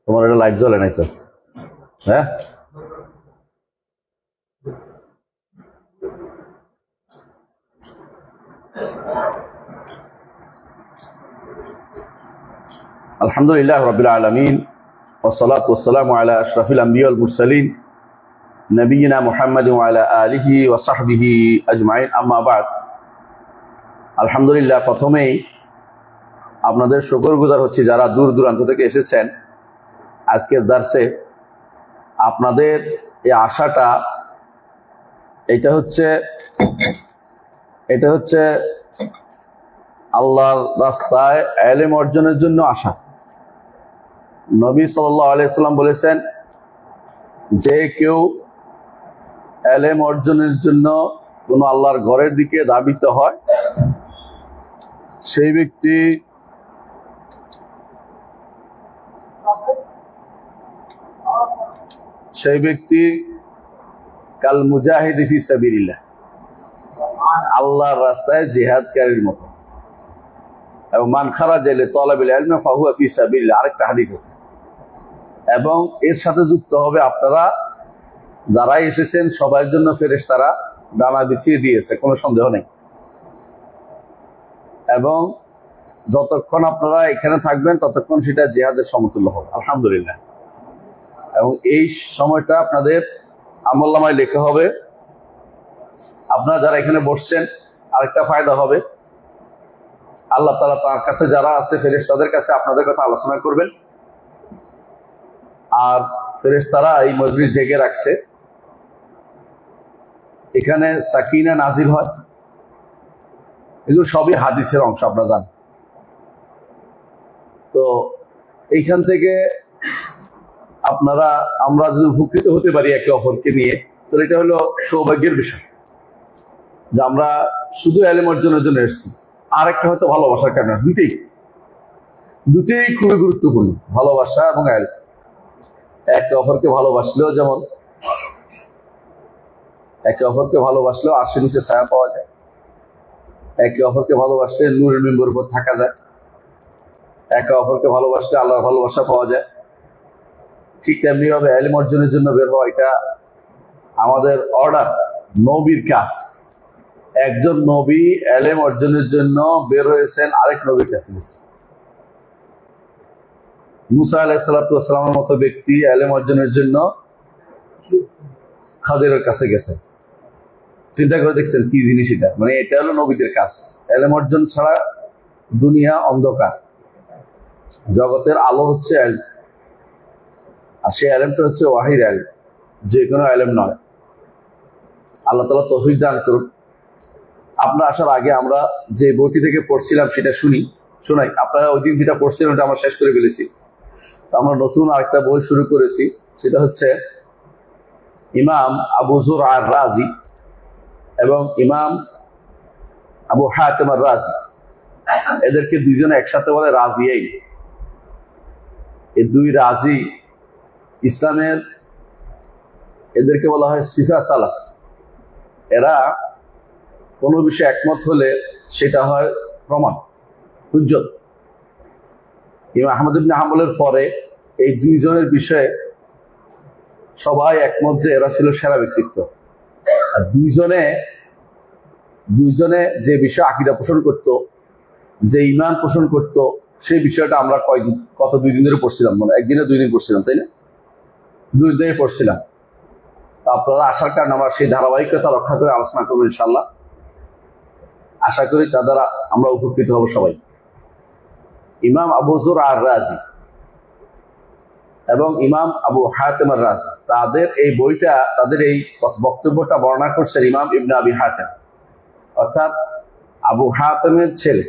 তোমার এটা লাইট জ্বলে নাই তো? হ্যাঁ, আলহামদুলিল্লাহ রাব্বিল আলামিন ওয়াসসালাতু ওয়াসসালামু আলা আশরাফিল আম্বিয়া ওয়াল মুরসালিন নবিয়িনা মুহাম্মাদিন ওয়া আলা আলিহি ওয়া সাহবিহি আজমাইন, আম্মা বাদ। আলহামদুলিল্লাহ, প্রথমেই আপনাদের শুকরগুজার হচ্ছি যারা দূর দূরান্ত থেকে এসেছেন আজকের দার্সে। আপনাদের এই আশাটা এটা হচ্ছে আল্লাহর রাস্তায় ইলম অর্জনের জন্য আশা। নবী সাল্লাল্লাহু আলাইহি সাল্লাম বলেছেন, যে কেউ ইলম অর্জনের জন্য কোন আল্লাহর ঘরের দিকে ধাবিত হয়, সেই ব্যক্তি কাল মুজাহিদ ফি সাবিলিল্লাহ, আল্লাহর রাস্তায় জিহাদকারীর মতো। এবং মান খারাজা লিতালাবিল ইলমি ফাহুয়া ফি সাবিলিল্লাহ, আরেকটা হাদিস আছে। এবং এর সাথে যুক্ত হবে আপনারা যারাই এসেছেন সবার জন্য ফেরেশতারা ডানা বিছিয়ে দিয়েছে, কোনো সন্দেহ নেই। এবং যতক্ষণ আপনারা এখানে থাকবেন ততক্ষণ সেটা জিহাদের সমতুল্য হবে, আলহামদুলিল্লাহ। এবং এই সময়টা আপনাদের আমলনামায় লেখা হবে। আপনারা যারা এখানে বসছেন আরেকটা ফায়দা হবে, আল্লাহ তাআলা তার কাছে যারা আছে ফেরেশতাদের কাছে আপনাদের কথা আলোচনা করবেন। আর ফেরেশতারা এই মজলিস ঢেকে রাখছে, এখানে সাকিনা নাজিল হয়, এগুলো সবই হাদিসের অংশ, আপনারা জানেন। তো এইখান থেকে আমরা যদি উপকৃত হতে পারি একে অপরকে নিয়ে, তো এটা হলো সৌভাগ্যের বিষয় যে আমরা শুধু ইলম অর্জনের জন্য এসেছি, আর একটা হয়তো ভালোবাসার কারণে। দুটোই খুবই গুরুত্বপূর্ণ, ভালোবাসা এবং ইলম। একে অপরকে ভালোবাসলেও আরশের নিচে ছায়া পাওয়া যায়। একে অপরকে ভালোবাসলে নূরের মিম্বরের উপর থাকা যায়। একে অপরকে ভালোবাসলে আল্লাহর ভালোবাসা পাওয়া যায়। ঠিক তেমনি ভাবে ইলম অর্জনের জন্য বের হওয়া, এটা আমাদের অর্ডার, নবীর কাজ। একজন নবী ইলম অর্জনের জন্য বের হয়েছেন আরেক নবীর কাছে গেছেন। মুসা আলাইহিস সালাতু ওয়াস সালামের মতো ব্যক্তি ইলম অর্জনের জন্য খাদিরের কাছে গেছেন। চিন্তা করে দেখছেন কি জিনিস এটা? মানে এটা হলো নবীদের কাজ। ইলম অর্জন ছাড়া দুনিয়া অন্ধকার, জগতের আলো হচ্ছে ইলম। আর সেই ইলমটা হচ্ছে ওয়াহির ইলম, যে কোনো ইলম নয়। আল্লাহ তাআলা তৌফিক দান করুন। আপনারা আসার আগে আমরা যে বইটি থেকে পড়ছিলাম সেটা শোনাই। আপনারা ওই দিন যেটা পড়ছিলেন ওটা আমরা শেষ করে ফেলেছি। আমরা নতুন আরেকটা বই শুরু করেছি, সেটা হচ্ছে ইমাম আবু যুরআ আর-রাজি এবং ইমাম আবু হাতিম আর-রাজি, এদেরকে দুইজনে একসাথে বলে রাজিয়াই। এই দুই রাজি ইসলামের, এদেরকে বলা হয় সিফা সালাফ। এরা কোনো বিষয়ে একমত হলে সেটা হয় প্রমাণ, হুজ্জত। ইমাম আহমদ ইবনে হাম্বলের পরে এই দুইজনের বিষয়ে সবাই একমত যে এরা ছিল সেরা ব্যক্তিত্ব। আর দুইজনে যে বিষয়ে আকীদা পোষণ করত, যে ঈমান পোষণ করত, সেই বিষয়টা আমরা দুই দিন ধরে পড়ছিলাম, মানে একদিনে 2 দিন পড়ছিলাম, তাই না? 2 দিনে পড়ছিলাম। তা আপনারা আসার কারণে আমরা সেই ধারাবাহিকতা রক্ষা করে আলোচনা করবো ইনশাআল্লাহ। আশা করি তা দ্বারা আমরা উপকৃত হব সবাই। ইমাম আবু যুরআ আর-রাজি এবং ইমাম আবু হাতিম আর-রাজি, তাদের এই বইটা, তাদের এই বক্তব্যটা বর্ণনা করছেন ইমাম ইবনে আবি হাতিম, অর্থাৎ আবু হাতিমের ছেলে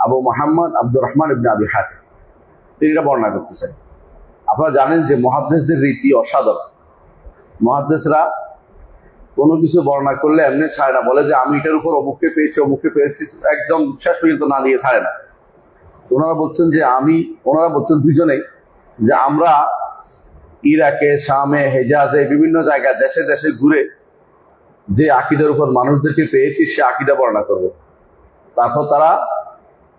আবু মুহাম্মদ আব্দুর রহমান ইবনে আবি হাতিম, তিনি এটা বর্ণনা করতেছেন। আপনারা জানেন যে মুহাদ্দিসদের রীতি অসাধারণ। মুহাদ্দিসরা কোনো কিছু বর্ণনা করলে এমনি ছাড়ে না, বলে যে আমি এটার উপর অমুককে পেয়েছি, একদম শেষ পর্যন্ত না দিয়ে ছাড়ে না। ওনারা বলছেন দুজনেই যে আমরা ইরাকে, শামে, হেজাজে, বিভিন্ন জায়গায় দেশে দেশে ঘুরে যে আকীদার উপর মানুষদেরকে পেয়েছি সে আকীদা বর্ণনা করবো। তারপর তারা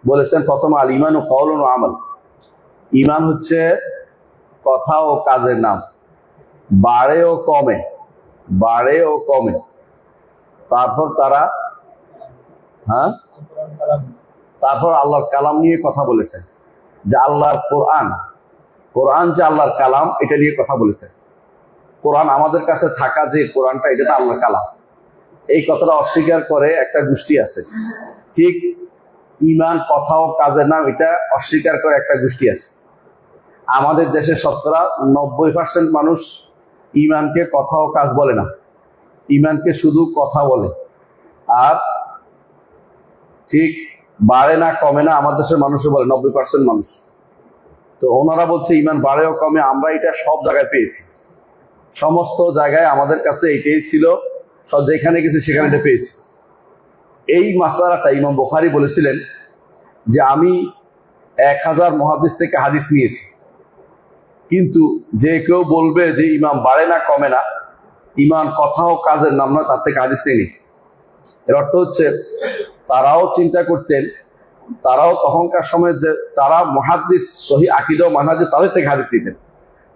বলেছেন প্রথম আল ঈমান ও কওলুন ও আমাল, ইমান হচ্ছে কথা ও কাজের নাম, বাড়ে ও কমে, বাড়ে ও কমে। তারপর তারা তারপর আল্লাহর কালাম নিয়ে কথা বলেছে, যে আল্লাহর কোরআন, কোরআন যে আল্লাহর কালাম, এটা নিয়ে কথা বলেছে। কোরআন আমাদের কাছে থাকা যে কোরআনটা, এটা তো আল্লাহর কালাম, এই কথাটা অস্বীকার করে একটা গোষ্ঠী আছে। ঠিক ইমান কথা ও কাজের নাম, এটা অস্বীকার করে একটা গোষ্ঠী আছে। আমাদের দেশে 90% মানুষ ইমানকে কথা ও কাজ বলে না, ইমানকে শুধু কথা বলে। আর ঠিক বাড়ে না কমে না আমার দেশের মানুষও বলে, 90% মানুষ। তো ওনারা বলছে ইমান বাড়ে ও কমে, আমরা এটা সব জায়গায় পেয়েছি, সমস্ত জায়গায় আমাদের কাছে এটাই ছিল, সব যেখানে গেছি সেখানে এটা পেয়েছি। এই মাসআলাটা ইমাম বুখারী বলেছিলেন যে আমি 1000 মুহাদ্দিস থেকে হাদিস নিয়েছি, কিন্তু যে কেউ বলবে যে ইমান বাড়ে না কমে না, ইমান কথা ও কাজের নাম নয়, তার থেকে হাদিস নেই। এর অর্থ হচ্ছে তারাও চিন্তা করতেন, তারাও তখনকার সময় যে তারা মুহাদ্দিস সহি আকীদা ও মানহাজে তাদের থেকে হাদিস নিতেন,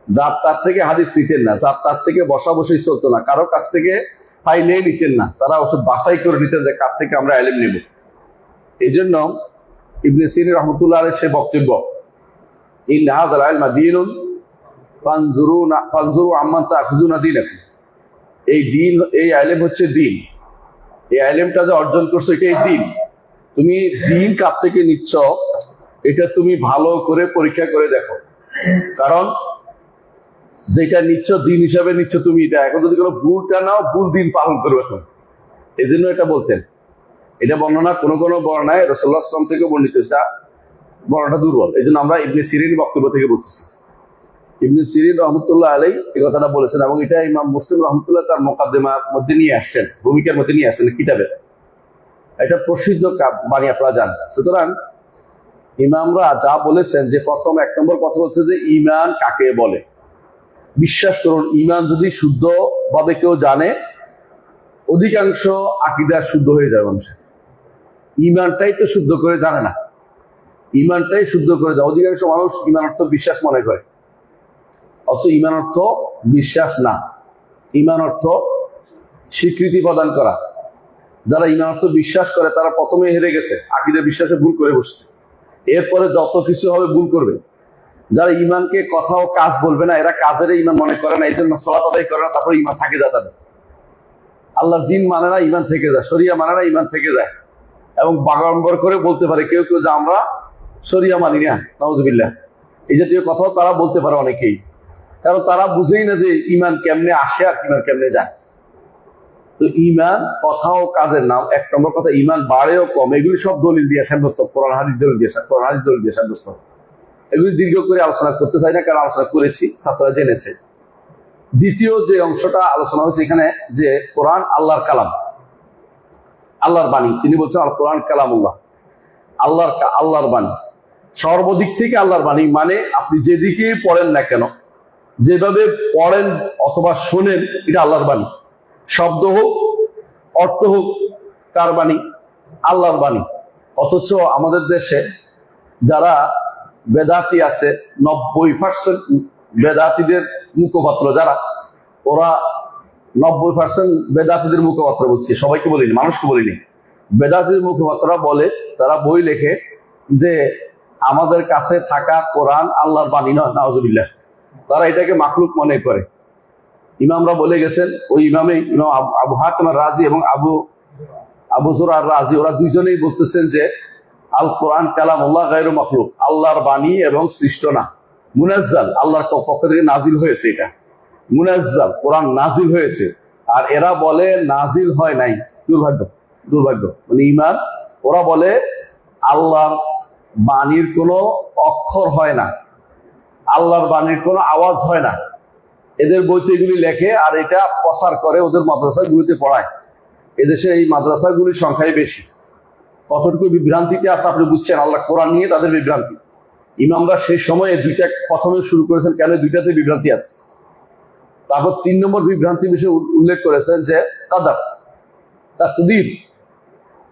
যার তার থেকে হাদিস নিতেন না, যার তার থেকে বসা বসেই চলতো না, কারো কাছ থেকে পাইলে নিতেন না, তারা ওসব বাছাই করে নিতেন যে কার থেকে আমরা ইলম নেব। এই জন্য ইবনে সিরিন রাহমাতুল্লাহ আলাইহি সে বক্তব্য, ইন হাযাল ইলমা দীনুন ফানজুরু আম্মান তাখুযুনা দীনাকুম, এই দিন, এই ইলম হচ্ছে দিন, এই ইলমটা যে অর্জন করছো এটাই দিন, তুমি দিন কার থেকে নিচ্ছ এটা তুমি ভালো করে পরীক্ষা করে দেখো, কারণ যেটা নিচ্ছ দিন হিসাবে নিচ্ছ তুমি, এটা এখন যদি কোনো ভুলটা নাও, ভুল দিন পালন করবে তুমি। এই জন্য এটা বলতেন। এটা বর্ণনা কোনো বর্ণনায় রাসূলুল্লাহ সাল্লাল্লাহু আলাইহি ওয়াসাল্লাম থেকে বর্ণিত, এটা বর্ণনাটা দুর্বল। এই জন্য আমরা ইবনে সিরিন বক্তব্য থেকে বলতেছি। ইবনে সিরিন রাহমাতুল্লাহ আলাইহি এই কথাটা বলেছেন, এবং এটা ইমাম মুসলিম রাহমাতুল্লাহ তার মুকাদ্দিমার মধ্যে নিয়ে আসছেন, ভূমিকার মধ্যে নিয়ে আসছেন কিতাবে। এটা প্রসিদ্ধ বাণী, আপনারা জানেন। সুতরাং ইমামরা যা বলেছেন, যে প্রথম 1 নম্বর কথা বলছে যে ইমান কাকে বলে। বিশ্বাস করুন, ইমান যদি শুদ্ধ ভাবে কেউ জানে, অধিকাংশ আকীদা শুদ্ধ হয়ে যায় মানুষের। ইমানটাই তো শুদ্ধ করে জানে না, ইমানটাই শুদ্ধ করে যায়। অধিকাংশ মানুষ ইমান অর্থ বিশ্বাস মনে করে, অথচ ইমান অর্থ বিশ্বাস না, ইমান অর্থ স্বীকৃতি প্রদান করা। যারা ইমান অর্থ বিশ্বাস করে তারা প্রথমে হেরে গেছে, আকীদা বিশ্বাসে ভুল করে বসছে, এরপরে যত কিছু হবে ভুল করবে। যারা ইমানকে কথা ও কাজ বলবে না, এরা কাজের ইমান মনে করে না, এই জন্য সালাত আদায় করে না, তারপরে ইমান থাকে যায় তাদের। আল্লাহর দিন মানে না, ইমান থেকে যায়। শরিয়া মানে না, ইমান থেকে যায়। এবং বাগাড়ম্বর করে বলতে পারে কেউ কেউ যে আমরা শরিয়া মানি না, নাউযুবিল্লাহ, এই জাতীয় কথাও তারা বলতে পারে অনেকেই, কারণ তারা বুঝেই না যে ইমান কেমনে আসে আর ইমান কেমনে যায়। তো ইমান কথা ও কাজের নাম। 1 নম্বর কথা, ইমান বাড়ে ও কমে, এগুলি সব দলিল দিয়ে সাব্যস্ত, কোরআন হাদিস দলিল দিয়ে সাব্যস্ত। এগুলি দীর্ঘ করে আলোচনা করতে চাই না, কারণ আলোচনা করেছি, ছাত্ররা জেনেছে। দ্বিতীয় যে অংশটা আলোচনা হয়েছে এখানে, যে কোরআন আল্লাহর কালাম, আল্লাহর বাণী। তিনি বলছেন আল কোরআন কালামুল্লাহ, আল্লাহর বাণী, সর্বদিক থেকে আল্লাহর বাণী। মানে আপনি যেদিকে পড়েন না কেন, যেভাবে পড়েন অথবা শোনেন, এটা আল্লাহর বাণী। শব্দ হোক, অর্থ হোক, কার বাণী? আল্লাহর বাণী। অথচ আমাদের দেশে যারা বেদাতি আছে, 90% বেদাতিদের মুখপাত্র যারা, ওরা 90% বেদাতিদের মুখপাত্র বলছি, সবাইকে বলিনি, মানুষকে বলিনি, বেদাতিদের মুখপাত্ররা বলে, তারা বই লেখে যে আমাদের কাছে থাকা কোরআন আল্লাহর বাণী নয়, নাউযুবিল্লাহ। তারা এটাকে মাখলুক মনে করে। ইমামরা বলে গেছেন, ওই ইমাম আবু হাতিম আর-রাজি এবং আবু যুরা আর-রাজি, ওরা দুইজনেই বলতেছেন যে আল কোরআন কালামুল্লাহ গায়রু মাখলুক, আল্লাহর বাণী এবং সৃষ্ট না, মুনাজ্জাল, আল্লাহর পক্ষ থেকে নাজিল হয়েছে, এটা মুনাজ্জাল, কোরআন নাজিল হয়েছে। আর এরা বলে নাজিল হয় নাই। দুর্ভাগ্য মানে ইমান, ওরা বলে আল্লাহর বাণীর কোনো অক্ষর হয় না, আল্লাহর বাণীর কোনো আওয়াজ হয় না। এদের বইতে এগুলি লেখে আর এটা প্রচার করে, ওদের মাদ্রাসাগুলিতে পড়ায়। এদেশে এই মাদ্রাসাগুলির সংখ্যাই বেশি। কতটুকু বিভ্রান্তিতে আছে আপনি বুঝছেন, আল্লাহ কোরআন নিয়ে তাদের বিভ্রান্তি। ইমামরা সেই সময়ে দুইটা প্রথমে শুরু করেছেন, কেন দুইটাতে বিভ্রান্তি আছে। তারপর 3 নম্বর বিভ্রান্তি বিষয়ে উল্লেখ করেছেন যে কাদার,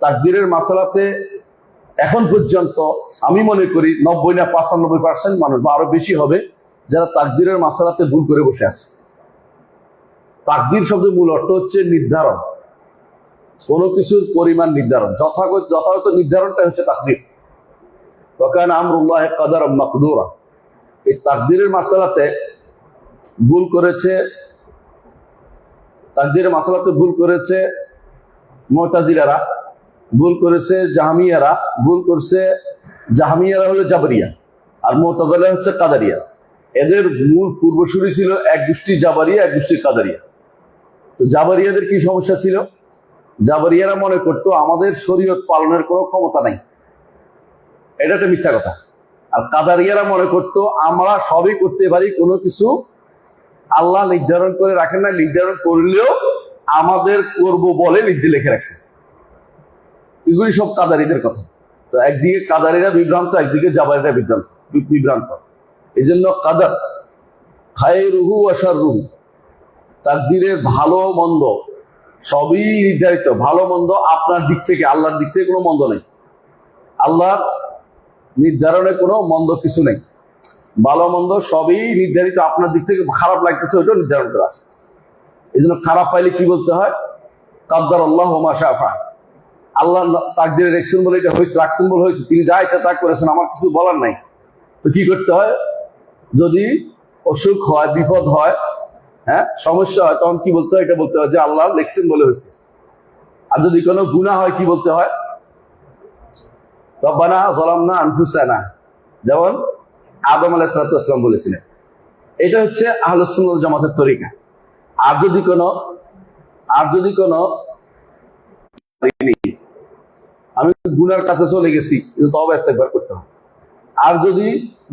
তাকদীরের মাসালাতে এখন পর্যন্ত আমি মনে করি 90 না 95% মানুষ বা আরো বেশি হবে যারা তাকদীরের মাসালাতে ভুল করে বসে আছে। তাকদীর শব্দের মূল অর্থ হচ্ছে নির্ধারণ, কোনো কিছুর পরিমাণ নির্ধারণ, যথাযথ নির্ধারণটা হচ্ছে তাকদীর। ওয়াকান আমরুল্লাহি কাদারাম মাকদুরা। এই তাকদীরের মাসালাতে ভুল করেছে, তাকদীরের মাসালাতে ভুল করেছে মুতাজিলারা, ভুল করেছে জাহমিয়ারা, ভুল করছে জাহমিয়ারা হলো জাবরিয়া, আর মুতাজিলা হচ্ছে কাদারিয়া। এদের মূল পূর্বসূরি ছিল এক গোষ্ঠী জাবরিয়া, এক গোষ্ঠী কাদারিয়া। তো জাবরিয়াদের কি সমস্যা ছিল? জাবরিয়ারা মনে করতো আমাদের শরীয়ত পালনের কোনো ক্ষমতা নাই, এটা একটা মিথ্যা কথা। আর কাদারিয়ারা মনে করতো আমরা সবই করতে পারি, কোনো কিছু আল্লাহ নির্ধারণ করে রাখেন না, নির্ধারণ করলেও আমাদের করব বলে নির্দেশ লিখে রাখছে। এগুলি সব কাদারিদের কথা। তো একদিকে কাদারিরা বিভ্রান্ত, একদিকে জাবারিরা বিভ্রান্ত। এই জন্য কাদার খায়রুহু ওয়া শাররুহু, তাকদীরের ভালো মন্দ সবই নির্ধারিত। ভালো মন্দ আপনার দিক থেকে, আল্লাহর দিক থেকে কোনো মন্দ নেই। আল্লাহর নির্ধারণে কোনো মন্দ কিছু নেই, ভালো মন্দ সবই নির্ধারিত। আপনার দিক থেকে খারাপ লাগতেছে ওইটা নির্ধারণ করা আছে। এই জন্য খারাপ পাইলে কি বলতে হয়? কাদ্দার আল্লাহ মা শাআ ফাআল। আল্লাহ তাকদীরে রেখেছেন বলে এটা হয়েছে, রাখছেন বলে হয়েছে, তিনি যা ইচ্ছা তা করেছেন, আমার কিছু বলার নাই। তো কি করতে হয়? যদি অসুখ হয়, বিপদ হয়, হ্যাঁ সমস্যা হয়, তখন কি বলতে হয়? এটা বলতে হয় যে আল্লাহ লেখছেন বলে হয়েছে। আর যদি কোনো গুনাহ হয় কি বলতে হয়? রব্বানা যালামনা আনফুসানা, যেমন আদম আলাইহিস সালাম বলেছিলেন। এটা হচ্ছে আহলুস সুন্নাহ ওয়াল জামাতের তরিকা। আর যদি কোনো আমি গুনার কাছে চলে গেছি, তওবা ইস্তেগফার করতে হয়। আর যদি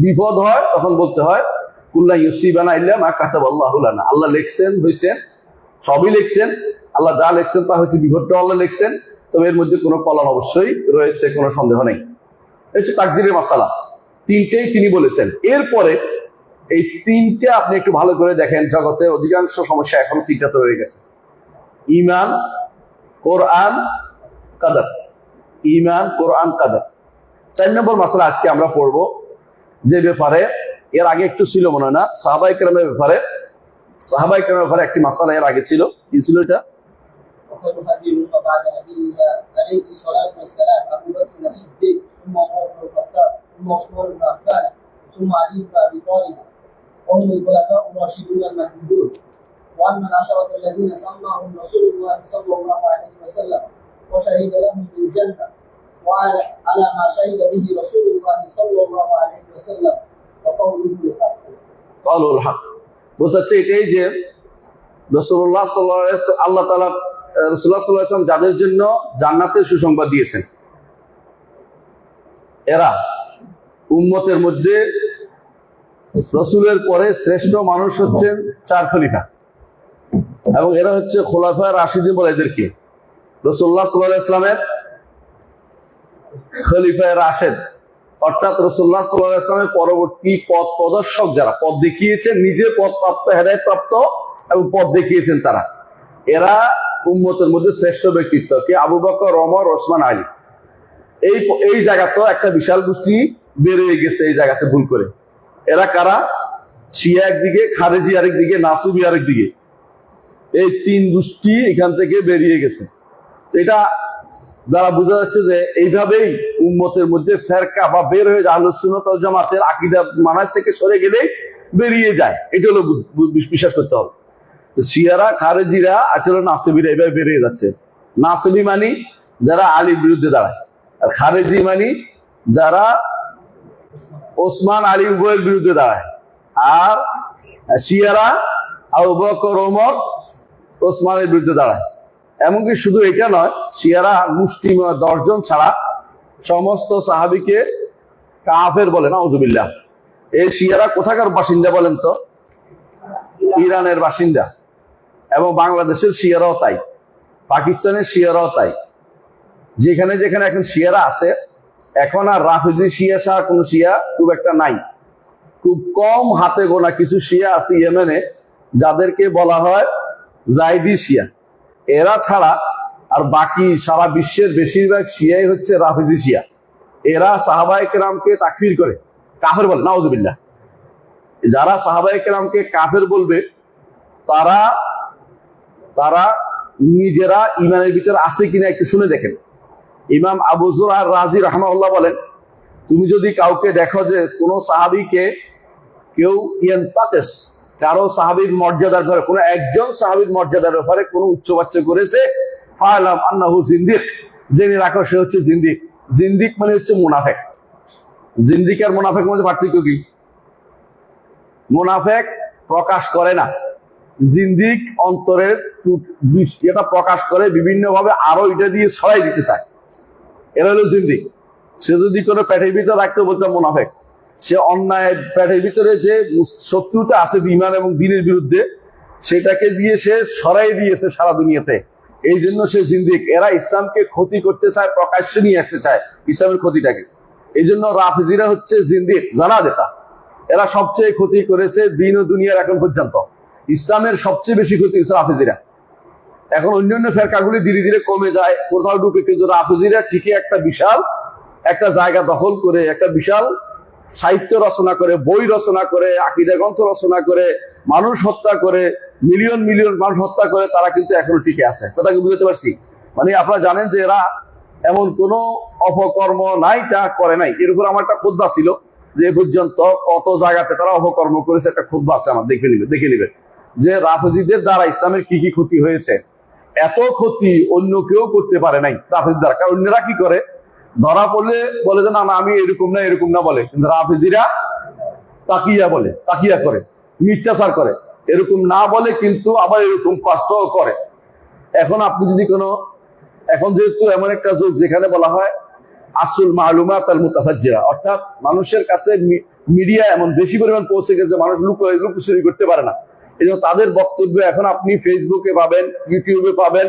বিপদ হয় তখন বলতে হয় কুল্লা ইউসিবানা ইল্লা মা কাতাবাল্লাহু লানা। আল্লাহ লিখছেন, হইছেন, সবই লিখছেন। আল্লাহ যা লিখছেন তা হয়েছে, বিপদটা আল্লাহ লিখছেন, তবে এর মধ্যে কোনো কলন অবশ্যই রয়েছে, কোনো সন্দেহ নেই। এই হচ্ছে তাকদীরের মাসালা। তিনটেই তিনি বলেছেন। এরপরে এই তিনটে আপনি একটু ভালো করে দেখেন, জগতের অধিকাংশ সমস্যা এখন তিনটাতে রয়ে গেছে: ঈমান, কোরআন, কাদার। ঈমান, কোরআন, কাদার। 4 নম্বর মাসালা আজকে আমরা পড়বো, যে ব্যাপারে এর আগে একটু ছিল মনে হয় না, সাহাবায়ে কেরামের ব্যাপারে। সাহাবায়ে কেরামের ব্যাপারে একটি মাসালা এর আগে ছিল। কি ছিল এটা? وهم الخلفاء الراشدون المهديون وأن العشرة الذين سماهم رسول الله صلى الله عليه وسلم وشهد لهم بالجنة وعلى ما شهد به رسول الله صلى الله عليه وسلم وقوله الحق. قالوا الحق বলতে এটাই যে রাসূলুল্লাহ সাল্লাল্লাহু আলাইহি ওয়াসাল্লাম, আল্লাহ তাআলা রাসূলুল্লাহ সাল্লাল্লাহু আলাইহি ওয়াসাল্লাম যাদের জন্য জান্নাতের সুসংবাদ দিয়েছেন, এরা উম্মতের মধ্যে রাসূলের পরে শ্রেষ্ঠ মানুষ হচ্ছেন 4 খলিফা, এবং এরা হচ্ছে খোলাফায়ে রাশিদিন বলে এদেরকে। রাসূলুল্লাহ সাল্লাল্লাহু আলাইহি ওয়াসাল্লামের খলিফায়ে রাশিদ, অর্থাৎ রাসূলুল্লাহ সাল্লাল্লাহু আলাইহি ওয়াসাল্লামের পরবর্তী পথ প্রদর্শক, যারা পথ দেখিয়েছেন, নিজে পথ প্রাপ্ত, হেদায়েত প্রাপ্ত এবং পথ দেখিয়েছেন, তারা এরা উম্মতের মধ্যে শ্রেষ্ঠ ব্যক্তিত্ব। কে? আবু বকর, ওমর, ওসমান, আলী। এই জায়গাতেও একটা বিশাল গোষ্ঠী বেড়ে গেছে এই জায়গাতে ভুল করে। এরা কারা? শিয়া একদিকে, খারেজি আরেকদিকে, নাসুবি আরেকদিকে। এই 3 গোষ্ঠী এখান থেকে বেরিয়ে গেছে। এটা দ্বারা বোঝা যাচ্ছে যে এইভাবেই উম্মতের মধ্যে ফেরকা বা বের হয়ে যায়, আহলুস সুন্নাত ওয়াল জামাতের আকীদা মানহাজ থেকে সরে গেলেই বেরিয়ে যায়। এটা হলো বিশ্বাস করতে হবে। তো শিয়ারা, খারেজিরা, আসলে নাসিবিরা এইভাবে বেরিয়ে যাচ্ছে। নাসিবি মানি যারা আলীর বিরুদ্ধে দাঁড়ায়, আর খারেজি মানি যারা ওসমান, আলী উভয়ের বিরুদ্ধে দাঁড়ায়। আর শিয়ারা আবু বকর, ওমর, ওসমানের বিরুদ্ধে দাঁড়ায়। এমনকি শুধু এটা নয়, শিয়ারা মুষ্টিমেয় 10 জন ছাড়া সমস্ত সাহাবীকে কাফের বলে, নাউযুবিল্লাহ। এই শিয়ারা কোথাকার বাসিন্দা বলেন তো? ইরানের বাসিন্দা। এবং বাংলাদেশের শিয়ারাও তাই, পাকিস্তানের শিয়ারাও তাই। যেখানে যেখানে এখন শিয়ারা আছে, এখন আর রাফিজি শিয়া ছাড়া কোনো শিয়া খুব একটা নাই। খুব কম হাতে গোনা কিছু শিয়া আছে ইয়েমেনে, যাদেরকে বলা হয় জাইদি শিয়া। এরা ছাড়া আর বাকি সারা বিশ্বের বেশিরভাগ শিয়াই হচ্ছে রাফিজি শিয়া। এরা সাহাবায়ে কেরামকে তাকফির করে, কাফের বলে, নাউজুবিল্লাহ। যারা সাহাবায়ে কেরামকে কাফের বলবে তারা তারা নিজেরা ইমানের ভিতরে আছে কিনা একটু শুনে দেখেন। ইমাম আবু যুরআ রাজি রাহমাহুল্লাহ বলেন, তুমি যদি কাউকে দেখো যে কোনো সাহাবীকে কেউ ইয়ান্তাকিস, কারো সাহাবীর মর্যাদার ব্যাপারে, কোনো একজন সাহাবীর মর্যাদার ব্যাপারে কোনো উচ্চবাচ্য করেছে, ফালাম আন্নাহু জিন্দিক, জেনে রাখো সে হচ্ছে জিন্দিক। জিন্দিক মানে হচ্ছে মুনাফেক। জিন্দিক আর মুনাফেকের মধ্যে পার্থক্য কি? মুনাফেক প্রকাশ করে না, জিন্দিক অন্তরের এটা প্রকাশ করে বিভিন্ন ভাবে, আরো এটা দিয়ে ছড়াই দিতে চায়, এরা হলো জিন্দিক। সে যদি কোনো পেটের ভিতরে রাখতে বলতো মুনাফেক, সে অন্যায় পেটের ভিতরে যে শত্রুতা আছে ঈমান এবং দ্বীনের বিরুদ্ধে, সেটাকে দিয়ে সে ছড়াই দিয়েছে সারা দুনিয়াতে, এই জন্য সে জিন্দিক। এরা ইসলামকে ক্ষতি করতে চায়, প্রকাশ্যে নিয়ে আসতে চায় ইসলামের ক্ষতিটাকে। এই জন্য রাফিজিরা হচ্ছে জিন্দিক, জানা দেখা। এরা সবচেয়ে ক্ষতি করেছে দ্বীন ও দুনিয়ার এখন পর্যন্ত। ইসলামের সবচেয়ে বেশি ক্ষতি হচ্ছে রাফিজিরা। এখন অন্যান্য ফেরকাগুলি ধীরে ধীরে কমে যায়, কোথাও ঢুকে, কিন্তু রাফিজিরা ঠিকই একটা বিশাল একটা জায়গা দখল করে, একটা বিশাল সাহিত্য রচনা করে, বই রচনা করে, আকীদা গ্রন্থ রচনা করে, মানুষ হত্যা করে, মিলিয়ন মিলিয়ন মানুষ হত্যা করে, তারা কিন্তু এখনো টিকে আছে। কথা কি বুঝতে পারছি? মানে আপনারা জানেন যে এরা এমন কোন অপকর্ম নাই যা করে নাই। এর উপর আমার একটা খুতবা ছিল যে এ পর্যন্ত কত জায়গাতে তারা অপকর্ম করেছে, একটা খুতবা আছে আমার, দেখে নিবে যে রাফিজিদের দ্বারা ইসলামের কি কি ক্ষতি হয়েছে। এত ক্ষতি অন্য কেউ করতে পারে নাই রাফিজির দ্বারা। কারণ অন্যরা কি করে, ধরা পড়লে বলে যে না না আমি এরকম না এরকম না বলে, কিন্তু রাফিজিরা তাকিয়া বলে, তাকিয়া করে, মিথ্যাচার করে, এরকম না বলে কিন্তু আবার এরকম কষ্টও করে। এখন আপনি যদি এখন যেহেতু এমন একটা যুগ যেখানে বলা হয় আসল মালুমাত আল মুতাফাজ্জিরা, অর্থাৎ মানুষের কাছে মিডিয়া এমন বেশি পরিমাণ পৌঁছে গেছে, মানুষ লুকোচুরি করতে পারে না। এই জন্য তাদের বক্তব্য এখন আপনি ফেসবুকে পাবেন, ইউটিউবে পাবেন,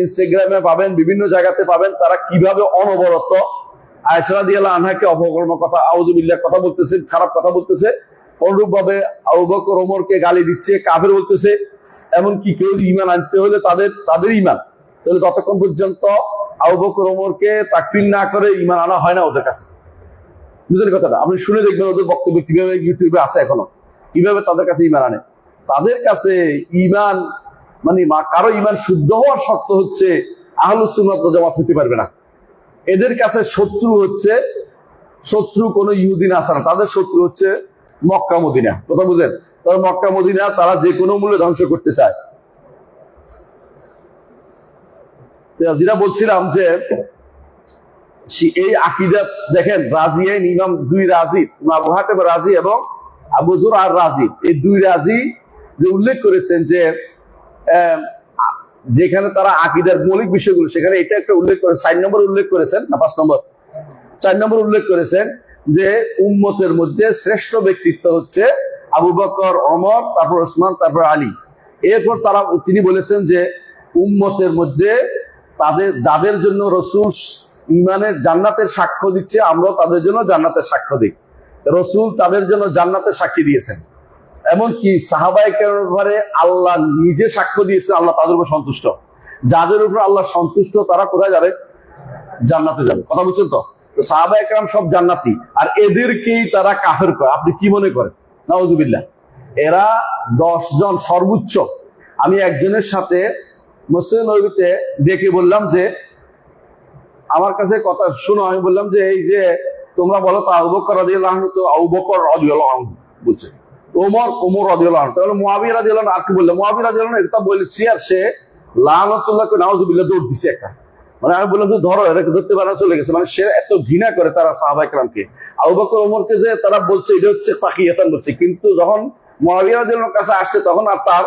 ইনস্টাগ্রামে পাবেন, বিভিন্ন জায়গাতে পাবেন। তারা কিভাবে অনবরত আয়েশা রাদিয়াল্লাহু আনহাকে অপকর্ম কথা, আউযুবিল্লাহ কথা বলতেছে, খারাপ কথা বলতেছে। অনুরূপ ভাবে আবু বকর ওমরকে গালি দিচ্ছে, কাফের বলতেছে। এমনকি কেউ ঈমান আনতে হলে তাদের ঈমান, তাহলে ততক্ষণ পর্যন্ত আবু বকর ওমরকে তাকফির না করে ঈমান আনা হয় না ওদের কাছে। বুঝলেন কথাটা? আপনি শুনে দেখবেন ওদের বক্তব্য কিভাবে ইউটিউবে আছে এখনো, কিভাবে তাদের কাছে ঈমান আনে। তাদের কাছে ঈমান মানে কারো ঈমান শুদ্ধ হওয়ার শর্ত হচ্ছে আহলুস সুন্নাত ওয়াল জামাত হতে পারবে না। এদের কাছে শত্রু কোন ইহুদি নাসারা, তাদের শত্রু হচ্ছে মক্কা মদিনা। কথা বুঝেন? তারা মক্কা মদিনা তারা যে কোনো মূল্যে ধ্বংস করতে চায়। যেটা বলছিলাম যে এই আকীদা দেখেন, রাজিয়াইন ইমাম দুই রাজি, আবু হাতিম রাজি এবং আবু যুরআ রাজি, এই দুই রাজি যে উল্লেখ করেছেন যে যেখানে তারা আকীদার মৌলিক বিষয়গুলো, সেখানে এটা একটা উল্লেখ করে 4 নম্বর উল্লেখ করেছেন না 5 নম্বর, 4 নম্বর উল্লেখ করেছেন যে উম্মতের মধ্যে শ্রেষ্ঠ ব্যক্তিত্ব হচ্ছে আবু বকর, ওমর, তারপর ওসমান, তারপর আলী। এরপর তিনি বলেছেন যে উম্মতের মধ্যে যাদের জন্য রাসূল ঈমানের জান্নাতের সাক্ষ্য দিচ্ছে, আমরা তাদের জন্য জান্নাতের সাক্ষ্য দিই। রাসূল তাদের জন্য জান্নাতের সাক্ষী দিয়েছেন। এমনকি সাহাবায়ে কেরামের ব্যাপারে আল্লাহ নিজে সাক্ষ্য দিয়েছেন, আল্লাহ তাদের উপর সন্তুষ্ট। যাদের উপর আল্লাহ সন্তুষ্ট তারা কোথায় যাবে? জান্নাতে যাবে। কথা বুঝছেন তো? সাহাবায়ে কেরাম সব জান্নাতি, আর এদেরকেই তারা কাফের করে। আপনি কি মনে করেন? নাউজুবিল্লাহ। এরা 10 জন সর্বোচ্চ। আমি একজনের সাথে মসজিদে নববীতে ডেকে বললাম যে আমার কাছে কথা শুনো, আমি বললাম যে এই যে তোমরা বলো তো আবু বকর রাদিয়াল্লাহু আনহু, তো আবু বকর রাদিয়াল্লাহু আনহু বলছে, ওমর রাদিয়াল্লাহু আনহু, তাহলে মুআবিয়া রাদিয়াল্লাহু আনহু আর কি বললাম? মুআবিয়া রাদিয়াল্লাহু আনহু এটা বলেছি, আর সে লানাতুল্লাহ নাউজুবিল্লাহ দৌড় দিছে একটা। মানে আমি বললাম যে ধরো, এটাকে ধরতে পারা চলে গেছে। মানে সে এত ঘৃণা করে তারা সাহাবায়ে কেরামকে, আবু বকর ওমরকে, যে তারা বলছে এটা হচ্ছে তাকিয়াতান বলছে। কিন্তু যখন মুআবিয়া রাদিয়াল্লাহু আনহুর কাছে আসছে তখন আর তার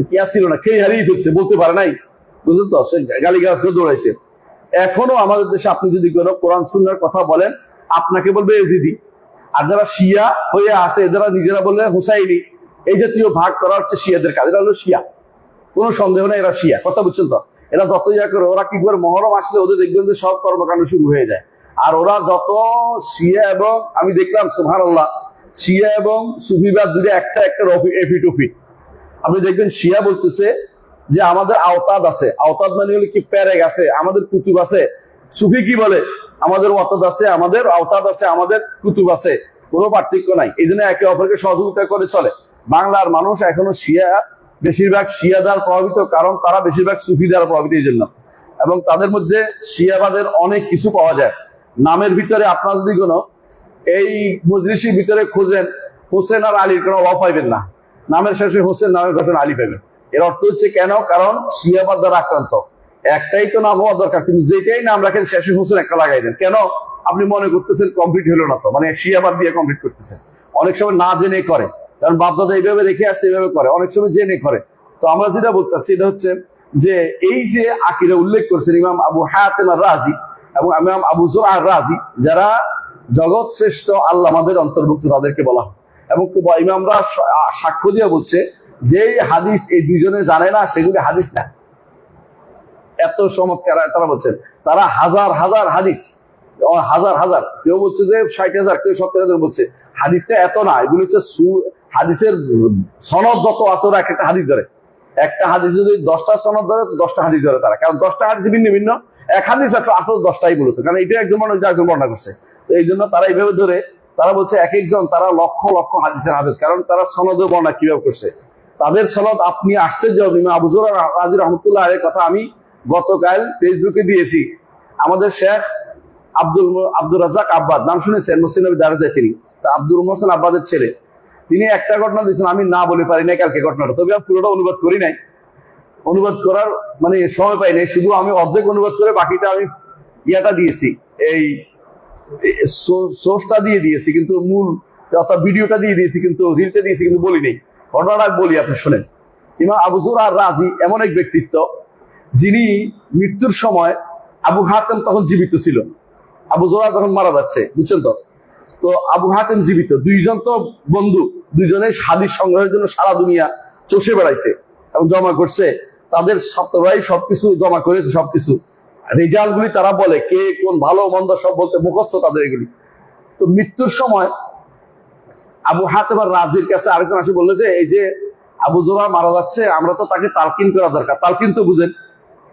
কিয়া ছিল না, খেয়ে হারিয়ে ফেলছে, বলতে পারে নাই। বুঝলেন তো? সে গালিগালাজ করে দৌড়াইছে। এখনো আমাদের দেশে আপনি যদি কোনো কোরআন সুন্নাহর কথা বলেন, আপনাকে বলবে এজিদি। আর যারা শিয়া হয়ে আছে, এরা নিজেরা বললে হুসাইনি। এই জাতীয় ভাগ করা হচ্ছে শিয়াদের কাজ। এরা হলো শিয়া, কোনো সন্দেহ নাই এরা শিয়া। কথা বুঝছেন তো? এরা যত ইয়া করে, ওরা কি করে মহরম আসলে ওদের দেখবেন যে সব কর্মকাণ্ড শুরু হয়ে যায়। আর ওরা যত শিয়া, এবং আমি দেখলাম সুবহানাল্লাহ, শিয়া এবং সুফিবাদ দুটো একটা এপিটোপিট। আপনি দেখবেন শিয়া বলতেছে যে আমাদের আওতাদ আছে, আওতাদ মানে হলো কি প্যারেগ আছে, আমাদের কুতুব আছে। সুফি কি বলে? আমাদের ওয়াতাদ আছে, আমাদের আওতাদ আছে, আমাদের কুতুব আছে, কোনো পার্থক্য নাই। এই জন্য একে অপরকে সহযোগিতা করে চলে। বাংলার মানুষ এখনো শিয়া, বেশিরভাগ শিয়া দ্বারা প্রভাবিত, কারণ তারা বেশিরভাগ সুফি দ্বারা প্রভাবিত এই জন্য। এবং তাদের মধ্যে শিয়াবাদের অনেক কিছু পাওয়া যায়। নামের ভিতরে আপনারা যদি কোনো এই মজলিসের ভিতরে খোঁজেন, হোসেন আর আলীর কোনো অভাব পাইবেন না। নামের শেষে হোসেন, নামের শেষে আলী পাইবেন। এর অর্থ হচ্ছে কেন? কারণ শিয়াবাদ দ্বারা আক্রান্ত। একটাই তো নাম হওয়া দরকার, কিন্তু যেটাই নাম রাখেন শেষে হোসেন একটা লাগাই দেন। কেন? আপনি মনে করতেছেন কমপ্লিট হলো না, তো মানে শিয়াবাদ দিয়ে কমপ্লিট করতেছেন। অনেক সময় না জেনে করে, কারণ বাপদাদা এইভাবে রেখে আসছে, এইভাবে করে। অনেক সময় জেনে করে। তো আমরা যেটা বলতে চাচ্ছি এটা হচ্ছে যে এই যে আকীদা উল্লেখ করেছেন ইমাম আবু হাতিম আর-রাজি এবং ইমাম আবু যুরআ আর-রাজি, যারা জগৎ শ্রেষ্ঠ আল্লামাদের অন্তর্ভুক্ত, তাদেরকে বলা হয়। এবং ইমামরা সাক্ষ্য দিয়ে বলছে যে হাদিস এই দুইজনে জানে না, সেগুলি হাদিস না। এত চমৎকার তারা বলছেন। তারা হাজার হাজার হাদিস, হাজার হাজার, কেউ বলছে যে 60,000, কেউ 70,000 বলছে। হাদিসটা এত না, এগুলো হচ্ছে হাদিসের সনদ যত আছে ওরা একটা হাদিস ধরে। একটা হাদিস যদি 10টা সনদ ধরে, তো 10টা হাদিস ধরে তারা, কারণ 10টা হাদিস ভিন্ন ভিন্ন। এক হাদিস আসলে 10টাই বলতো, কারণ এটা একজন মানুষ একজন বর্ণনা করছে। তো এই জন্য তারা এইভাবে ধরে, তারা বলছে এক একজন তারা লক্ষ লক্ষ হাদিসের হাফেজ, কারণ তারা সনদে বর্ণনা কিভাবে করছে। তাদের সনদ আপনি আশ্চর্য হবেন। আবু যুরআ রাজি রহমতুল্লাহ এর কথা আমি গতকাল ফেসবুকে দিয়েছি। আমাদের শেখ আব্দুর রাজ্জাক আব্বাদ, নাম শুনেছেন? মুসলিম নবী দারুদ তিনি, তা আব্দুল মোহসেন আব্বাদের ছেলে। তিনি একটা ঘটনা দিয়েছেন, আমি না বলে পারি না কালকে ঘটনাটা, তবে আমি পুরোটা অনুবাদ করি নাই। অনুবাদ করার মানে সময় পাই নাই, শুধু আমি অর্ধেক অনুবাদ করে বাকিটা আমি ইয়াটা দিয়েছি, এই সোর্সটা দিয়ে দিয়েছি, কিন্তু মূল অর্থাৎ ভিডিওটা দিয়ে দিয়েছি, কিন্তু রিলটা দিয়েছি, কিন্তু বলি নেই। ঘটনাটা বলি, আপনি শোনেন। ইমাম আবু যুরআ আর-রাজি এমন এক ব্যক্তিত্ব, যিনি মৃত্যুর সময়, আবু হাতিম তখন জীবিত ছিল, আবু যুরআ তখন মারা যাচ্ছে, বুঝছেন তো? তো আবু হাতিম জীবিত, দুইজন তো বন্ধু, দুইজনে হাদিস সংগ্রহের জন্য সারা দুনিয়া চষে বেড়াইছে এবং জমা করছে। তাদের সপ্তাহে সবকিছু জমা করেছে, সবকিছু রেজাল্ট গুলি তারা বলে, কে কোন ভালো মন্দ সব বলতে মুখস্থ তাদের এগুলি। তো মৃত্যুর সময় আবু হাতিম আর-রাজির কাছে আরেকজন আসে বললো যে এই যে আবু যুরআ মারা যাচ্ছে, আমরা তো তাকে তালকিন করা দরকার। তালকিন তো বুঝেন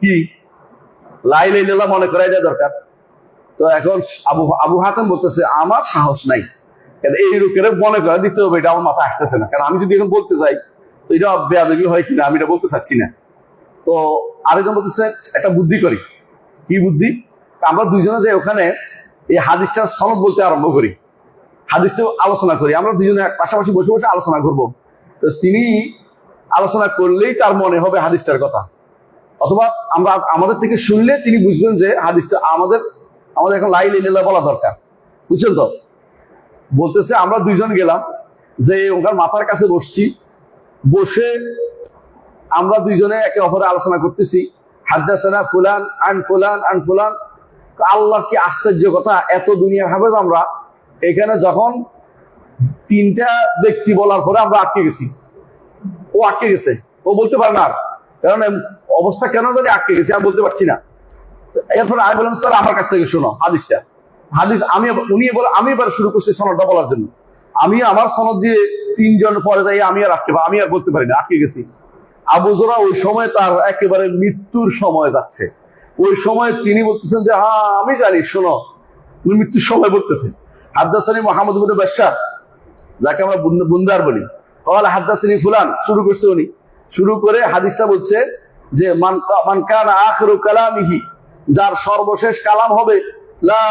কি? লা ইলাহা ইল্লাল্লাহ মনে করাই দেওয়া দরকার। তো এখন আবু হাতিম বলতেছে আমার সাহস নাই, এই লোকের মনে করে দিতে হবে, এটা আমার মাথায় আসতেছে না। কারণ আমি যদি এখন বলতে যাই তো এটা বেয়াদবি হয় কিনা, আমি এটা বলতে চাচ্ছি না। তো আরেকজন বলতেছে একটা বুদ্ধি করি। কি বুদ্ধি? আমরা দুইজনে যে ওখানে এই হাদিসটা সনদ বলতে আরম্ভ করি, হাদিসটা আলোচনা করি, আমরা দুইজনে পাশাপাশি বসে বসে আলোচনা করব। তো তিনি আলোচনা করলেই তার মনে হবে হাদিসটার কথা, অথবা আমরা আমাদের থেকে শুনলে তিনি বুঝবেন যে হাদিসটা আমাদের এখন লা ইলাহা ইল্লাল্লাহ বলা দরকার, বুঝছেন তো? বলতেছে আমরা দুইজন গেলাম, যে ওখানে মাথার কাছে বসছি, বসে আমরা দুইজনে একে অপরে আলোচনা করতেছি। হাদাসানা ফুলান আন ফুলান আন ফুলান। আল্লাহ কি আশ্চর্য কথা, এত দুনিয়া হাফেজ আমরা, এখানে যখন 3টা ব্যক্তি বলার পরে আমরা আটকে গেছি। ও আটকে গেছে, ও বলতে পারে না, কারণ অবস্থা কেন জানি আটকে গেছে, আমি বলতে পারছি না। এরপরে আমি বললাম তাহলে আমার কাছ থেকে শোনো হাদিসটা। হাদিস আমি এবার শুরু করছি সনদটা বলার জন্য। আমি আমার সনদ দিয়ে 3 জন পরে যাই, আমি আর বলতে পারি না, আটকে গেছি। আবু যুরআ ওই সময় তার একেবারে মৃত্যুর সময় যাচ্ছে। ওই সময় তিনি বলতেছেন যে হ্যাঁ আমি জানি, শোনো। উনি মৃত্যুর সময় বলতেছেন হাদাসানি মুহাম্মদ ইবনে বাশশার, যাকে আমরা বুন্দার বলি, ক্বালা হাদাসানি ফুলান, শুরু করছে উনি। শুরু করে হাদিসটা বলছে যে মান কানা আখিরু কালামিহি, যার সর্বশেষ কালাম হবে লা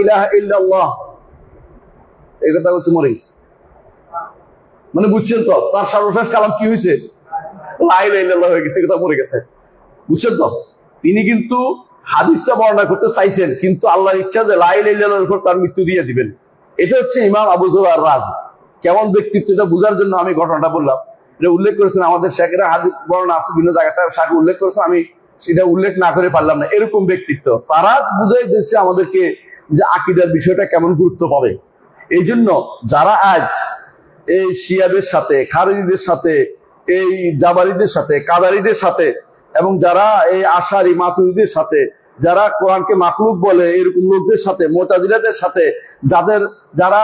ইলাহা ইল্লাল্লাহ, এই কথা বলছে মরিস। মানে বুঝছেন তো, তার সর্বশেষ কালাম কি হয়েছে? লা ইলাহা ইল্লাল্লাহ হয়ে গেছে, কথা মরে গেছে, বুঝছেন তো? তিনি কিন্তু হাদিসটা বর্ণনা করতে চাইছেন, কিন্তু আল্লাহর ইচ্ছা যে লা ইলাহা ইল্লাল্লাহর উপর তার মৃত্যু দিয়ে দিবেন। এটা হচ্ছে ইমাম আবু যুরআ আর-রাজি। কেমন ব্যক্তিত্ব, এটা বোঝার জন্য আমি ঘটনাটা বললাম। এটা উল্লেখ করেছেন আমাদের শেখেরা, হাদিস বর্ণনা আছে বিভিন্ন জায়গাটা, শাখ উল্লেখ করেছেন, আমি সেটা উল্লেখ না করে পারলাম না। এরকম ব্যক্তিত্ব তারা বুঝাই দিচ্ছে আমাদেরকে যে আকীদার বিষয়টা কেমন গুরুত্ব পাবে। এই জন্য যারা আজ এই শিয়াদের সাথে, খারিজিদের সাথে, এই জাবারিদের সাথে, কাদারিদের সাথে, এবং যারা এই আশারি মাতুরিদের সাথে, যারা কোরআনকে মাখলুক বলে এরকম লোকদের সাথে, মুতাজিলাদের সাথে, যারা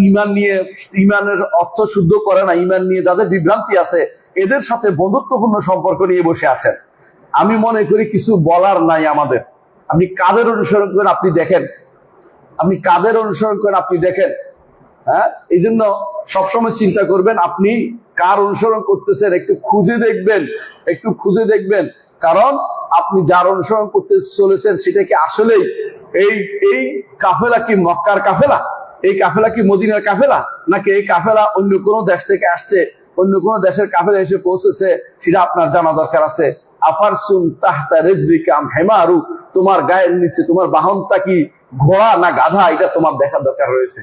ঈমান নিয়ে, ঈমানের অর্থ শুদ্ধ করে না, ঈমান নিয়ে যাদের বিভ্রান্তি আছে, এদের সাথে বন্ধুত্বপূর্ণ সম্পর্ক নিয়ে বসে আছেন। আমি মনে করি কিছু বলার নাই আমাদের। আপনি কাদের অনুসরণ করেন আপনি দেখেন, আপনি কাদের অনুসরণ করেন আপনি দেখেন। হ্যাঁ, এই জন্য সবসময় চিন্তা করবেন আপনি কার অনুসরণ করতেছেন, একটু খুঁজে দেখবেন, একটু খুঁজে দেখবেন। কারণ আপনি যার অনুসরণ করতে চলেছেন সেটা কি আসলেই এই এই কাফেলা কি মক্কার কাফেলা, এই কাফেলা কি মদিনার কাফেলা, নাকি এই কাফেলা অন্য কোনো দেশ থেকে আসছে, অন্য কোনো দেশের কাফেলা এসে পৌঁছেছে, সেটা আপনার জানা দরকার আছে। আফারসুন তাহতা রিজলিকাম হেমারু, তোমার গায়ের নিচে তোমার বাহনটা কি ঘোড়া না গাধা, এটা তোমার দেখার দরকার রয়েছে।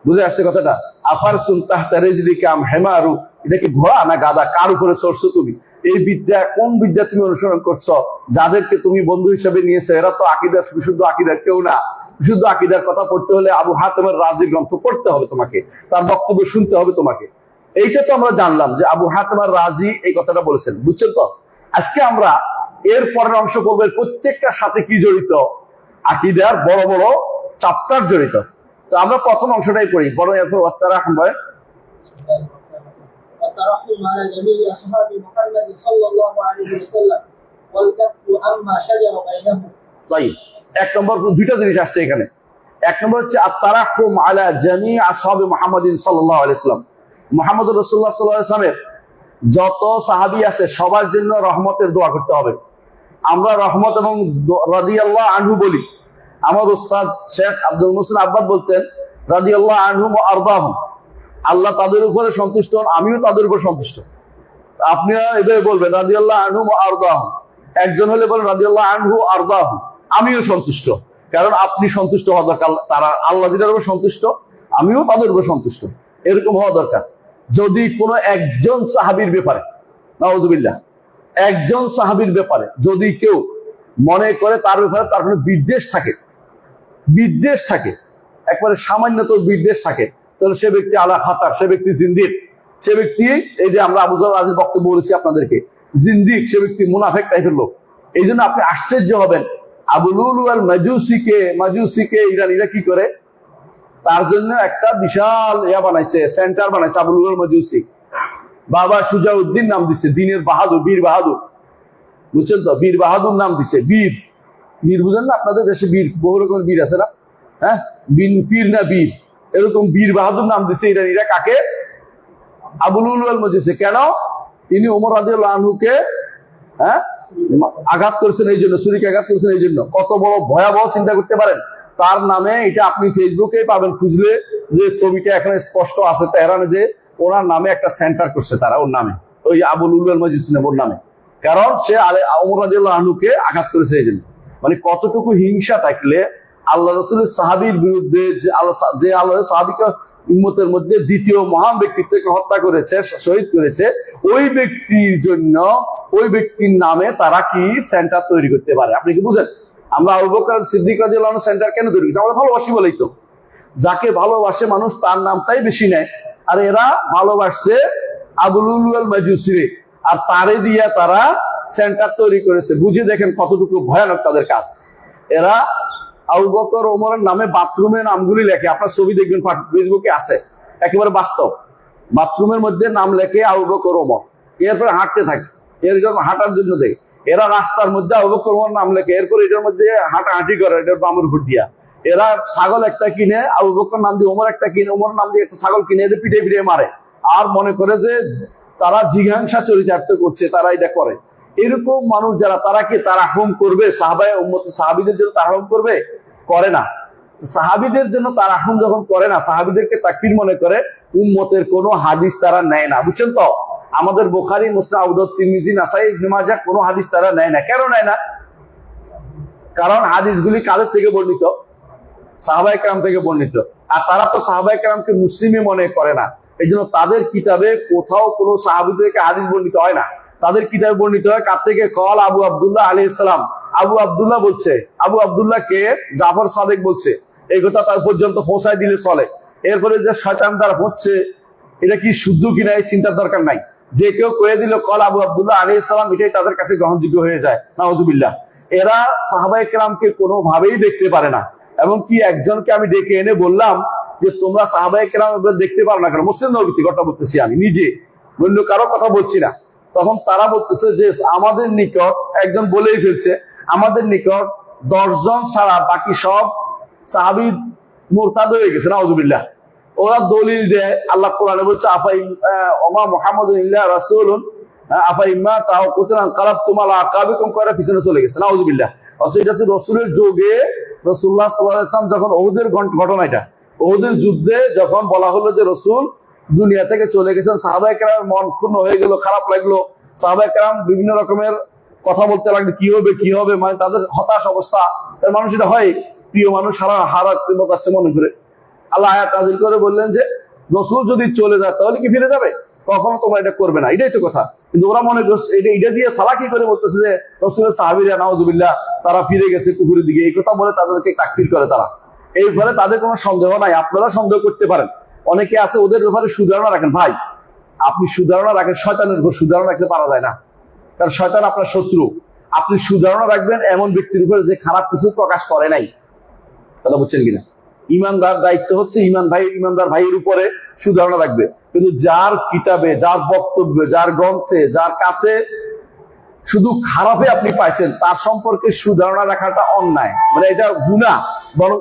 বুঝে আসছে কথাটা? আফারসুন তাহতা রিজলিকাম হেমারু, এটা কি ঘোড়া না গাধা, কার উপরে চড়ছো তুমি? এই বিদ্যা, কোন বিদ্যা তুমি অনুসরণ করছো? যাদেরকে তুমি বন্ধু হিসেবে নিয়েছো এরা তো আকিদার, বিশুদ্ধ আকিদার কেউ না। বিশুদ্ধ আকিদার কথা পড়তে হলে আবু হাতেমের রাজি গ্রন্থ পড়তে হবে তোমাকে, তার বক্তব্য শুনতে হবে তোমাকে। এইটা তো আমরা জানলাম যে আবু হাতেমের রাজি এই কথাটা বলেছেন, বুঝছেন তো? আজকে আমরা এর পরের অংশ পড়বো, প্রত্যেকটার সাথে কি জড়িত, আকিদার বড় বড় চাপ্টার জড়িত। তো আমরা প্রথম অংশটাই পড়ি, বড় এরপর ওয়াত্তারাহম হয় والترحم على جميع أصحاب محمد صلى الله عليه وسلم والكف عما شجر بينهم। তাই এক নম্বর দুইটা জিনিস আসছে এখানে। এক নম্বর হচ্ছে আত-তারাহুম আলা জামি আসহাবে মুহাম্মাদিন সাল্লাল্লাহু আলাইহি ওয়াসাল্লাম, মুহাম্মদ রাসূলুল্লাহ সাল্লাল্লাহু আলাইহি ওয়াসাল্লামের যত সাহাবী আছে সবার জন্য রহমতের দোয়া করতে হবে। আমরা রহমত এবং রাদিয়াল্লাহু আনহু বলি। আমার উস্তাদ শেখ আব্দুল মুহসিন আব্বাদ বলতেন রাদিয়াল্লাহু আনহুম ওয়া আরদাহুম, আল্লাহ তাদের উপরে সন্তুষ্ট হন, আমিও তাদের উপর সন্তুষ্ট। আপনিও এভাবে বলবেন রাদিয়াল্লাহু আনহুম ওয়া আরদাহুম। একজন হলে বলেন রাদিয়াল্লাহু আনহু আরদাহুম, আমিও সন্তুষ্ট। কারণ আপনি সন্তুষ্ট হওয়া দরকার, তারা আল্লাহ যেটার উপর সন্তুষ্ট আমিও তাদের উপর সন্তুষ্ট, এরকম হওয়া দরকার। যদি কোনো একজন সাহাবীর ব্যাপারে, নাউযুবিল্লাহ, একজন সাহাবীর ব্যাপারে যদি কেউ মনে করে তার ব্যাপারে তার কোনো বিদ্বেষ থাকে, বিদ্বেষ থাকে, একবারে সামান্যত বিদ্বেষ থাকে, তাহলে সে ব্যক্তি আলা খাতার, সে ব্যক্তি জিন্দিক, সে ব্যক্তি, এই যে আমরা আবু যর আজির বক্তব্য বলেছি আপনাদেরকে, জিন্দিক, সে ব্যক্তি মুনাফেক টাইপের লোক। এই জন্য আপনি আশ্চর্য হবেন আবু লুলু আল মাজুসিকে ইরানিরা কি করে, তার জন্য একটা বিশাল বানাইছে, সেন্টার বানাইছে আবু লুলু আল মাজুসি। বাবা সুজাউদ্দিন নাম দিছে, দিনের বাহাদুর, বীর বাহাদুর, বুঝছেন তো? বীর বাহাদুর নাম দিছে। বীর, বীর বুঝেন না? আপনাদের দেশে বীর, বহু রকমের বীর আছে না? হ্যাঁ, পীর না বীর, এরকম বীর বাহাদুর নাম দিছে ইরানিরা কাকে? আবু লুলু আল মাজুসি। কেন? তিনি ওমর রাদিয়াল্লাহু আনহুকে আঘাত করেছেন, এই জন্য, ছুরিকে আঘাত করেছেন এই জন্য। কত বড় ভয়াবহ চিন্তা করতে পারেন। তার নামে, এটা আপনি ফেসবুকে পাবেন খুঁজলে, যে ছবিটা এখানে স্পষ্ট আছে তেহরানে, যে ওনার নামে একটা সেন্টার করছে তারা, ওর নামে, ওই আবু লুলু আল মাজুসি ওর নামে। কারণ সে ওমর রাদিয়াল্লাহু আনহুকে আঘাত করেছে এই জন্য। মানে কতটুকু হিংসা থাকলে আল্লাহ রাসূলের সাহাবীর বিরুদ্ধে, যে আল্লাহ সাহাবীকে উম্মতের মধ্যে দ্বিতীয় মহান ব্যক্তিত্বকে হত্যা করেছে, শহীদ করেছে, ওই ব্যক্তির জন্য, ওই ব্যক্তির নামে তারা কি সেন্টার তৈরি করতে পারে? আপনি কি বুঝেন? আমরা আবু বকর সিদ্দিক রাদিয়াল্লাহু আনহু সেন্টার কেন তৈরি করেছি? আমরা ভালোবাসি বলেই তো। যাকে ভালোবাসে মানুষ তার নামটাই বেশি নেয়, আর এরা ভালোবাসছে আবু লুলু আল মাজুসি, আর তারে দিয়া তারা সেন্টার তৈরি করেছে। বুঝে দেখেন কতটুকু ভয়ানক তাদের কাজ। এরা আবু বকর ওমরের নামে বাথরুমের নামগুলি লেখে, আপনার ছবি দেখবেন ফেসবুকে আছে, একেবারে বাস্তব। বাথরুমের মধ্যে নাম লেখে আবু বকর ওমর, এরপরে হাঁটতে থাকে, এর জন্য হাঁটার জন্য দেয়। এরা রাস্তার মধ্যে আবু বকর ওমর নাম লেখে, এরপরে এটার মধ্যে হাঁটাহাঁটি করে, এটার বামুর ভোট দিয়া। এরা ছাগল একটা কিনে, আবু বকর নাম দিয়ে ওমর একটা কিনে, ওমর নাম দিয়ে একটা ছাগল কিনে, এদের পিঠে পিঠে মারে, আর মনে করে যে তারা জিঘাংসা চরিতার্থ করছে, তারা এটা করে। এরকম মানুষ যারা, তারা কি তারাহুম করবে? সাহাবীদের জন্য তারাহুম করবে? করে না। সাহাবীদের জন্য তারাহুম যখন করে না, সাহাবীদেরকে তাকফির মনে করে, উম্মতের কোনো হাদিস তারা নেয় না, বুঝছেন তো? আমাদের বুখারী, মুসলিম, আবু দাউদ, তিরমিজি, নাসাই, ইবনে মাজাহ কোনো হাদিস তারা নেয় না। কেন নেয় না? কারণ হাদিসগুলি কাদের থেকে বর্ণিত? সাহাবায়ে কেরাম থেকে বর্ণিত। আর তারা তো সাহাবায়ে কেরামকে মুসলিমই মনে করে না। এই জন্য তাদের কিতাবে কোথাও কোনো সাহাবী থেকে হাদিস বর্ণিত হয় না। তাদের কিতাবে বর্ণিত হয় কার থেকে? কল আবু আব্দুল্লাহ আলাইহিস সালাম। আবু আব্দুল্লাহ বলছে, আবু আব্দুল্লাহ কে? জাফর সাদেক বলছে। এই কথা তার পর্যন্ত পৌঁছায় দিলে চলে। এরপরে যে শয়তান দ্বারা হচ্ছে, এটা কি শুদ্ধ কিনা এই চিন্তার দরকার নাই। যে কেউ কয়ে দিল কল আবু আব্দুল্লাহ আলাইহিস সালাম, এটাই তাদের কাছে গ্রহণযোগ্য হয়ে যায়। নাউজুবিল্লাহ। এরা সাহাবায়ে কেরামকে কোনোভাবেই দেখতে পারে না। এবং কি একজনকে আমি ডেকে এনে বললাম যে তোমরা সাহাবায়ে কেরাম দেখতে পারো না কেন? মুসলিম নবীর কথা বলতেছি আমি নিজে, অন্য কারো কথা বলছি না। তখন তারা বলতেছে যে আমাদের নিকট, একজন বলেই ফেলছে, আমাদের নিকট 10 জন ছাড়া বাকি সব সাহাবী মুরতাদ হয়ে গেছে, নাউযুবিল্লাহ। ওরা দলিল দেয়, আল্লাহ কোরআনে বলছে ওমা মুহাম্মাদুন ইল্লা রাসূলুন আফা ইম্মা তাও কুতরান কালাবতুম আলা আকাবিকুম করে পিছনে চলে গেছে, নাউযুবিল্লাহ। অথচ এটা হচ্ছে রাসূলের যুগে, রাসূলুল্লাহ সাল্লাল্লাহু আলাইহি ওয়াসাল্লাম যখন উহুদের ঘটনা, এটা উহুদের যুদ্ধে যখন বলা হলো যে রাসূল দুনিয়া থেকে চলে গেছেন, সাহাবায়ে কেরামের মন ক্ষুণ্ণ হয়ে গেল, খারাপ লাগলো। সাহাবায়ে কেরাম বিভিন্ন রকমের কথা বলতে লাগলো, কি হবে, মানে তাদের হতাশ অবস্থা। মানুষ এটা হয়, প্রিয় মানুষ হারাতে মনে করে আল্লাহ আয়াত নাযিল করে বললেন যে রাসূল যদি চলে যায় তাহলে কি ফিরে যাবে? কখনো তোমরা এটা করবে না, এটাই তো কথা। কিন্তু ওরা মনে করছে এটা দিয়ে সালাকি করে বলতেছে যে রাসূলের সাহাবীরা নাউযুবিল্লাহ তারা ফিরে গেছে কুফরের দিকে, এই কথা বলে তাদেরকে তাকফির করে তারা। এই ফলে তাদের কোনো সন্দেহ নাই, আপনারা সন্দেহ করতে পারেন। অনেকে আছে ওদের ব্যাপারে সুধারণা রাখেন। ভাই, আপনি সুধারণা রাখেন, শয়তানের উপর সুধারণা রাখতে পারা যায় না, কারণ শয়তান আপনার শত্রু। আপনি সুধারণা রাখবেন এমন ব্যক্তির উপরে যে খারাপ কিছু প্রকাশ করে নাই। কথা বুঝছেন কিনা? ইমানদার দায়িত্ব হচ্ছে ইমানদার ভাইয়ের উপরে সুধারণা রাখবে। কিন্তু যার কিতাবে, যার বক্তব্যে, যার গ্রন্থে, যার কাছে শুধু খারাপে আপনি পাইছেন, তার সম্পর্কে সুধারণা রাখাটা অন্যায়, মানে এটা গুনাহ। বরং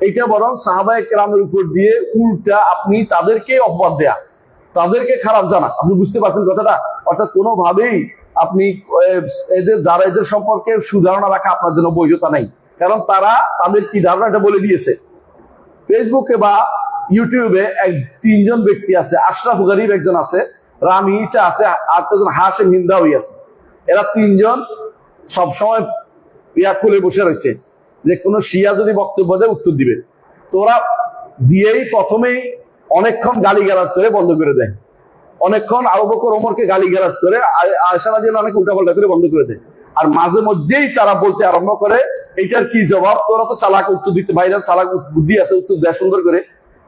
এইটা বরং সাহাবায়ে কেরামের উপর দিয়ে উল্টা আপনি তাদেরকে অপবাদ দেয়া, তাদেরকে খারাপ জানা। আপনি বুঝতে পারছেন কথাটা? অর্থাৎ কোনোভাবেই আপনি এদের সম্পর্কে সুধারণা রাখা আপনার জন্য বৈধতা নেই, কারণ তারা তাদের কি ধারণা এটা বলে দিয়েছে। ফেসবুকে বা ইউটিউবে 3জন ব্যক্তি আছে, আশরাফ গরিব একজন আছে, রামি ঈসা আছে, আর একজন হাশেম হিন্দাউই আছে। এরা 3জন সবসময় খুলে বসে রয়েছে যে কোনো শিয়া যদি বক্তব্য দেয় উত্তর দিবে। তো ওরা দিয়েই প্রথমেই অনেকক্ষণ গালিগালাজ করে বন্ধ করে দেয়, অনেকক্ষণ আবু বকর ওমরকে গালিগালাজ করে, আয়েশা রাদিয়াল্লাহু আনহা উল্টাপাল্টা করে বন্ধ করে দেয়। আর মাঝে মধ্যেই তারা বলতে আরম্ভ করে এইটার কি জবাব, তোরা তো চালাক উত্তর দিতে, ভাইরাল চালাক বুদ্ধি আছে, উত্তর দেয় সুন্দর করে।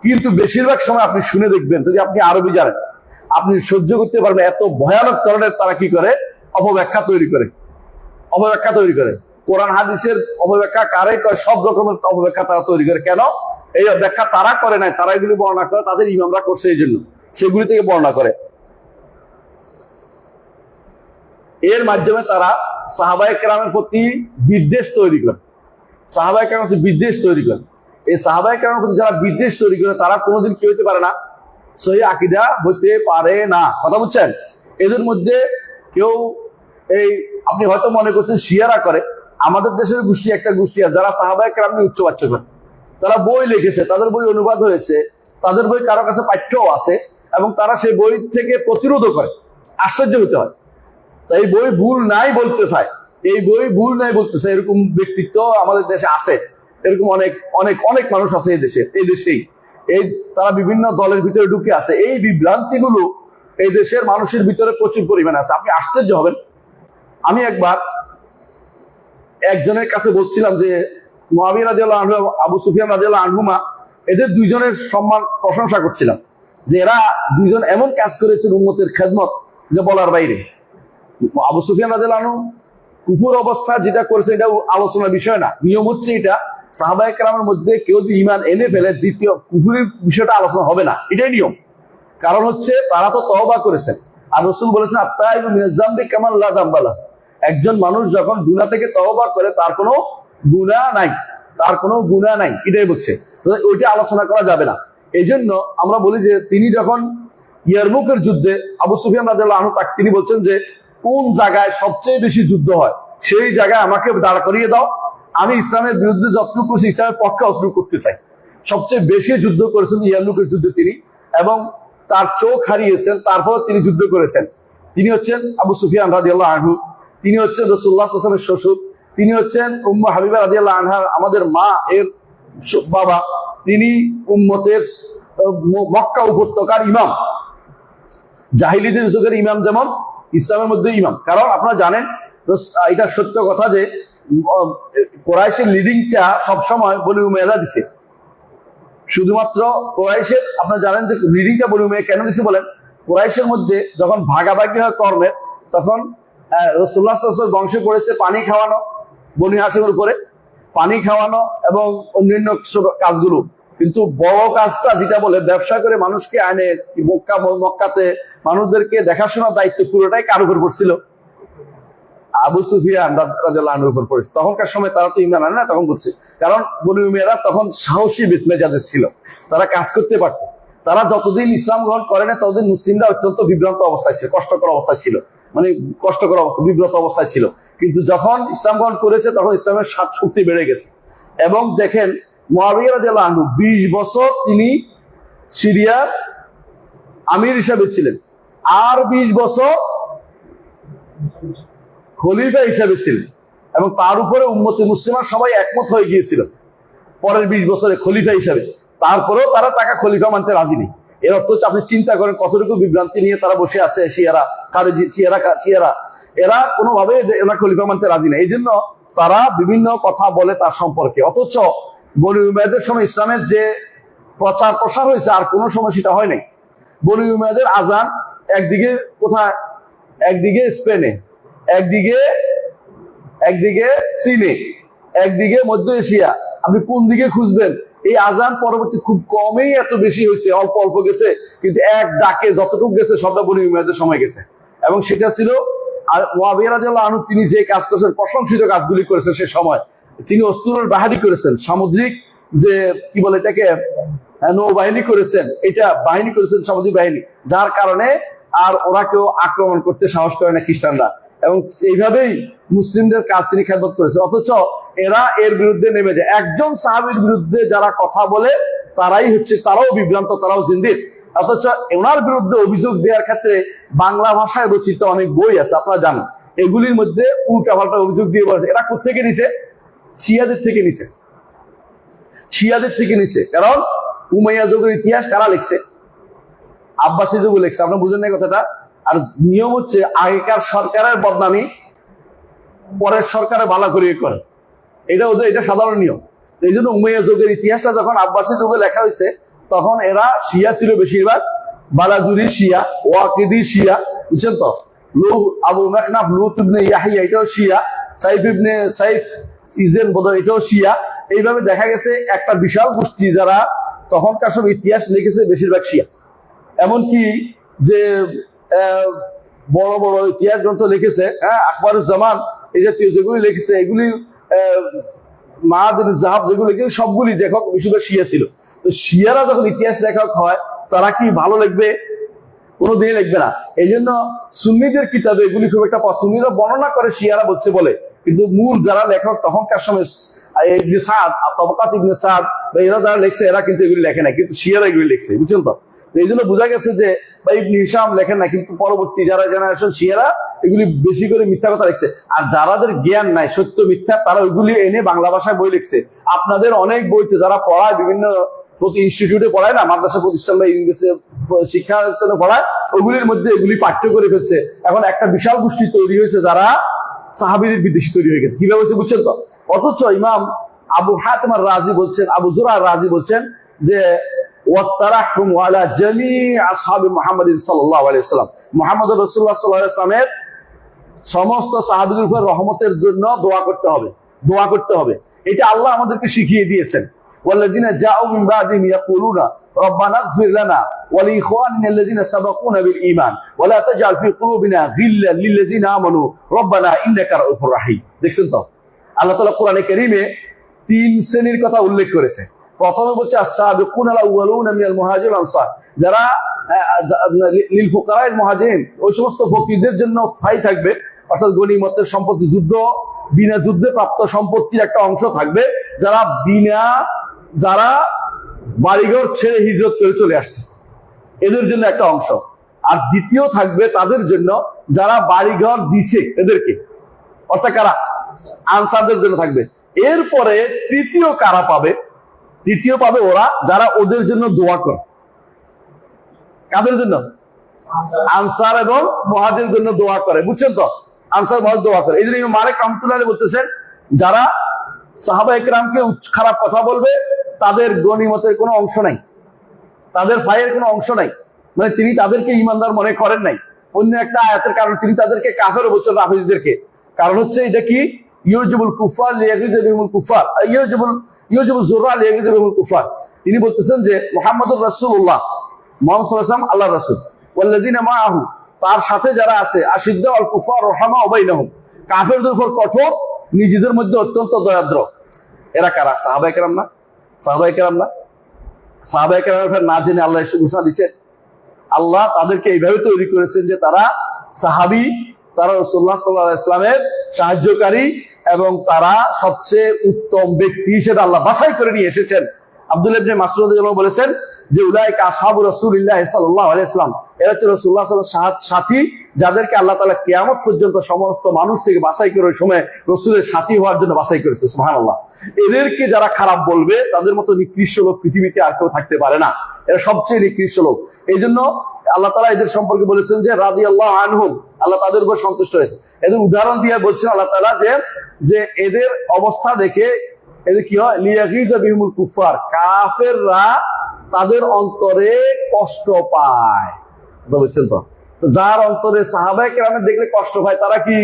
কিন্তু বেশিরভাগ সময় আপনি শুনে দেখবেন, যদি আপনি আরবি জানেন আপনি সহ্য করতে পারবেন, এত ভয়ানক ধরনের তারা কি করে, অপব্যাখ্যা তৈরি করে। কোরআন হাদিসের অপব্যাখ্যা কারে কয়, সব রকমের অপব্যাখ্যা তারা তৈরি করে। কেন? এই ব্যাখ্যা তারা করে নাই, তারা এগুলি বর্ণনা করে, তাদের ইমামরা করছে, এই জন্য সেগুলি থেকে বর্ণনা করে। এর মাধ্যমে তারা সাহাবায়ে কেরামের প্রতি বিদ্বেষ তৈরি করে। এই সাহাবায়ে কেরামের প্রতি যারা বিদ্বেষ তৈরি করে, তারা কোনোদিন কি হইতে পারে না, সহিহ আকীদা হইতে পারে না। কথা বুঝছেন? এদের মধ্যে কেউ, এই আপনি হয়তো মনে করছেন শিয়ারা করে, আমাদের দেশের একটা গোষ্ঠী আছে যারা সাহাবায়ে কেরাম নিয়ে উচ্চবাচ্য করে। তারা বই লিখেছে, তাদের বই অনুবাদ হয়েছে, তাদের বই কারো কাছে পাঠ্যও আছে, এবং তারা সেই বই থেকে প্রতিরোধ করে। আশ্চর্য হতে হয়। তাই এই বই ভুল নাই বলতে চায়, এরকম ব্যক্তিত্ব আমাদের দেশে আছে। এরকম অনেক মানুষ আছে এই দেশেই। তারা বিভিন্ন দলের ভিতরে ঢুকে আছে। এই বিভ্রান্তিগুলো এই দেশের মানুষের ভিতরে প্রচুর পরিমাণে আছে। আপনি আশ্চর্য হবেন। আমি একবার একজনের কাছে বলছিলাম যে মুআবিয়া রাদিয়াল্লাহু আনহু, আবু সুফিয়ান রাদিয়াল্লাহু আনহুমা, এদের দুইজনের প্রশংসা করছিলাম যে এরা দুইজন এমন কাজ করেছেন উম্মতের খেদমত যে বলার বাইরে। আবু সুফিয়ান রাদিয়াল্লাহু আনহু কুফর অবস্থা যেটা করেছে এটা আলোচনার বিষয় না। নিয়ম হচ্ছে এটা, সাহাবায়ে কেরামের মধ্যে কেউ যদি ঈমান এনে ফেলে দ্বিতীয় কুফরের বিষয়টা আলোচনা হবে না, এটাই নিয়ম। কারণ হচ্ছে তারা তো তওবা করেছেন, আর রাসূল বলেছেন আত-তাইবু মিনাজ যামবি কামান লা যামবা লাহু। একজন মানুষ যখন গুনাহ থেকে তওবা করে তার কোনো গুনাহ নাই, এটাই বলছে। ওইটা আলোচনা করা যাবে না। এই জন্য আমরা বলি যে তিনি যখন ইয়ারমুকের যুদ্ধে আবু সুফিয়ান রাদিয়াল্লাহু আনহু তিনি বলছেন যে কোন জায়গায় সবচেয়ে বেশি যুদ্ধ হয় সেই জায়গায় আমাকে দাঁড় করিয়ে দাও, আমি ইসলামের বিরুদ্ধে যতটুকু করছি ইসলামের পক্ষে অতটুকু করতে চাই। সবচেয়ে বেশি যুদ্ধ করেছেন ইয়ারমুকের যুদ্ধে তিনি, এবং তার চোখ হারিয়েছেন, তারপর তিনি যুদ্ধ করেছেন। তিনি হচ্ছেন আবু সুফিয়ান রাদিয়াল্লাহু আনহু, তিনি হচ্ছেন রাসূলুল্লাহ সাল্লাল্লাহু আলাইহি ওয়াসাল্লামের শ্বশুর, তিনি হচ্ছেন উম্মু হাবিবা রাদিয়াল্লাহু আনহা আমাদের মা এর বাবা, তিনি উম্মতের মক্কা উপত্যকার ইমাম, জাহিলিদের যুগের ইমাম যেমন ইসলামের মধ্যে ইমাম। কারণ আপনারা জানেন, এটা সত্য কথা যে কুরাইশের লিডিংটা সবসময় বনি উমাইয়া দিছে। শুধুমাত্র কুরাইশের, আপনারা জানেন যে লিডিংটা বনি উমাইয়া কেন দিছে বলেন, কুরাইশের মধ্যে যখন ভাগাভাগি হয় কর্মের, তখন রাসূলুল্লাহ সাল্লাল্লাহু আলাইহি ওয়াসাল্লাম বংশে পড়েছে পানি খাওয়ানো, বনি হাশিমের উপরে পানি খাওয়ানো এবং অন্যান্য কাজগুলো। কিন্তু বড় কাজটা যেটা বলে ব্যবসা করে মানুষকে আনে মক্কাতে মানুষদেরকে দেখাশোনার দায়িত্ব পুরোটাই কার উপর পড়ছিল? আবু সুফিয়ান রাদিয়াল্লাহু আনহুর উপর পড়েছে। তখনকার সময় তারা তো ঈমান আনে না, তখন বুঝছে, কারণ বনু উমাইয়া তখন সাহসী মেজাজের ছিল, তারা কাজ করতে পারত। তারা যতদিন ইসলাম গ্রহণ করে না ততদিন মুসলিমরা অত্যন্ত বিভ্রান্ত অবস্থায় ছিল, কষ্টকর অবস্থায় ছিল, মানে কষ্টকর অবস্থা, বিব্রত অবস্থায় ছিল। কিন্তু যখন ইসলাম গ্রহণ করেছে তখন ইসলামের শক্তি বেড়ে গেছে। এবং দেখেন মুআবিয়া রাদিয়াল্লাহু আনহু 20 বছর তিনি সিরিয়ার আমির হিসাবে ছিলেন, আর 20 বছর খলিফা হিসাবে ছিলেন, এবং তার উপরে উম্মতে মুসলিমা সবাই একমত হয়ে গিয়েছিল পরের 20 বছরে খলিফা হিসাবে। তারপরেও তারা তাকে খলিফা মানতে রাজি নেই। এর অর্থ হচ্ছে আপনি চিন্তা করেন কতটুকু বিভ্রান্তি নিয়ে তারা বসে আছে। শিয়ারা এরা কোনোভাবে এরা খলিফা মানতে রাজি নেই, এই জন্য তারা বিভিন্ন কথা বলে তার সম্পর্কে। অথচ বনী উমাইয়াদের সময় ইসলামের যে প্রচার প্রসার হয়েছে আর কোনো সময় সেটা হয় নাই। বনী উমাইয়াদের আজান একদিকে কোথায়, একদিকে স্পেনে, একদিকে চীনে, একদিকে মধ্য এশিয়া, আপনি কোন দিকে খুঁজবেন এই আজান পরবর্তী খুব কমই এত বেশি হয়েছে, অল্প অল্প গেছে, কিন্তু এক ডাকে যতটুকু গেছে সবটা বনী উমাইয়াদের সময় গেছে। এবং সেটা ছিল মুআবিয়া রাদিয়াল্লাহু আনহু, তিনি যে কাজ করেছেন, প্রশংসিত কাজগুলি করেছেন সে সময়। তিনি অস্ত্রের বাহিনী করেছেন, সামুদ্রিক যে কি বলে এটাকে নৌবাহিনী করেছেন, এটা বাহিনী করেছেন, সামুদ্রিক বাহিনী, যার কারণে আর ওরা কেউ আক্রমণ করতে সাহস করে না খ্রিস্টানরা। এবং এইভাবেই মুসলিমদের কাজ তিনি খেদমত করেছেন। অথচ এরা এর বিরুদ্ধে নেমে যায়। একজন সাহাবীর বিরুদ্ধে যারা কথা বলে তারাও বিভ্রান্ত, তারাও জিন্দির। অথচ ওনার বিরুদ্ধে অভিযোগ দেওয়ার ক্ষেত্রে বাংলা ভাষায় রচিত অনেক বই আছে, আপনারা জানেন। এগুলির মধ্যে উল্টাপাল্টা অভিযোগ দিয়ে বলেছে। এরা কোথেকে নিছে? শিয়াদের থেকে নিছে। কারণ উমাইয়া যুগের ইতিহাস কারা লিখছে? আব্বাসী যুগ লিখছে। আপনারা বুঝেন না কথাটা? আর নিয়ম হচ্ছে আগেকার সরকারের বদনামি পরের সরকারে ভালো করে করে, এটা সাধারণ নিয়ম। এই জন্য উমাইয়া যুগের ইতিহাসটা যখন আব্বাসী যুগে লেখা হয়েছে তখন এরা শিয়া ছিল বেশিরভাগ, বালাজুরি শিয়া, ওয়াকিদি শিয়া, বুঝছেন তো? আবু মেখনাফ লুত ইবনে ইয়াহিয়া এটাও শিয়া, সাইফ ইজেন বোধহয় এটাও শিয়া। এইভাবে দেখা গেছে একটা বিশাল গোষ্ঠী যারা তখনকার সব ইতিহাস লিখেছে বেশিরভাগ শিয়া। এমনকি যে বড় বড় ইতিহাস গ্রন্থ লিখেছে, আখবারুজ্জামান এই জাতীয় যেগুলি লিখেছে, এগুলি মাহাদিন জাহাব যেগুলো লিখেছে সবগুলি লেখক বেশিরভাগ শিয়া ছিল। তো শিয়ারা যখন ইতিহাস লেখক হয় তারা কি ভালো লিখবে? কোনোদিনই লিখবে না। এই জন্য সুন্নিদের কিতাবে এগুলি খুব একটা সুন্নিরা বর্ণনা করে শিয়ারা বলছে বলে, কিন্তু মূল যারা লেখক তখনকার সময় ইবনে সাদ, তাবাকাত ইবনে সাদ বা এরা যারা লিখছে এরা কিন্তু এগুলি লেখে না, কিন্তু শিয়ারা এগুলি লিখছে, বুঝছেন তো? এই জন্য বোঝা গেছে যে ইবনে হিশাম লেখেন না, কিন্তু পরবর্তী যারা জেনারেশন শিয়ারা এগুলি বেশি করে মিথ্যা কথা লিখছে। আর যারাদের জ্ঞান নাই সত্য মিথ্যা, তারা ওইগুলি এনে বাংলা ভাষায় বই লিখছে। আপনাদের অনেক বইতে যারা পড়ায়, বিভিন্ন ইনস্টিটিউটে পড়ায় না, মাদ্রাসা প্রতিষ্ঠান বা ইংরেজি শিক্ষা পড়ায়, ওগুলির মধ্যে এগুলি পাঠ্য করে ফেলছে। এখন একটা বিশাল গোষ্ঠী তৈরি হয়েছে যারা সাহাবীদের বিদ্বেষী তৈরি হয়ে গেছে। কিভাবে হয়েছে বুঝছেন তো? অথচ ইমাম আবু হাতিম আর-রাজি বলছেন, আবু যুরা আর-রাজি বলছেন যে ওয়াত্তারাহুম আলা জামি আসহাবি মুহাম্মাদিন সাল্লাল্লাহু আলাইহি ওয়াসাল্লাম, মুহাম্মদ রাসূলুল্লাহ সাল্লাল্লাহু আলাইহি ওয়াসাল্লামের সমস্ত সাহাবীদের উপর রহমতের জন্য দোয়া করতে হবে। এটা আল্লাহ আমাদেরকে শিখিয়ে দিয়েছেন। ওয়াল্লাযিনা জাউ মিন বাদিহিম ইয়াকুলুনা রব্বানা ইগফির লানা ওয়া লিইখওয়ানিনা আল্লাযিনা সাবাকুনা বিল ঈমান ওয়া লা তাজআল ফি কুলুবিনা গিল্লাল লিল্লাযিনা আমানু রব্বানা ইন্নাকা রাউফুর রাহিম। দেখছেন তো, আল্লাহ তাআলা কোরআনে কারীমে 3 শ্রেণীর কথা উল্লেখ করেছে। প্রথমে বলছে আস-সাবিকুনাল আউয়ালুনা মিনাল মুহাজিরিন ওয়াল আনসার, যারা লিল ফুকারাইল মুহাজিরিন, ওই সমস্ত ফকিরদের জন্য ঠাঁই থাকবে, অর্থাৎ গনিমতের সম্পত্তি, বিনা যুদ্ধে প্রাপ্ত সম্পত্তির একটা অংশ থাকবে, যারা বাড়িঘর ছেড়ে হিজরত করে চলে আসছে এদের জন্য একটা অংশ। আর দ্বিতীয় থাকবে তাদের জন্য যারা বাড়িঘর দিছে এদেরকে, অর্থাৎ কারা? আনসারদের জন্য থাকবে। এরপরে তৃতীয় কারা পাবে? তৃতীয় পাবে ওরা যারা ওদের জন্য দোয়া করে। কাদের জন্য? আনসার এবং মুহাজির জন্য দোয়া করে, বুঝছেন তো? আনসার মুহাজির দোয়া করে। এই জন্য ইমাম মালিক রাহমাতুল্লাহ আলাইহি বলতেছেন, যারা সাহাবা ইকরামকে খারাপ কথা বলবে তাদের গনিমতের কোনো অংশ নাই, তাদের ভাইয়ের কোনো অংশ নাই, মানে তিনি তাদেরকে ঈমানদার মনে করেন নাই। অন্য একটা আয়াতের কারণে তিনি তাদেরকে কাফের বলছেন, রাফিজদেরকে। কারণ হচ্ছে এটা কি? ইউজিবুল কুফার লিয়াগিযা বিহিমুল কুফার, ইউজিবুল যুররা লিয়াগিযা বিহিমুল কুফার। তিনি বলতেছেন যে মুহাম্মদুর রাসূলুল্লাহ, মুহাম্মদ সাল্লাল্লাহু আলাইহি ওয়াসাল্লাম আল্লাহর রাসূল, ওয়াল্লাযিনা মাআহু, তার সাথে যারা আছে, আশিদ্দা আল কুফার রাহমা বাইনাহুম, কাফেরদের উপর কঠোর, নিজেদের মধ্যে অত্যন্ত দয়াদ্র। এরা কারা? সাহাবায়ে কেরাম না? সাহাবায়ে কেরাম না? সাহাবায়ে কেরামের না জেনে আল্লাহ এসে ঘোষণা দিচ্ছেন। আল্লাহ তাদেরকে এইভাবে তৈরি করেছেন যে তারা সাহাবী, তারা রাসূলুল্লাহ সাল্লাল্লাহু আলাইহি ওয়াসাল্লামের সাহায্যকারী, এবং তারা সবচেয়ে উত্তম ব্যক্তি হিসেবে আল্লাহ বাছাই করে নিয়ে এসেছেন। আব্দুল্লাহ ইবনে মাসউদ রাদিয়াল্লাহু বলেছেন যে উলাইকা আসহাবু রাসূলিল্লাহ সাল্লাল্লাহু আলাইহি ওয়াসাল্লাম, এরা হচ্ছে রাসূলুল্লাহ সাল্লাল্লাহু আলাইহি ওয়াসাল্লামের সাথী, যাদেরকে আল্লাহ তাআলা কিয়ামত পর্যন্ত সমস্ত মানুষ থেকে বাছাই করে ওই সময় রাসূলের সাথী হওয়ার জন্য বাছাই করেছে। সুবহানাল্লাহ। এদেরকে যারা খারাপ বলবে, তাদের মতো নিকৃষ্ট লোক পৃথিবীতে আর কেউ থাকতে পারে না। এরা সবচেয়ে নিকৃষ্ট লোক। এই জন্য আল্লাহ তাআলা এদের সম্পর্কে বলেছেন যে রাদিয়াল্লাহু আনহুম, আল্লাহ তাদের উপর সন্তুষ্ট হয়েছে। এদের উদাহরণ দিয়ে বলছেন আল্লাহ তাআলা যে এদের অবস্থা দেখে এদের কি হয়, লিয়াগিজা বিহিমুল কুফার, কাফেররা তাদের অন্তরে কষ্ট পায়। বলছেন তো যার অন্তরে সাহাবায়ে কেরামের দেখলে কষ্ট পায়, তারা কি?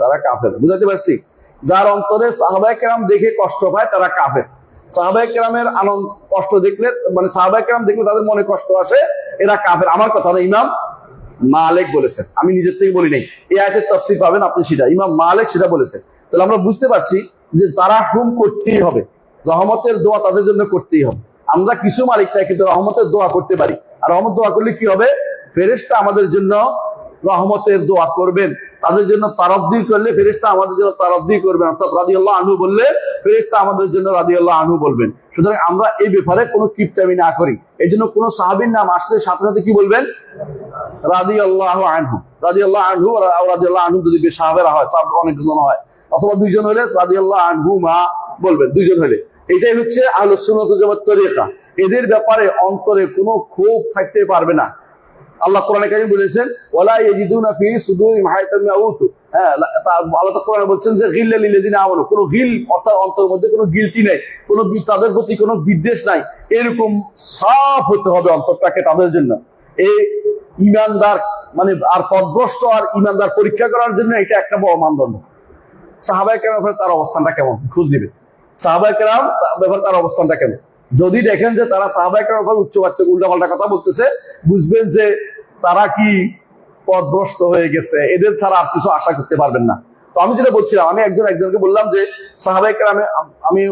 তারা কাফের। বুঝাতে পারছি? যার অন্তরে সাহাবায়ে কেরাম দেখে কষ্ট পায়, তারা কাফের। সাহাবায়ে কেরামের আনন্দ কষ্ট দেখলে, মানে সাহাবায়ে কেরাম দেখলে তাদের মনে কষ্ট আসে, এরা কাফের। আমার কথা না, ইমাম মালিক বলেছেন, আমি নিজের থেকে বলি নাই। এই আয়াতের তাফসীর পাবেন আপনি, সেটা ইমাম মালিক সেটা বলেছেন। তাহলে আমরা বুঝতে পারছি যে তারাহুম করতেই হবে, রহমতের দোয়া তাদের জন্য করতেই হবে। আমরা কিছু মালিক নাই, কিন্তু রহমতের দোয়া করতে পারি। আর রহমত দোয়া করলে কি হবে? ফেরেশতা আমাদের জন্য রহমতের দোয়া করবেন। তাদের জন্য তারাদ্দি করলে ফেরেশতা আমাদের জন্য তারাদ্দি করবেন, অর্থাৎ রাদিয়াল্লাহু আনহু বললে ফেরেশতা আমাদের জন্য রাদিয়াল্লাহু আনহু বলবেন। সুতরাং আমরা এই ব্যাপারে কোনো কিপটামি না করি। এই জন্য কোনো সাহাবীর নাম আসলে সাথে সাথে কি বলবেন? রাদিয়াল্লাহু আনহু। রাদিয়াল্লাহু আনহু আর রাদিয়াল্লাহু আনহু যদি সাহাবেরা হয়, সাহাবা অনেকজন হয়, অথবা দুইজন হলে রাদিয়াল্লাহু আনহুমা বলবেন, দুইজন হলে। এটাই হচ্ছে আহলুস সুন্নাত ওয়াল জামাত তরিকা। এদের ব্যাপারে অন্তরে কোনো ক্ষোভ থাকতে পারবে না। আল্লাহ কোরআনে কারীম বলেছেন ওয়ালা ইয়াজিদুনা ফি সুদুরিহিম হায়াতাম ইয়াউতু। হ্যাঁ, আল্লাহ কোরআনে বলছেন যে গিল্লা লিল্লাযিনা আমানু, কোনো গিল, অর্থাৎ অন্তরের মধ্যে কোনো গিলটি নাই, কোনো তাদের প্রতি কোনো বিদ্বেষ নাই। এরকম সাফ হতে হবে অন্তরটাকে তাদের জন্য। এই ঈমানদার মানে আর পথভ্রষ্ট আর ঈমানদার পরীক্ষা করার জন্য এটা একটা বড় মানদণ্ড। সাহাবায়ে কেরামের তার অবস্থানটা কেমন খোঁজ নেবে। সাহাবায়ে কেরাম ব্যাপারে তার অবস্থানটা কেমন, যদি দেখেন যে তারা সাহাবায়ে কেরামের উচ্চ বাচ্চা উল্টাপাল্টা কথা বলতেছে, বুঝবেন যে তারা কি পথভ্রষ্ট হয়ে গেছে, এদের ছাড়া আর কিছু আশা করতে পারবেন না। তো আমি যেটা বলছিলাম, আমি একজনকে বললাম যে সাহাবায়ে কেরামে আমি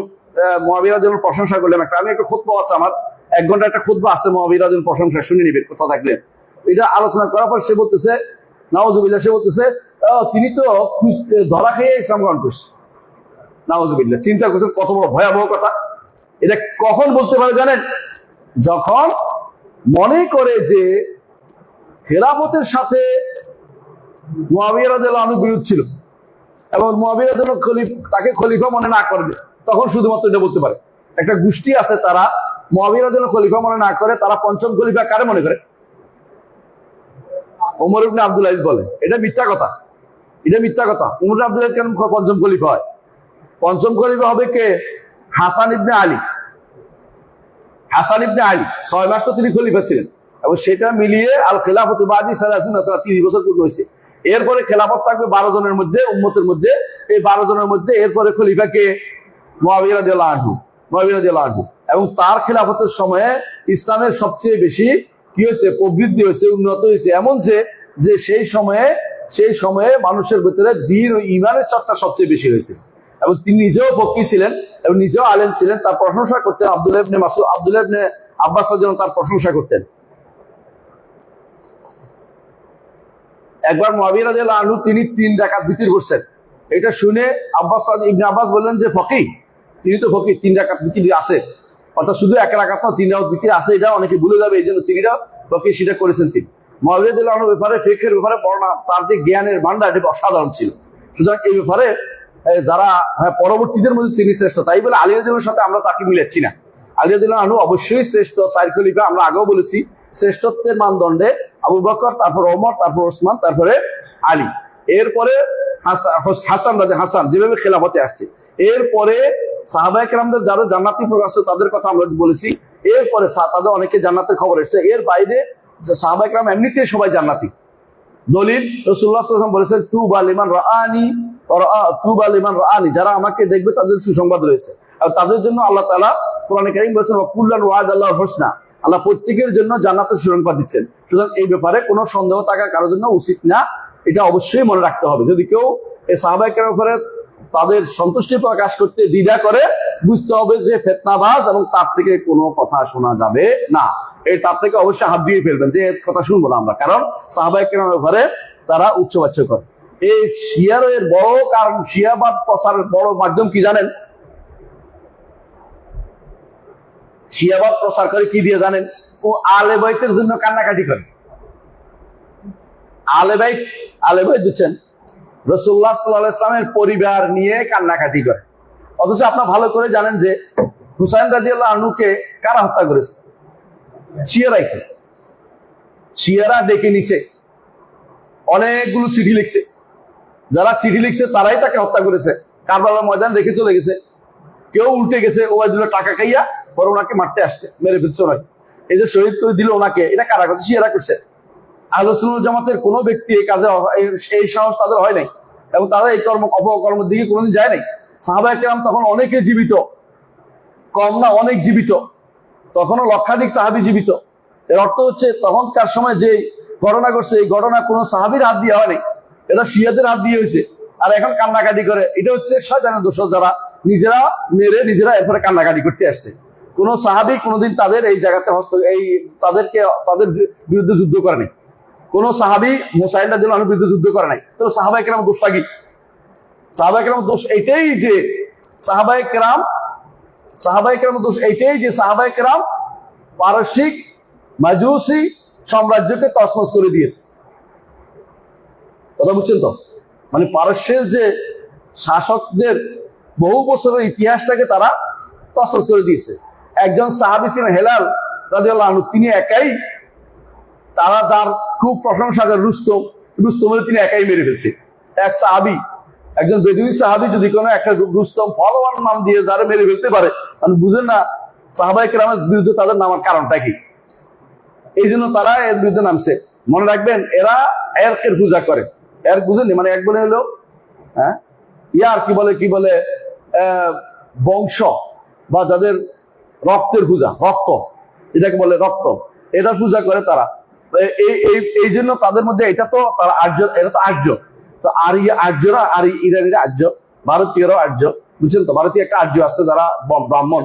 মুআবিয়া রাদিয়াল্লাহু প্রশংসা করলাম। আমি একটা খুতবা আছে, আমার 1 ঘন্টা একটা খুতবা আছে মুআবিয়া রাদিয়াল্লাহু প্রশংসা, শুনে নিবেন কথা থাকলে। এটা আলোচনা করার পর সে বলতেছে নাউজুবিল্লাহ, সে বলতেছে তিনি তো ধরা খেয়ে ইসলাম গ্রহণ করছে। নাউজুবিল্লাহ, চিন্তা করছেন কত বড় ভয়াবহ কথা। এটা কখন বলতে পারে জানেন? যখন মনে করে যে খেলাফতের সাথে মুআবিয়া রাদিয়াল্লাহু আনহু বিরোধ ছিল এবং মুআবিয়া রাদিয়াল্লাহু তাকে খলিফা মনে না করবে, তখন শুধুমাত্র এটা বলতে পারে। একটা গোষ্ঠী আছে, তারা মুআবিয়া রাদিয়াল্লাহু খলিফা মনে না করে, তারা পঞ্চম খলিফা কারে মনে করে? ওমর ইবনে আব্দুল আজিজ বলে। এটা মিথ্যা কথা, এটা মিথ্যা কথা। ওমর ইবনে আব্দুল আজিজ কেন পঞ্চম খলিফা হয়? পঞ্চম খলিফা হবে কে? হাসান ইবনে আলী। হাসান ইবনে আলী 6 মাস তো তিনি খলিফা ছিলেন, এবং সেটা মিলিয়ে আল খিলাফতু বাদি 30 বছর পূর্ণ হয়েছে। এরপরে খেলাফত থাকবে 12 জনের মধ্যে, উম্মতের মধ্যে। এই 12 জনের মধ্যে এরপরে খলিফা কে? মুআবিয়া রাদিয়াল্লাহু আনহু। মুআবিয়া রাদিয়াল্লাহু আনহু। এবং তার খেলাফতের সময়ে ইসলামের সবচেয়ে বেশি কি হয়েছে? প্রবৃদ্ধি হয়েছে, উন্নত হয়েছে। এমন যে সেই সময়ে মানুষের ভিতরে দ্বীন ও ঈমানের চর্চা সবচেয়ে বেশি হয়েছে। এবং তিনি নিজেও ফকি ছিলেন এবং নিজেও আলেম ছিলেন। তার প্রশংসা করতেন আব্দুল্লাহ ইবনে মাসউদ, আব্দুল্লাহ ইবনে আব্বাস রাদিয়াল্লাহু তার প্রশংসা করতেন। একবার মুআবিয়া রাদিয়াল্লাহু আনহু তিনি 3 রাকাত বিতির করছেন। এটা শুনে ইবনে আব্বাস বললেন যে ফকি, তিনি তো ফকি, 3 রাকাত বিতির আছে, অর্থাৎ শুধু 1 রাকাত না 3 রাকাত বিতির আছে, এটা অনেকে ভুলে যাবে, এই জন্য তিনিও ফকি সেটা করেছেন। তিনি মুআবিয়া রাদিয়াল্লাহু আনহুর ব্যাপারে, ফিকহের ব্যাপারে বর্ণনা, তার যে জ্ঞানের ভান্ডার এটা অসাধারণ ছিল। সুতরাং এই ব্যাপারে যারা পরবর্তীদের মধ্যে তিনি শ্রেষ্ঠ, তাই বলে আলী রাদিয়াল্লাহুর সাথে আমরা তাকে মিলাচ্ছি না। আলী রাদিয়াল্লাহু আনহু অবশ্যই শ্রেষ্ঠ 4 খলিফা। আমরা আগেও বলেছি শ্রেষ্ঠত্বের মানদণ্ডে আবু বকর, তারপর ওমর, তারপর ওসমান, তারপরে আলী, এরপরে হাসান যেভাবে খেলাফতে আসছে। এরপরে সাহাবায়ে কেরামদের যারা জান্নাতি প্রকাশ তাদের কথা আমরা বলেছি। এরপরে তাদের অনেকে জান্নাতের খবর এসেছে। এর বাইরে সাহাবায়ে কেরাম এমনিতেই সবাই জান্নাতি। দলিল রাসূলুল্লাহ সাল্লাল্লাহু আলাইহি ওয়াসাল্লাম বলেছেন তুবা লিমান রাআনি, যারা আমাকে দেখবে তাদের সুসংবাদ রয়েছে। আর তাদের জন্য আল্লাহ তাআলা কোরআনে কারীম বলেছেন ওয়া কুল্লান ওয়া'দাল্লাহু হুসনা, আল্লাহ প্রত্যেকের জন্য জান্নাতের সুসংবাদ দিচ্ছেন। সুতরাং এই ব্যাপারে কোনো সন্দেহ থাকা কারোর জন্য উচিত না, এটা অবশ্যই মনে রাখতে হবে। যদি কেউ এই সাহাবায়ে কেরামের উপরে তাদের সন্তুষ্টি প্রকাশ করতে দ্বিধা করে, বুঝতে হবে যে ফিতনাবাজ এবং তার থেকে কোনো কথা শোনা যাবে না। এই তার থেকে অবশ্যই হাত দিয়ে ফেলবেন যে এর কথা শুনবো না আমরা, কারণ সাহাবায়ে কেরামের উপরে তারা উচ্চবাচ্য করে। এই শিয়ার বড় কারণ, শিয়াবাদ প্রচারের বড় মাধ্যম কি জানেন? শিয়াবাদ প্রচার করে কি দিয়ে জানেন? ও আলে বাইতের জন্য কান্নাকাটি করে। আলে বাইত দিচ্ছেন রাসূলুল্লাহ সাল্লাল্লাহু আলাইহি ওয়াসাল্লামের পরিবার নিয়ে কান্নাকাটি করে। অথচ আপনারা ভালো করে জানেন যে হুসাইন রাদিয়াল্লাহু আনহুকে কারা হত্যা করেছে? শিয়ারাই। শিয়ারা ডেকে নিছে, অনেকগুলো চিঠি লিখছে, যারা চিঠি লিখছে তারাই তাকে হত্যা করেছে। কারবালার ময়দান রেখে চলে গেছে, কেউ উল্টে গেছে ওবাইদুল্লাহ টাকা খাইয়া পরে ওনাকে মারতে আসছে, মেরে ফেলছে ওনাকে। এই যে শহীদ করে দিল ওনাকে, এটা কারা করছে? শিয়ারা করছে। আহলে সুন্নাত জামাতের কোন ব্যক্তি এই কাজে এই সাহস তাদের হয় নাই, এবং তারা এই অপকর্মের দিকে কোনোদিন যায় নাই। সাহাবায়ে কেরাম তখন অনেকে জীবিত, কম না অনেক জীবিত, তখনও লক্ষাধিক সাহাবী জীবিত। এর অর্থ হচ্ছে তখনকার সময় যে ঘটনা ঘটছে, এই ঘটনা কোনো সাহাবীর হাত দিয়ে হয় নাই, এটা শিয়াদের হাত দিয়ে হয়েছে। আর এখন কান্নাকাটি করে, এটা হচ্ছে শয়তানের দোষ, যারা নিজেরা মেরে নিজেরা এরপরে কান্নাকাটি করতে আসছে। কোন সাহাবী কোনোদিন তাদের এই জায়গাতে তাদের বিরুদ্ধে যুদ্ধ করে নাই। কোন সাহাবী হুসাইন রাদিয়াল্লাহু আনহুর বিরুদ্ধে যুদ্ধ করে নাই। তো সাহাবায়ে কেরাম দোষটা কি? সাহাবায়ে কেরাম দোষ এইটাই যে সাহাবায়ে কেরাম দোষ এইটাই যে সাহাবায়ে কেরাম পারসিক মাজুসি সাম্রাজ্যকে তছনছ করে দিয়েছে। কথা বুঝছেন তো? মানে পারস্যের যে শাসকদের বহু বছরের ইতিহাসটাকে তারা তছনছ করে দিয়েছে। একজন সাহাবী ছিলেন হেলাল রাদিয়াল্লাহু আনহু, তিনি একাই, তারা তার খুব প্রশংসা করে রুস্তমের তিনি একাই মেরে ফেলছে। এক সাহাবী, একজন বেদুইন সাহাবী যদি কোনো একটা রুস্তম ফলোয়ার নাম দিয়ে যারা মেরে ফেলতে পারে, মানে বুঝেন না সাহাবায়ে কেরামের বিরুদ্ধে তাদের নামার কারণটা কি? এই জন্য তারা এর বিরুদ্ধে নামছে। মনে রাখবেন, এরা এরকের পূজা করে। এর বুঝেননি? মানে এক বলে হলো ইয়ার কি বলে বংশ, বা যাদের রক্তের পূজা, রক্ত, এটাকে বলে রক্ত, এটার পূজা করে তারা। এই জন্য তাদের মধ্যে এটা তো তারা আর্য, এটা তো আর্য, তো আর্যরা আর ইরানিরা আর্য, ভারতীয়রাও আর্য, বুঝছেন তো? ভারতীয় একটা আর্য আছে যারা ব্রাহ্মণ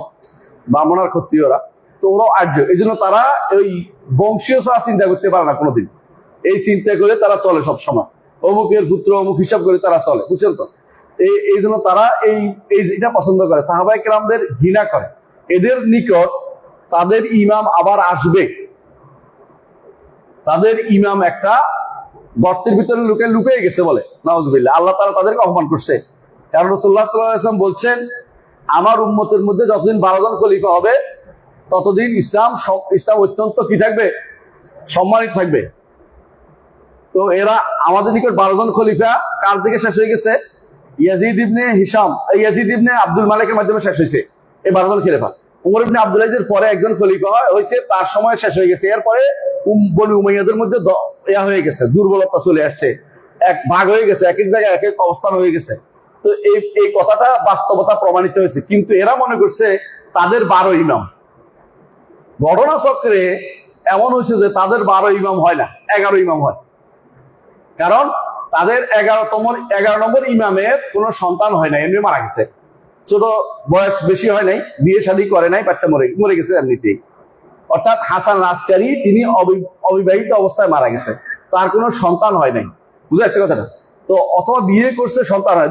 আর ক্ষত্রিয়রা, তো ওরাও আর্য। এই জন্য তারা ওই বংশীয় ছাড়া চিন্তা করতে পারে না কোনোদিন। এই চিন্তা করে তারা চলে সবসময়, অমুকের পুত্র অমুক হিসাব করে তারা চলে, বুঝছেন তো? এই জন্য তারা এটা পছন্দ করে, সাহাবায়ে কেরামদের ঘৃণা করে। এদের নিকট তাদের ইমাম আবার আসবে, তাদের ইমাম একটা গর্তের ভিতরে লুকিয়ে গেছে বলে, নাউজুবিল্লাহ। আল্লাহ তাআলা তাদেরকে অপমান করছে। কারণ রাসূলুল্লাহ সাল্লাল্লাহু আলাইহি ওয়াসাল্লাম বলছেন, আমার উম্মতের মধ্যে যতদিন 12 জন খলিফা হবে ততদিন ইসলাম অত্যন্ত কি থাকবে? সম্মানিত থাকবে। তো এরা আমাদের নিকট 12 জন খলিফা কার থেকে শেষ হয়ে গেছে? ইয়াজিদ ইবনে আব্দুল মালিকের মাধ্যমে শেষ হয়েছে এই 12 জন খলিফা। উমর ইবনে আব্দুল আজিজের পরে একজন খলিফা হয়েছে, তার সময় শেষ হয়ে গেছে। এরপরে বনি উমাইয়াদের মধ্যে হয়ে গেছে, দুর্বলতা চলে আসছে, এক ভাগ হয়ে গেছে, এক এক জায়গায় এক এক অবস্থান হয়ে গেছে। তো এই কথাটা বাস্তবতা প্রমাণিত হয়েছে। কিন্তু এরা মনে করছে তাদের 12 ইমাম। ঘটনা চক্রে এমন হয়েছে যে তাদের 12 ইমাম হয় না, 11 ইমাম হয়। কারণ তাদের 11 নম্বর ইমামের কোনো সন্তান হয় না, এমনি মারা গেছে। ছোট বয়স বেশি হয় নাই, বিয়ে শাদী করে নাই, বাচ্চা মরে গেছে এমনিতেই। অর্থাৎ হাসান আসকারী তিনি অবিবাহিত অবস্থায় মারা গেছে, তার কোনো সন্তান হয় নাই। বুঝে আসছে কথাটা? তো অথবা বিয়ে করছে, সন্তান হয়,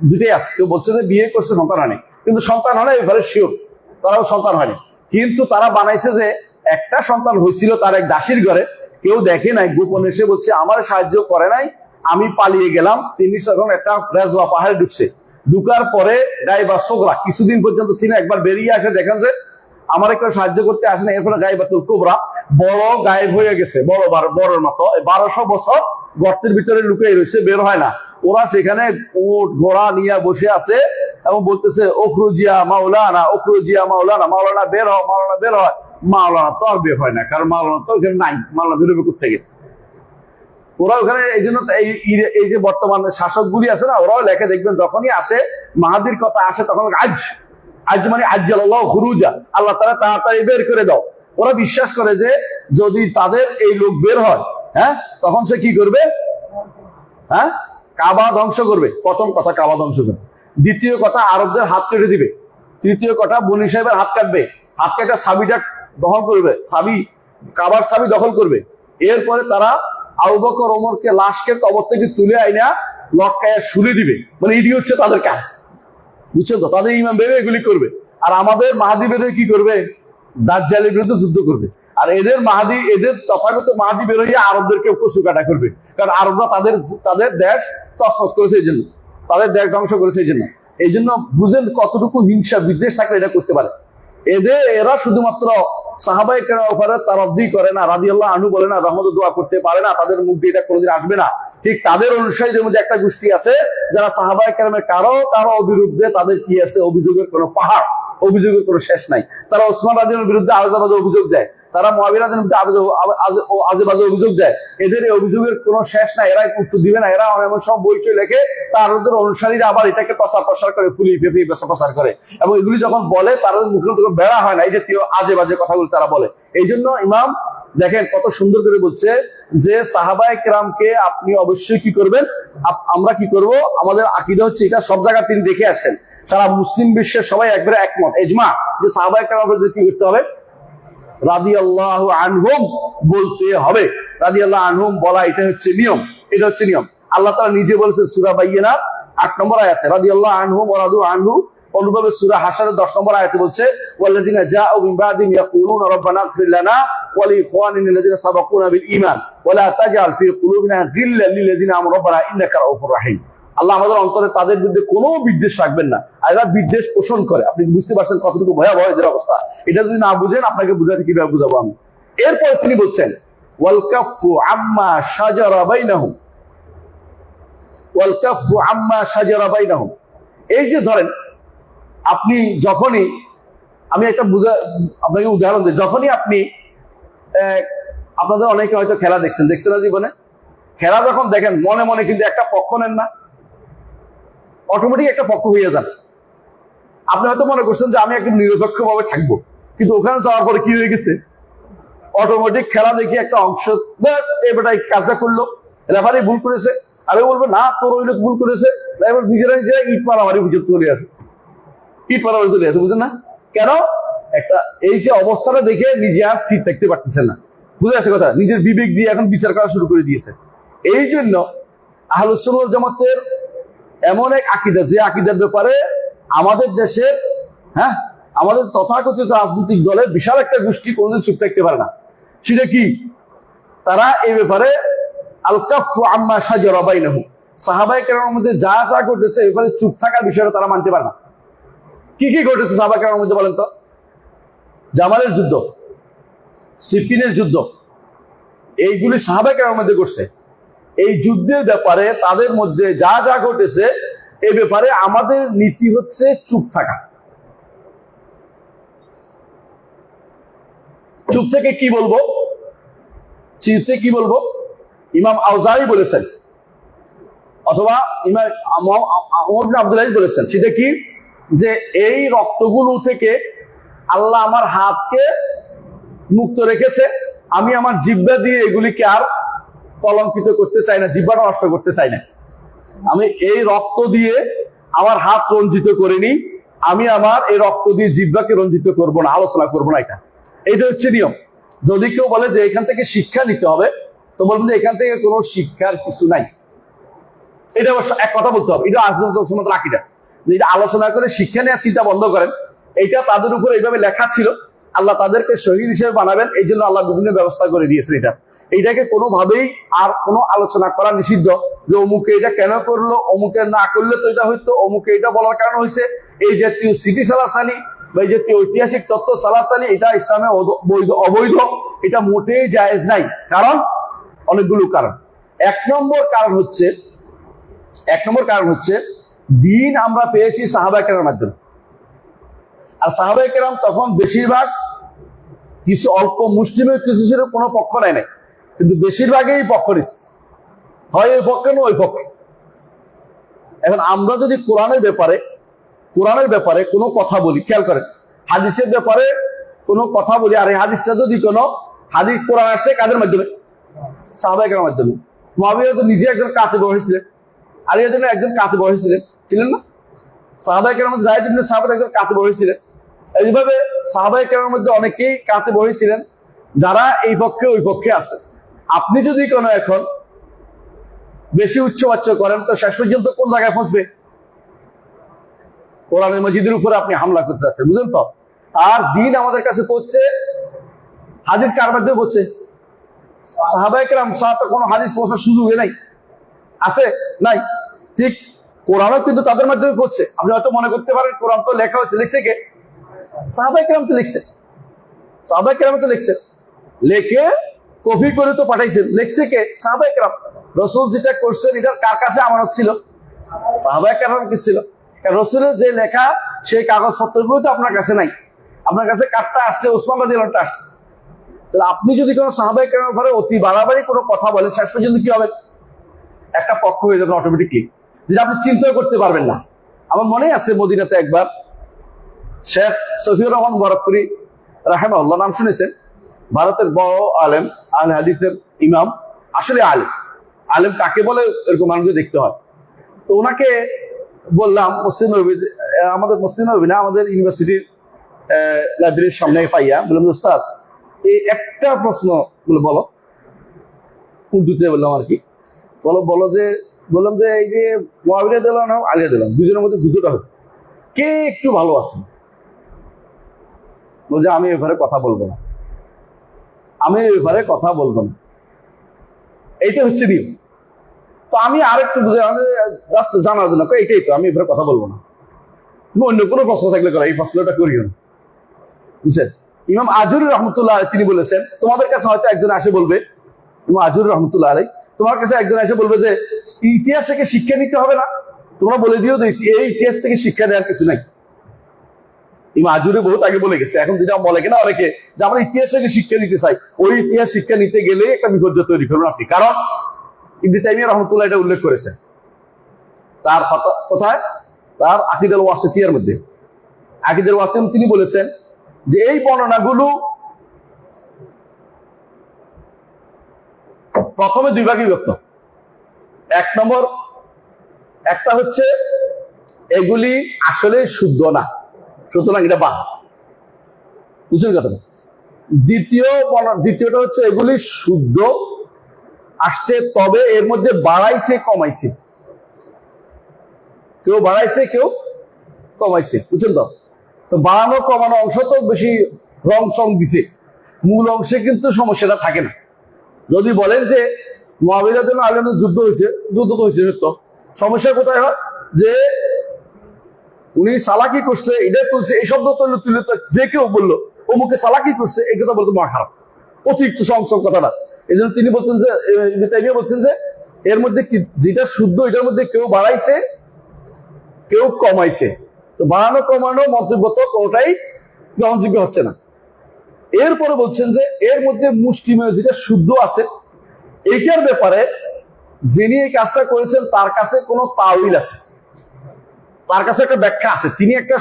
দুইটাই আছে। কেউ বলছে যে বিয়ে করছে সন্তান হয়নি, কিন্তু সন্তান হয় না এবারে শিওর, তারাও সন্তান হয়নি। কিন্তু তারা বানাইছে যে একটা সন্তান হয়েছিল তার এক দাসীর ঘরে, কেউ দেখে নাই, গোপনে এসে বলছে আমার সাহায্য করে নাই, আমি পালিয়ে গেলাম। তিনি তখন একটা রেজওয়া পাহাড়ে ঢুকার পরে গায়বা সোগরা কিছুদিন পর্যন্ত ছিল, একবার বেরিয়ে আসে, দেখেন যে আমার কেউ সাহায্য করতে আসে না। এরপরে গায়বাতুল কুবরা বড় গায়েব হয়ে গেছে, বড়র মতো 1200 বছর গর্তের ভিতরে লুকিয়ে রয়েছে, বের হয় না। ওরা সেখানে উট ঘোড়া নিয়ে বসে আছে এবং বলতেছে ওখরুজিয়া মাওলানা, ওখরুজিয়া মাওলানা, মাওলানা বের হয়, মাওলানা বের হয়। মাওলানা তো আর বের হয় না, কারণ মাওলানা তো ওখানে নাই, মাওলানা বেরোবে কোথেকে? ওরা ওখানে এই জন্য এই যে বর্তমান শাসকগুলি আছে না, ওরাও লেখে দেখবেন যখনই আসে মাহাদির কথা আসে তখন আজ মানে আজ্জালাল্লাহু খুরুজা, আল্লাহ তাআলা তাড়াতাড়ি বের করে দাও। ওরা বিশ্বাস করে যে যদি তাদের এই লোক বের হয়, তখন সে কি করবে? কাবা ধ্বংস করবে, প্রথম কথা কাবা ধ্বংস করবে। দ্বিতীয় কথা আরবদের হাত কেটে দিবে। তৃতীয় কথা বনি সাহেবের হাত কাটবে, হাত কেটে সাবিটা দখল করবে, কাবার সাবি দখল করবে। এরপরে তারা আবু বকর ওমরকে লাশকে কবর থেকে তুলে আইনা লটকায়া শুলে দিবে। মানে এটি হচ্ছে তাদের কাজ, বুঝছেন তো? তাদের ইমাম বেরো এগুলি করবে। আর আমাদের মাহাদি বেরো কি করবে? দাজ্জালের বিরুদ্ধে যুদ্ধ করবে। আর এদের তথাগত মাহাদি বের হইয়া আরবদেরকে কচুকাটা করবে। কারণ আরবরা তাদের দেশ তছনছ করেছে, এই জন্য তাদের দেশ ধ্বংস করেছে। এই জন্য বুঝেন কতটুকু হিংসা বিদ্বেষ থাকলে এটা করতে পারে। এরা শুধুমাত্র সাহাবায়ে কেরামের উপরে তারাদ্দি করে না, রাদিয়াল্লাহু আনহু বলে না, রহমতের দোয়া করতে পারে না, তাদের মুখ দিয়ে এটা কোনোদিন আসবে না। ঠিক তাদের অনুসারীদের মধ্যে একটা গোষ্ঠী আছে যারা সাহাবায়ে কেরামের কারো বিরুদ্ধে তাদের কি আছে? অভিযোগের কোনো পাহাড়, অভিযোগের কোনো শেষ নাই। তারা ওসমান রাদিয়াল্লাহুর বিরুদ্ধে আজেবাজে অভিযোগ দেয়, তারা মুআবিয়া রাদিয়াল্লাহুর বিরুদ্ধে আজেবাজে অভিযোগ দেয়। এদের এই অভিযোগের কোনো শেষ নাই, এরা উত্তর দিবে না। এরা এমন সব বইচই লেখে, তার অনুসারীরা আবার এটাকে প্রচার করে, ফুলিয়ে ফেপিয়ে প্রচার করে। এবং এগুলি যখন বলে তাদের মুখের তো বেড়া হয় না, এই জাতীয় আজে বাজে কথাগুলো তারা বলে। এই জন্য ইমাম দেখেন কত সুন্দর করে বলছে যে সাহাবায়ে কেরামকে আপনি অবশ্যই কি করবেন? আমরা কি করব? আমাদের আকীদা হচ্ছে এটা, সব জায়গায় তিনি দেখে আসছেন। সারা মুসলিম বিশ্বের সবাই একবারে একমত, ইজমা, যে সাহাবায়ে কেরামদের কি করতে হবে? রাদিয়াল্লাহু আনহুম বলতে হবে। রাদিয়াল্লাহু আনহুম বলা এটা হচ্ছে নিয়ম, এটা হচ্ছে নিয়ম। আল্লাহ তাআলা নিজে বলেছেন সূরা বাইয়িনা ৮ নম্বর আয়াতে, রাদিয়াল্লাহু আনহুম ওয়া রাদু আনহু। অনুরূপে সূরা হাশরের ১০ নম্বর আয়াতে বলছে, ওয়াল্লাযিনা জাউ মিন বাদিহিম ইয়াকুলুনা রাব্বানা ইগফির লানা ওয়া লিইখওয়ানিনাল্লাযিনা সাবাকুনা বিল ঈমান ওয়া লা তাজআল ফি কুলুবিনা গিল্লাল লিল্লাযিনা আমানু রাব্বানা ইন্নাকা রাউফুর রাহিম। আল্লাহ আমাদের অন্তরে তাদের বিরুদ্ধে কোনো বিদ্বেষ রাখবেন না। আর এরা বিদ্বেষ পোষণ করে। আপনি বুঝতে পারছেন কতটুকু ভয়াবহ এদের অবস্থা। এটা যদি না বুঝেন আপনাকে বুঝাতে কিভাবে বুঝাবো আমি। এরপর তিনি বলছেন ওয়াল কাফু আম্মা শাজারা বাইনাহুম, ওয়াল কাফু আম্মা শাজারা বাইনাহুম। এই যে ধরেন আপনি যখনই, আমি একটা আপনাকে উদাহরণ দিই, যখনই আপনি আপনাদের অনেকে হয়তো খেলা দেখছেন না জীবনে, খেলা যখন দেখেন মনে মনে কিন্তু একটা পক্ষ নেন না, অটোমেটিক একটা পক্ষ হয়ে যান। আপনি হয়তো মনে করছেন যে আমি একদম নিরপেক্ষ ভাবে থাকবো, কিন্তু ওখানে যাওয়ার পরে কি হয়ে গেছে? অটোমেটিক খেলা দেখি একটা অংশ এবারটা কাজটা করলো, রেফারি ভুল করেছে, আরে বলবে না তোর ওই লোক ভুল করেছে, এবার নিজেরা নিজেরা ইট মারামারি বুঝে চলে আসে, বুঝেন না কেন? একটা এই যে অবস্থাটা দেখে নিজে আর স্থির থাকতে পারতেছে না, বুঝে আসে কথা, নিজের বিবেক দিয়ে এখন বিচার করা শুরু করে দিয়েছে। এই জন্য আহলুস সুন্নাহ ওয়াল জামাতের এমন এক আকীদা, যে আকীদার ব্যাপারে আমাদের দেশে আমাদের তথাকথিত রাজনৈতিক দলের বিশাল একটা গোষ্ঠী কোনোদিন চুপ থাকতে পারে না। সেটা কি? তারা এই ব্যাপারে আল কাফু আম্মা শাজারা বাইনাহুম, সাহাবায়ে কেরামের মধ্যে যা যা ঘটেছে এই ব্যাপারে চুপ থাকার বিষয়টা তারা মানতে পারে না। কি কি ঘটেছে সাহাবায়ে কেরামের মধ্যে বলেন তো? জামালের যুদ্ধ, সিফিনের যুদ্ধ, এইগুলি সাহাবায়ে কেরামের মধ্যে ঘটছে। এই যুদ্ধের ব্যাপারে তাদের মধ্যে যা যা ঘটেছে এই ব্যাপারে আমাদের নীতি হচ্ছে চুপ থাকা। চুপ থেকে কি বলবো? ইমাম আউজাঈ বলেছেন, অথবা ইমাম ওমর ইবনে আব্দুল আজিজ বলেছেন, সেটা কি? যে এই রক্তগুলো থেকে আল্লাহ আমার হাতকে মুক্ত রেখেছে, আমি আমার জিহ্বা দিয়ে এগুলিকে আর কলঙ্কিত করতে চাই না, জিহ্বাটা নষ্ট করতে চাই না। আমি এই রক্ত দিয়ে আমার হাত রঞ্জিত করিনি, আমি আমার এই রক্ত দিয়ে জিহ্বাকে রঞ্জিত করব না, আলোচনা করব না। এটা হচ্ছে নিয়ম। যদি কেউ বলে যে এখান থেকে শিক্ষা নিতে হবে, তো বলবেন যে এখান থেকে কোনো শিক্ষার কিছু নাই। এটা অবশ্য এক কথা বলতে হবে, এটা আহলুস সুন্নাতের আকীদা, যে এটা আলোচনা করে শিক্ষা নেওয়ার চিন্তা বন্ধ করেন। এটা তাদের উপর এইভাবে লেখা ছিল, আল্লাহ তাদেরকে শহীদ হিসেবে বানাবেন, এই জন্য আল্লাহ বিভিন্ন ব্যবস্থা করে দিয়েছেন। এইটাকে কোনোভাবেই আর কোনো আলোচনা করা নিষিদ্ধ, যে অমুকে এটা কেন করলো, অমুকে না করলে তো এটা হইতো, অমুকে এটা বলার কারণ হয়েছে। এই জাতীয় সিটি সালাসালি বা এই জাতীয় ঐতিহাসিক তথ্য সালাসালি, এটা ইসলামে অবৈধ, এটা মোটেই জায়েজ নাই। কারণ অনেকগুলো কারণ। এক নম্বর কারণ হচ্ছে দিন আমরা পেয়েছি সাহাবায়ে কেরামের মাধ্যমে। আর সাহাবায়ে কেরাম তখন বেশিরভাগ কিছু অল্প মুসলিমের কিছু ছিল কোনো পক্ষ নেয় নাই, কিন্তু বেশিরভাগই পক্ষ নিচ্ছে, হয় ওই পক্ষে না ওই পক্ষে। এখন আমরা যদি কোরআনের ব্যাপারে কোনো কথা বলি, খেয়াল করেন, হাদিসের ব্যাপারে কোনো কথা বলি, আর এই হাদিসটা যদি কোনো হাদিস কোরআন আসে কাদের মাধ্যমে? সাহাবায়ে কেরামের মাধ্যমে। মুআবিয়া তো নিজে একজন কাতিব হয়েছিলেন, আলী রাদিয়াল্লাহু একজন কাতিব হয়েছিলেন, ছিলেন না? সাহাবায়ে কেরামের যায়েদ ইবনে সাবিত একজন কাতিব হয়েছিলেন। এইভাবে সাহাবায়ে কেরামের মধ্যে অনেকেই কাতিব হয়েছিলেন যারা এই পক্ষে ওই পক্ষে আছে। আপনি যদি কোনো এখন বেশি উচ্চবাচ্য করেন তো শেষ পর্যন্ত কোন জায়গায় পৌঁছবে? কোরআনের মজিদের উপরে আপনি হামলা করতে যাচ্ছেন, বুঝলেন তো? আর দিন আমাদের কাছে পৌঁছছে হাদিস কার মাধ্যমে পৌঁছছে? সাহাবায়ে কেরাম ছাড়া তো কোনো হাদিস পৌঁছার সুযোগই নাই, আছে? নাই। ঠিক কোরআনও কিন্তু তাদের মাধ্যমে পৌঁছছে। আপনি হয়তো মনে করতে পারেন কোরআন তো লেখা হয়েছে, লিখছে কে? সাহাবায়ে কেরাম তো লিখছে, সাহাবায়ে কেরাম তো লিখছে, লেখে কপি করে তো পাঠাইছেন, লিখছে কে? সাহাবায়ে কেরাম। রাসূল যেটা করছেন এটা কার কাছে আমানত ছিল? সাহাবায়ে কেরাম কি ছিল? রাসূলের যে লেখা সেই কাগজপত্রগুলো তো আপনার কাছে নাই, আপনার কাছে কারটা আসছে ওসমান রাদিয়াল্লাহু আনহু আসছে। তাহলে আপনি যদি কোনো সাহাবায়ে কেরামের ব্যাপারে অতি বাড়াবাড়ি কোনো কথা বলেন শেষ পর্যন্ত কি হবে? একটা পক্ষ হয়ে যাবে অটোমেটিকলি, যেটা আপনি চিন্তাও করতে পারবেন না। আমার মনে আছে মদিনাতে একবার শেখ সফিউর রহমান বরকপুরি রাহিমাহুল্লাহ, নাম শুনেছেন, ভারতের বড় আলেম, আহলে হাদিসের ইমাম, আসলে আলেম। আলেম কাকে বলে এরকম মানুষকে দেখতে হয়। তো ওনাকে বললাম মসজিদ নববী, আমাদের মসজিদ নববী না, আমাদের ইউনিভার্সিটির লাইব্রেরির সামনে পাইয়া বললাম, ওস্তাদ এই একটা প্রশ্ন বলো, উর্দুতে বললাম আর কি, বলো যে, বললাম যে এই যে মুআবিয়া রাদিয়াল্লাহু আনহু আলী রাদিয়াল্লাহু আনহু দুজনের মধ্যে যুদ্ধটা হবে, কে একটু ভালো আছে? বলছে আমি এ ব্যাপারে কথা বলবো না, আমি এ ব্যাপারে কথা বলবো না, এইটা হচ্ছে নিয়ম। তো আমি আরেকটু বুঝে, আমি জাস্ট জানার জন্য এইটাই তো, আমি এ ব্যাপারে কথা বলবো না। তুমি অন্য কোনো প্রশ্ন থাকলে করো, এই প্রশ্নটা করিও না, বুঝছেন? ইমাম আজুরি রহমতুল্লাহ তিনি বলেছেন, তোমাদের কাছে হয়তো একজন এসে বলবে, ইমাম আজুরি রহমতুল্লাহ আলাই, তোমার কাছে একজন এসে বলবে যে ইতিহাস থেকে শিক্ষা নিতে হবে না, তোমরা বলে দিও যে এই ইতিহাস থেকে শিক্ষা নেওয়ার কিছু নাই। ইমাম আজুরি বহুত আগে বলে গেছে, এখন যেটা বলে কিনা অনেকে যে আমরা ইতিহাস থেকে শিক্ষা নিতে চাই, ওই ইতিহাস শিক্ষা নিতে গেলে একটা বিপর্যয় তৈরি করবেন আপনি। কারণ ইবনে তাইমিয়া রহমতুল্লাহ এটা উল্লেখ করেছেন তার কোথায়, তার আকিদাল ওয়াসিতিয়ার মধ্যে। আকিদাল ওয়াসিতিয়া তিনি বলেছেন যে এই বর্ণনাগুলো প্রথমে দুই ভাগে বিভক্ত। এক নম্বর, একটা হচ্ছে এগুলি আসলে শুদ্ধ না, সুতরাং এটা বাদ, বুঝলেন কথাটা? দ্বিতীয়টা হচ্ছে এগুলি শুদ্ধ আসছে, তবে এর মধ্যে বাড়াইছে কমাইছে, কেউ বাড়াইছে কেউ কমাইছে, বুঝছেন তো? তো বাড়ানো কমানো অংশ তো বেশি রং সং দিছে, মূল অংশে কিন্তু সমস্যাটা থাকে না। যদি বলেন যে মুআবিয়া রাদিয়াল্লাহু আনহু যুদ্ধ হয়েছে, যুদ্ধ তো হয়েছে, তো সমস্যা কোথায় হয় যে উনি সালাকি করছে, এটা তুলছে, এই শব্দ তুলে যে কেউ বললো অমুকে সালাকি করছে, এই কথা বলতে মা খারাপ, অতিরিক্ত সংসব কথাটা। এই জন্য তিনি বলতেন যে, ইবনে তাইমিয়া বলছেন যে এর মধ্যে যেটা শুদ্ধ এটার মধ্যে কেউ বাড়াইছে কেউ কমাইছে, তো বাড়ানো কমানো মন্তব্য তো কোনোটাই গ্রহণযোগ্য হচ্ছে না। এরপরে বলছেন যে এর মধ্যে মুষ্টিমেয় যেটা শুদ্ধ আছে এইটার ব্যাপারে যিনি এই কাজটা করেছেন তার কাছে কোনো তাউইল আছে, তার কাছে একটা ব্যাখ্যা আছে, তিনি একটা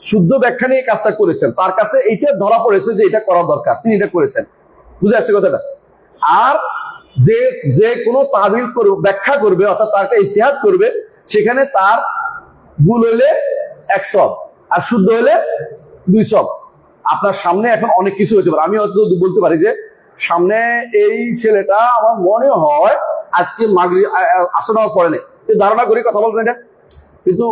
শুদ্ধ ব্যাখ্যা নিয়ে কাজটা করেছেন, তার কাছে এইটা ধরা পড়েছে যে এটা করা দরকার, তিনি এটা করেছেন, বুঝে আসছে কথাটা? আর যে কোনো তাবিল করবে, ব্যাখ্যা করবে, অর্থাৎ তার একটা ইজতিহাদ করবে, সেখানে তার ভুল হইলে 100 আর শুদ্ধ হইলে 200। আপনার সামনে এখন অনেক কিছু হতে পারে, আমি হয়তো বলতে পারি যে সামনে এই ছেলেটা আমার মনে হয় আজকে মাগরিব আসর নামাজ পড়েনি, ধারণা করি কথা বলবেন এটা, কিন্তু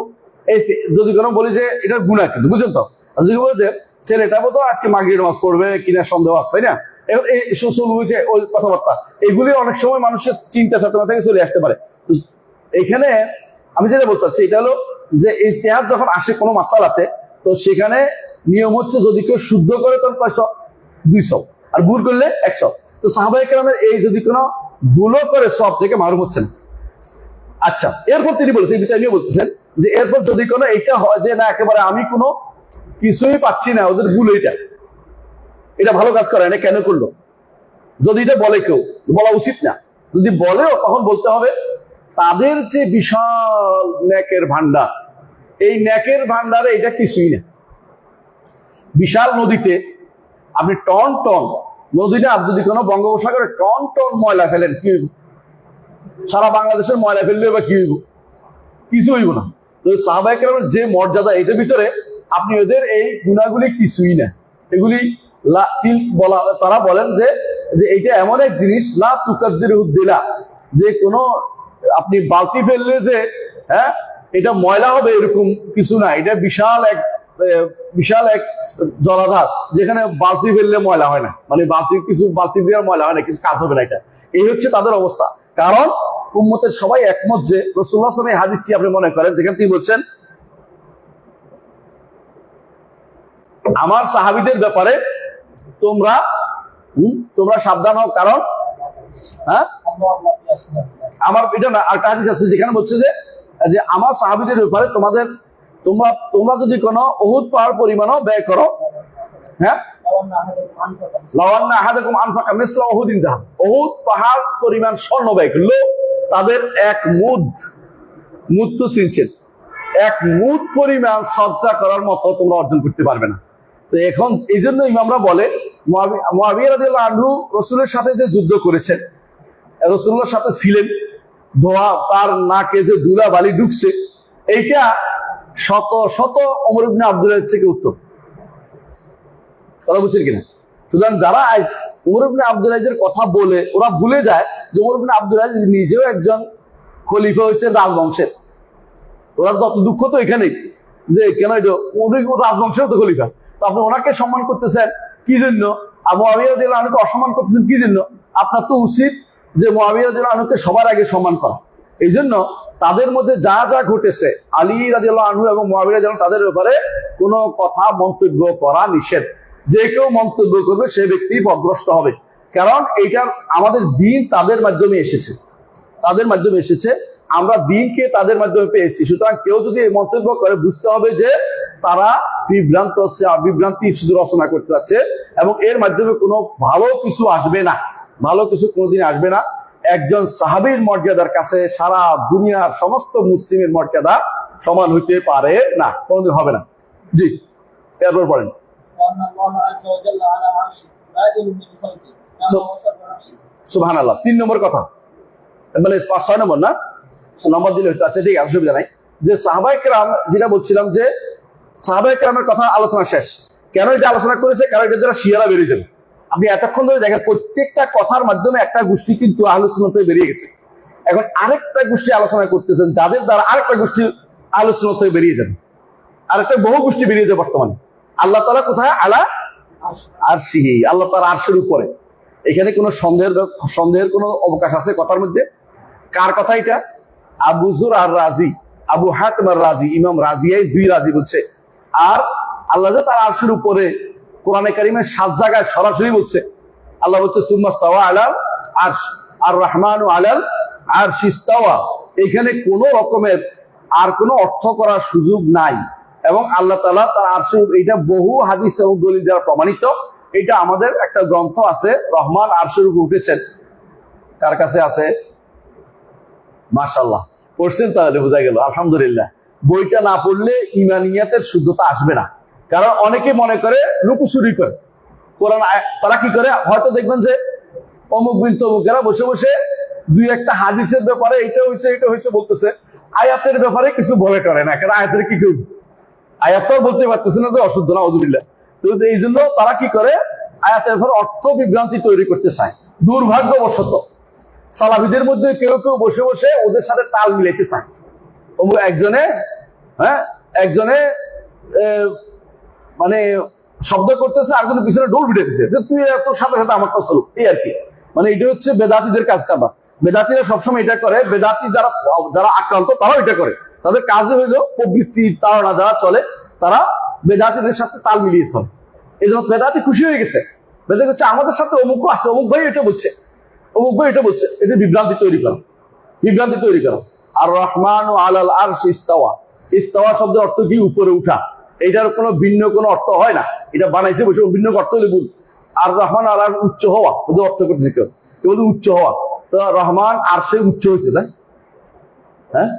যদি কোনো বলি যে এটা গুনাহ, কিন্তু বুঝছেন তো? যদি বলে যে ছেলেটা বোধ আজকে মাগরিব নামাজ পড়বে কিনা সন্দেহ আছে, তাই না? এখন এই শুরু হয়েছে ওই কথাবার্তা, এগুলি অনেক সময় মানুষের চিন্তা চেতনা থেকে চলে আসতে পারে। তো এইখানে আমি যেটা বলতে চাচ্ছি এটা হলো যে ইজতিহাদ যখন আসে কোনো মাসালাতে, তো সেখানে নিয়ম হচ্ছে যদি কেউ শুদ্ধ করে তখন 200 আর ভুল করলে 100। তো সাহাবায়ে কেরামের এই যদি কোনো ভুলও করে সব থেকে মারুম হচ্ছেন। আচ্ছা, এরপর তিনি বলেছেন, ইবনে বলতেছেন যে এরপর যদি কোনো এইটা হয় যে না একেবারে আমি কোনো কিছুই পাচ্ছি না, ওদের ভুল এটা ভালো কাজ করে না, কেন করলো, যদি এটা বলে কেউ, বলা উচিত না, যদি বলেও তখন বলতে হবে তাদের যে বিশাল নেকের ভান্ডার, এই নেকের ভান্ডারে এটা কিছুই না। বিশাল নদীতে আপনি টন টন নদীতে, আপনি যদি কোনো বঙ্গোপসাগরে টন টন ময়লা ফেলেন কি হইব? সারা বাংলাদেশের ময়লা ফেললে বা কি হইব? কিছু হইব না। তো সাহাবায়ে কেরামের যে মর্যাদা, এটার ভিতরে আপনি ওদের এই গুণাগুলি কিছুই না। এগুলি বলা, তারা বলেন যে এইটা এমন এক জিনিস লা তুকাদ্দির উদ্দিলা, যে কোনো আপনি বালতি ফেললে যে হ্যাঁ এটা ময়লা হবে এরকম কিছু না। এটা বিশাল এক জলাধার, যেখানে বালতি ফেললে ময়লা হয় না, মানে বালতি দিয়ে ময়লা হয় না, কিছু কাজ হবে না। এটা এই হচ্ছে তাদের অবস্থা। কারণ উম্মতের সবাই একমত যে রাসূলুল্লাহ সাল্লাল্লাহু আলাইহি ওয়াসাল্লাম এই হাদিসটি আপনি মনে করেন যেখানে তিনি বলছেন আমার সাহাবীদের ব্যাপারে তোমরা সাবধান হও, কারণ হ্যাঁ আমার এটা না, একটা হাদিস আছে যেখানে বলছে যে আমার সাহাবীদের ব্যাপারে তোমরা যদি কোনো উহুদ পাহাড় পরিমাণও ব্যয় করো, হ্যাঁ লাওয়ান্না আহাদাকুম আনফাকা মিসলা উহুদিন যাহাব, উহুদ পাহাড় পরিমাণ স্বর্ণ ব্যয় করলো, তাদের এক মুদ তো চিনছেন, এক মুদ পরিমাণ সদকা করার মতো তোমরা অর্জন করতে পারবে না। তো এখন এই জন্য ইমামরা বলে মুআবিয়া রাদিয়াল্লাহু আনহু রাসূলের সাথে যে যুদ্ধ করেছেন, রাসূলুল্লাহর সাথে ছিলেন, তার নাকে যে ধুলা বালি ঢুকছে, এইটা শত শত ওমর ইবনে আব্দুল আযীজ থেকে উত্তম। কথা বুঝছেন কিনা? সুতরাং যারা ওমর ইবনে আব্দুল আযীজের কথা বলে ওরা ভুলে যায় যে ওমর ইবনে আব্দুল আযীজ নিজেও একজন খলিফা হয়েছেন রাজবংশের। ওরা যত দুঃখ তো এখানেই যে কেন এটা রাজবংশের তো খলিফা, তো আপনি ওনাকে সম্মান করতেছেন কি জন্য? মুআবিয়া রাদিয়াল্লাহু আনহুকে অসম্মান করতেছেন কি জন্য? আপনার তো উচিত যে মুআবিয়া রাদিয়াল্লাহু আনহুকে সবার আগে সম্মান করা। এই জন্য তাদের মধ্যে যা যা ঘটেছে, আলী রাদিয়াল্লাহু আনহু এবং মুআবিয়া রাদিয়াল্লাহু আনহু তাদের ব্যাপারে কোনো কথা মন্তব্য করা নিষেধ। যে কেউ মন্তব্য করবে সে ব্যক্তি পথভ্রষ্ট হবে। কারণ এইটার আমাদের দিন তাদের মাধ্যমে এসেছে, আমরা দিনকে তাদের মাধ্যমে পেয়েছি। সুতরাং কেউ যদি এই মন্তব্য করে বুঝতে হবে যে তারা বিভ্রান্তি শুধু রচনা করতে যাচ্ছে, এবং এর মাধ্যমে কোনো ভালো কিছু আসবে না, ভালো কিছু কোনোদিন আসবে না। একজন সাহাবীর মর্যাদার কাছে সারা দুনিয়ার সমস্ত মুসলিমের মর্যাদা সমান হইতে পারে না, কোনোদিন হবে না। জি, এরপর পড়েন। সুবহানাল্লাহ। 3 নম্বর কথা, মানে 5-6 নম্বর না, নম্বর দিলে হয়তো আচ্ছা ঠিক আছে, অসুবিধা নাই। যে সাহাবায়ে কেরাম, যেটা বলছিলাম যে সাহাবায়ে কেরামের কথা আলোচনা শেষ। কেন এটা আলোচনা করেছে? কারণ এটা দ্বারা শিয়ারা বেরিয়ে যাবে। আপনি এতক্ষণ ধরে দেখেন প্রত্যেকটা কথার মাধ্যমে একটা গোষ্ঠী কিন্তু আহলুস সুন্নাহ থেকে বেরিয়ে গেছে। এখন আরেকটা গোষ্ঠী আলোচনা করতেছেন, যাদের দ্বারা আরেকটা গোষ্ঠী আহলুস সুন্নাহ থেকে বেরিয়ে যাবে, আরেকটা বহু গোষ্ঠী বেরিয়ে যাবে। বর্তমানে আল্লাহ তাআলা কোথায়? আলা আরশিহি, আল্লাহ তাআলা আরশের উপরে। এখানে কোনো সন্দেহের কোনো অবকাশ আছে কথার মধ্যে? কার কথা এটা? আবু যুর আর রাজি, আবু হাতিম আর রাজি, ইমাম রাজিয়াই 2 রাজি বলছে। আর আল্লাহ যে তার আরশের উপরে কোরআনে কারিমের 7 জায়গায় সরাসরি বলছে। আল্লাহ বলছে সুম্মাস্তাওয়া আলাল আরশ, আর রহমানু আলাল আরশি ইস্তাওয়া। এখানে কোনো রকমের আর কোনো অর্থ করার সুযোগ নাই। এবং আল্লাহ তাআলা তার আরশের, এটা বহু হাদিস এবং দলিল দ্বারা প্রমাণিত। এটা আমাদের একটা গ্রন্থ আছে, রহমান আরশের উপরে উঠেছেন। কার কাছে আছে? মাশাআল্লাহ, পড়ছেন তাহলে বোঝা গেল, আলহামদুলিল্লাহ। বইটা না পড়লে ইমানিয়াতের শুদ্ধতা আসবে না। কারণ অনেকে মনে করে লুকোচুরি করে কোরআন। তারা কি করে? হয়তো দেখবেন যে অমুক বিন তমুকেরা বসে বসে 2-1টা হাদিসের ব্যাপারে এটা হয়েছে বলতেছে, আয়াতের ব্যাপারে কিছু বলে করে না। কারণ আয়াতের কি করবে? আয়াত তো বলতে পারতেছে না যে অশুদ্ধ, না আউযুবিল্লাহ। তো এই জন্য তারা কি করে? আয়াতের ব্যাপারে অর্থ বিভ্রান্তি তৈরি করতে চায়। দুর্ভাগ্যবশত সালাফিদের মধ্যে কেউ কেউ বসে বসে ওদের সাথে তাল মিলাইতে চায়। একজনে মানে শব্দ করতেছে, একজনের পিছনে ডোল পিটাইতেছে যে তুই তোর সাথে সাথে আমারটা চলো, এই আর কি। মানে এটা হচ্ছে বেদাতীদের কাজ কারবার। বেদাতীরা সবসময় এটা করে, বেদাতী যারা আক্রান্ত তারাও এটা করে। তাদের কাজে হইলো প্রবৃত্তি তারা যারা চলে, তারা বেদাতীদের সাথে তাল মিলিয়ে চলে। এই জন্য বেদাতী খুশি হয়ে গেছে, বেদাতী হচ্ছে আমাদের সাথে অমুক আছে, অমুক ভাই এটা বলছে, অমুক ভাই এটা বলছে। এটা বিভ্রান্তি তৈরি করো। আর রহমান ও আলাল আরশ ইস্তাওয়া, ইস্তাওয়া শব্দের অর্থ কি? উপরে উঠা। এটার কোনো ভিন্ন কোনো অর্থ হয় না, এটা বানাইছে বসে, ভিন্ন অর্থ হলে ভুল। আর রহমান আলাল উচ্চ হওয়া, ওদের অর্থ করতেছে কেউ, বলতে উচ্চ হওয়া। তো রহমান আরশে উচ্চ হয়েছে, তাই হ্যাঁ?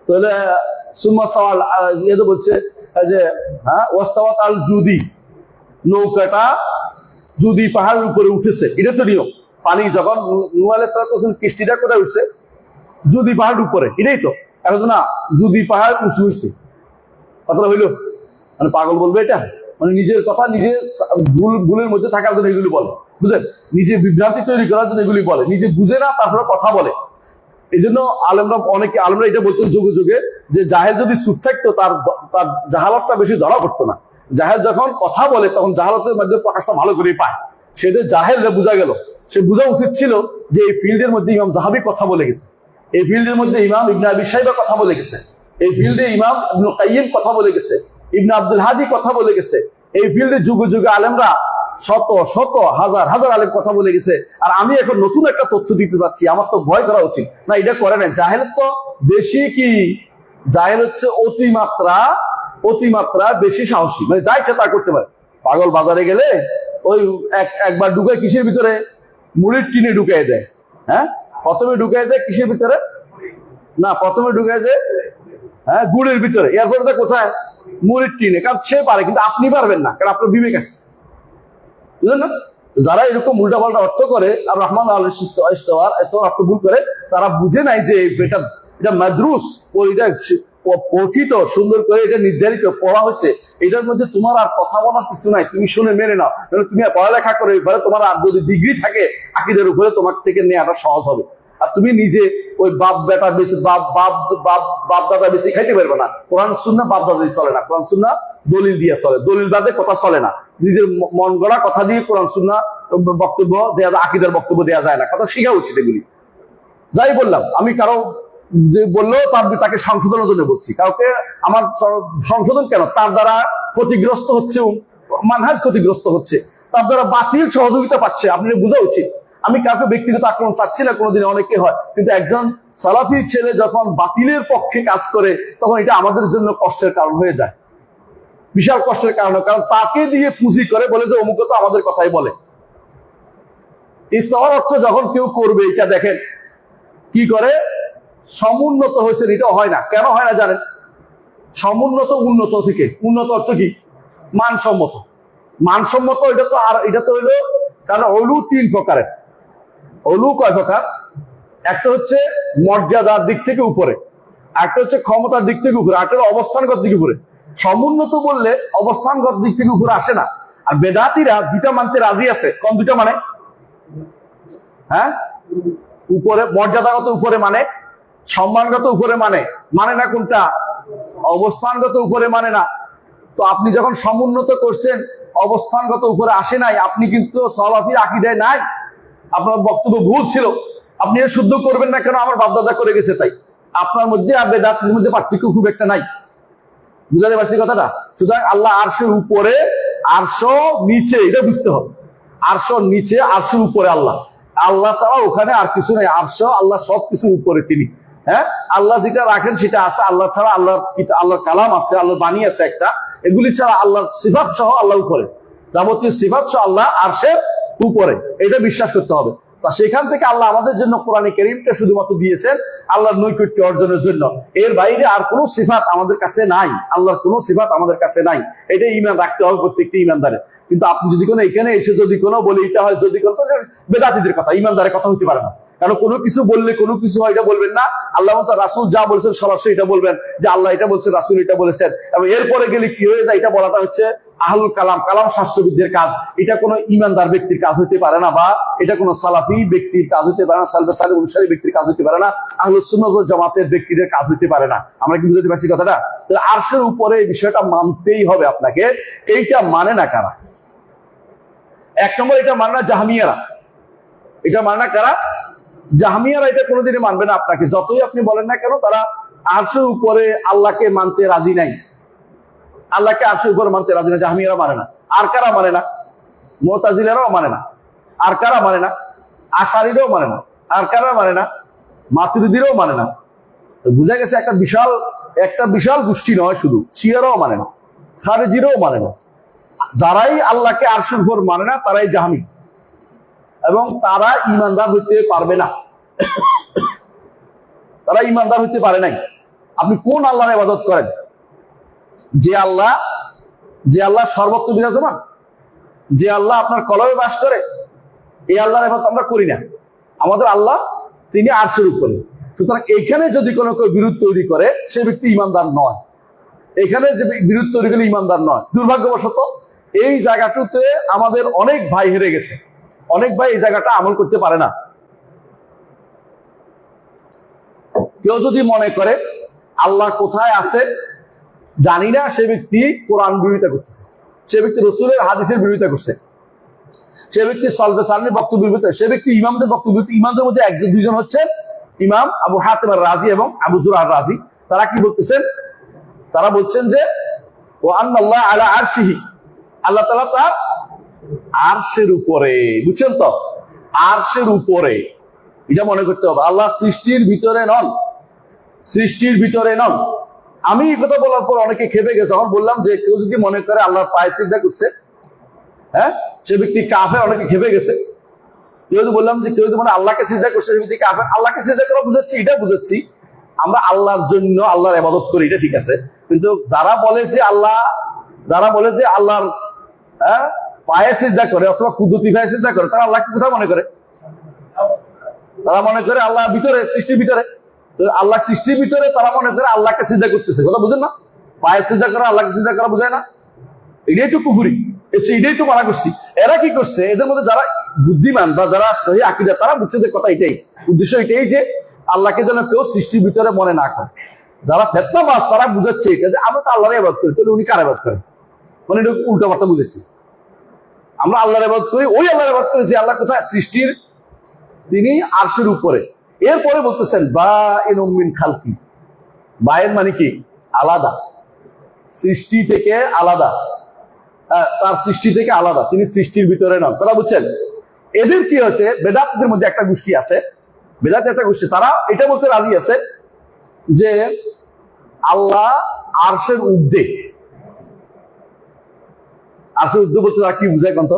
তাহলে সুম্মাস্তাওয়াল ইয়ে বলছে যে হ্যাঁ ওয়াস্তাওয়াত আল জুদি, নৌকাটা জুদি পাহাড়ের উপরে উঠেছে। এটা তো নিয়ম। পানি যখন নূহ আলাইহিস সালাম কিস্তিটা কোথায় উঠছে? জুদি পাহাড়ের উপরে। এটাই তো। এখন না যদি পাহাড় উঁচু হয়েছে, কথাটা হইলো, মানে পাগল বলবে এটা, মানে নিজের কথা নিজে ভুলের মধ্যে থাকার জন্য এগুলি বলে, বুঝলেন, নিজে বিভ্রান্তি তৈরি করার জন্য এগুলি বলে, নিজে বুঝে না তারপরে কথা বলে। এই জন্য আলেমরা এটা বলতেন যুগে যুগে যে জাহেল যদি চুপ থাকতো তার জাহালতটা বেশি ধরা পড়তো না। জাহেল যখন কথা বলে তখন জাহালতের মধ্যে প্রকাশটা ভালো করেই পায়। সেটা জাহেলরা বোঝা গেল, সে বোঝা উচিত ছিল যে এই ফিল্ডের মধ্যে ইমাম জাহাবি কথা বলে গেছে, এই ফিল্ডের মধ্যে ইমাম ইবনে আবি শাইবা কথা বলে গেছে, এই ফিল্ডে ইমাম ইবনে কাইয়িম কথা বলে গেছে, ইবনে আব্দুল হাদি কথা বলে গেছে। এই ফিল্ডে যুগে যুগে আলেমরা শত শত হাজার হাজার আলেম কথা বলে গেছে। আর আমি এখন নতুন একটা তথ্য দিতে যাচ্ছি, আমার তো ভয় করা উচিত না, এটা করে না। জাহেল তো বেশি কি, জাহেল হচ্ছে অতিমাত্রা বেশি সাহসী, মানে যা ইচ্ছা তা করতে পারে। পাগল বাজারে গেলে ওই একবার ঢুকায় কিসের ভিতরে, মুড়ির টিনে ঢুকাই দেয়। হ্যাঁ, প্রথমে ঢুকাই দেয় কিসের ভিতরে, না প্রথমে ঢুকাই যায় হ্যাঁ গুড়ের ভিতরে, এরপরে কোথায়, মুড়ির টিনে। কারণ সে পারে, কিন্তু আপনি পারবেন না, কারণ আপনার বিবেক আছে, বুঝলেন না? যারা এরকম উল্টা পাল্টা অর্থ করে আর রহমান অর্থ ভুল করে, তারা বুঝে নাই যে এটা মাদ্রুস, ও এটা পঠিত সুন্দর করে, এটা নির্ধারিত পড়া হয়েছে, এটার মধ্যে তোমার আর কথা বলার কিছু নাই, তুমি শুনে মেনে নাও। তুমি পড়ালেখা করে তোমার আর যদি ডিগ্রি থাকে আকীদার উপরে, তোমার থেকে নেওয়াটা সহজ হবে। আর তুমি নিজে ওই বাপ বেটা বেশি বাপ দাদা বেশি খাইতে পারবে না। কোরআন সুন্নাহ বাপ দাদা চলে না, কোরআন সুন্নাহ দলিল দিয়ে চলে, দলিল বাদে কথা চলে না। নিজের মন গড়া কথা দিয়ে কোরআন সুন্নাহ বক্তব্য দেওয়া, আকীদার বক্তব্য দেওয়া যায় না। কথা শেখা উচিত এগুলি। যাই বললাম, আমি কারো যে বললেও তাকে সংশোধনের জন্য বলছি, কাউকে আমার সংশোধন কেন, তার দ্বারা ক্ষতিগ্রস্ত হচ্ছে, মানহাজ ক্ষতিগ্রস্ত হচ্ছে, তার দ্বারা বাতিল সহযোগিতা পাচ্ছে, আপনি বোঝা উচিত। আমি কাউকে ব্যক্তিগত আক্রমণ চাচ্ছি না, কোনোদিন অনেকে হয়, কিন্তু একজন সালাফি ছেলে যখন বাতিলের পক্ষে কাজ করে তখন এটা আমাদের জন্য কষ্টের কারণ হয়ে যায়, বিশাল কষ্টের কারণ। কারণ তাকে দিয়ে পুঁজি করে বলে যে অমুক তো আমাদের কথাই বলে। ইস্তেওয়ার অর্থ যখন কেউ করবে, এটা দেখেন কি করে, সমুন্নত হয়েছে, এটা হয় না। কেন হয় না জানেন? সমুন্নত উন্নত থেকে, উন্নত অর্থ কি, মানসম্মত। মানসম্মত এটা তো হইলো, কারণ অলু 3 প্রকারের। অলু কয় প্রকার? একটা হচ্ছে মর্যাদার দিক থেকে উপরে, একটা হচ্ছে ক্ষমতার দিক থেকে উপরে, একটা অবস্থানগত দিক উপরে। সমুন্নত বললে অবস্থানগত দিক থেকে উপরে আসে না। আর বেদাতিরা দুটা মানতে রাজি আছে, কোন দুটা মানে, হ্যাঁ, উপরে মর্যাদাগত উপরে মানে, সম্মানগত উপরে মানে না কোনটা, অবস্থানগত উপরে মানে না। তো আপনি যখন সমুন্নত করছেন, অবস্থানগত উপরে আসে নাই, আপনি কিন্তু সালাফির আকীদায় নাই, আপনার বক্তব্য ভুল ছিল। আপনি এটা শুদ্ধ করবেন না কেন, আমার বাপদাদা করে গেছে তাই। আপনার মধ্যে আর বেদাতের মধ্যে পার্থক্য খুব একটা নাই, বুঝাতে পারছি কথাটা? সুতরাং আল্লাহ আরশের উপরে, আরশ নিচে, এটা বুঝতে হবে। আরশ নিচে, আরশের উপরে আল্লাহ, আল্লাহ ছাড়া ওখানে আর কিছু নেই। আরশ আল্লাহ সবকিছুর উপরে তিনি। হ্যাঁ, আল্লাহ যেটা রাখেন সেটা আছে, আল্লাহ ছাড়া আল্লাহর কালাম আছে, আল্লাহর বাণী আছে একটা, এগুলি ছাড়া আল্লাহর সিফাত সহ আল্লাহ উপরে, যাবতীয় সিফাত সহ আল্লাহ আরশের উপরে, এটা বিশ্বাস করতে হবে। তা সেখান থেকে আল্লাহ আমাদের জন্য কোরআনে কারীমটা শুধুমাত্র দিয়েছেন আল্লাহর নৈকট্য অর্জনের জন্য। এর বাইরে আর কোনো সিফাত আমাদের কাছে নাই, আল্লাহর কোনো সিফাত আমাদের কাছে নাই। এটা ঈমান রাখতে হবে প্রত্যেকটি ঈমানদারের। কিন্তু আপনি যদি কোনো এখানে এসে যদি কোনো বলে এটা হয়, যদি কোনো, বেদাতীদের কথা, ঈমানদারের কথা হইতে পারে না। কারণ কোনো কিছু বললে কোনো কিছু হয় এটা বলবেন না, আল্লাহ রাসূল যা বলছেন সরাসরি এটা বলবেন যে আল্লাহ এটা বলছেন, রাসূল এটা বলেছেন। এবং এরপরে গেলে কি হয়ে যায়, এটা বলাটা হচ্ছে আহলুল কালাম, কালাম শাস্ত্রবিদদের কাজ। এটা কোনো ঈমানদার ব্যক্তির কাজ হতে পারে না, বা এটা কোনো সালাফি ব্যক্তির কাজ হতে পারে না, সালফে সালেহ অনুসারী ব্যক্তির কাজ হতে পারে না, আহলুস সুন্নাহ ওয়াল জামাতের ব্যক্তিদের কাজ হতে পারে না। আমরা কি বুঝতে পারছি কথাটা? তো আরশের উপরে এই বিষয়টা মানতেই হবে আপনাকে। এইটা মানে না কারা? এক নম্বর, এটা মানে না জাহমিয়ারা। এটা মানে না কারা? জাহমিয়ারা এটা কোনোদিনই মানবে না আপনাকে, যতই আপনি বলেন না কেন। তারা আরশের উপরে আল্লাহকে মানতে রাজি নাই, আল্লাহকে আরশের উপরে মানতে রাজি না। জাহমিয়ারা মানে না। আর কারা মানে না? মুতাজিলারাও মানে না। আর কারা মানে না? আশারীরাও মানে না। আর কারা মানে না? মাতুরিদিরাও মানে না। তো বুঝা গেছে একটা বিশাল গোষ্ঠী নয়, শুধু শিয়ারাও মানে না, খারেজিরাও মানে না। যারাই আল্লাহকে আরশের উপর মানে না তারাই জাহমি, এবং তারা ঈমানদার হইতে পারবে না। তারা ঈমানদার হইতে পারে নাই। আপনি কোন আল্লাহর ইবাদত করেন? যে আল্লাহ সর্বত্র বিরাজমান, যে আল্লাহ আপনার কলবে বাস করে, এই আল্লাহর ইবাদত আমরা করি না। আমাদের আল্লাহ তিনি আরশের উপরে, সুতরাং এখানে যদি কোনো কেউ বিরোধ তৈরি করে সে ব্যক্তি ইমানদার নয়। এখানে যে বিরোধ তৈরি করলে ইমানদার নয়। দুর্ভাগ্যবশত এই জায়গাটাতে আমাদের অনেক ভাই হেরে গেছে, অনেক ভাই এই জায়গাটা আমল করতে পারে না। কেউ যদি মনে করে আল্লাহ কোথায় আছে জানি না, সে ব্যক্তি কোরআন বিরোধিতা করতেছে, সে ব্যক্তি রসুলের হাদিসের বিরোধিতা করছে, সে ব্যক্তি সলফে সালফের বক্তব্য বিরোধিতা, সে ব্যক্তি ইমামদের বক্তব্য। ইমামদের মধ্যে একজন দুইজন হচ্ছে ইমাম আবু হাতিম আর-রাজি এবং আবু যুরআ আর-রাজি। তারা কি বলতেছেন? তারা বলছেন যে ও আন্নাল্লাহ আলা আরশিহি, আল্লাহ তাআলা তার আরশের উপরে। বুঝছেন তো? আরশের উপরে, এটা মনে করতে হবে। আল্লাহ সৃষ্টির ভিতরে নন, সৃষ্টির ভিতরে নন। আমি এই কথা বলার পর অনেকে খেপে গেছে। যখন বললাম যে কেউ যদি মনে করে আল্লাহর পায়ে সিজদা করছে, হ্যাঁ, সে ব্যক্তি কাফের, অনেকে খেপে গেছে। কেউ যদি বললাম যে কেউ যদি মানে আল্লাহকে সিজদা করছে, সে ব্যক্তি কাফের। আল্লাহকে সিজদা করা বুঝাচ্ছি, এটা বুঝাচ্ছি আমরা আল্লাহর জন্য আল্লাহর ইবাদত করি, এটা ঠিক আছে। কিন্তু যারা বলে যে আল্লাহর পায়ে সিজদা করে অথবা কুদরতি পায়ে সিজদা করে, তারা আল্লাহকে কোথায় মনে করে? তারা মনে করে আল্লাহ ভিতরে, সৃষ্টির ভিতরে। আল্লাহ সৃষ্টির ভিতরে তারা মনে করে আল্লাহকে সিজদা করতেছে। কথা বুঝেন না? পায়ে সিজদা করা আল্লাহকে সিজদা করা বোঝায় না? এটাই তো কুফরি, এটাই তো মানা করছি। এরা কি করছে? এদের মধ্যে যারা বুদ্ধিমান বা যারা সহি আকীদা, তারা বুঝছে যে কথা এটাই, উদ্দেশ্য এটাই যে আল্লাহকে যেন কেউ সৃষ্টির ভিতরে মনে না করে। যারা ফেতনাবাজ তারা বুঝাচ্ছে এটা যে আমরা তো আল্লাহর ইবাদত করি, তাহলে উনি কার ইবাদত করেন? মানে এটা উল্টা পাল্টা বুঝেছি। আমরা আল্লাহর ইবাদত করি, ওই আল্লাহর ইবাদত করি যে আল্লাহ কোথায়? সৃষ্টির, তিনি আরশের উপরে। এরপরে বলতেছেন বাইনুম মিন খালকি। বায়েন মানে কি? আলাদা, সৃষ্টি থেকে আলাদা, তার সৃষ্টি থেকে আলাদা, তিনি সৃষ্টির ভিতরে নন। তারা বুঝছেন? এদের কি হয়েছে? বেদাতদের মধ্যে একটা গোষ্ঠী আছে, বেদাত একটা গোষ্ঠী, তারা এটা বলতে রাজি আছে যে আল্লাহ আরশের ঊর্ধ্বে। আরশের ঊর্ধ্বে বলতে তারা কি বুঝায় কন্ত?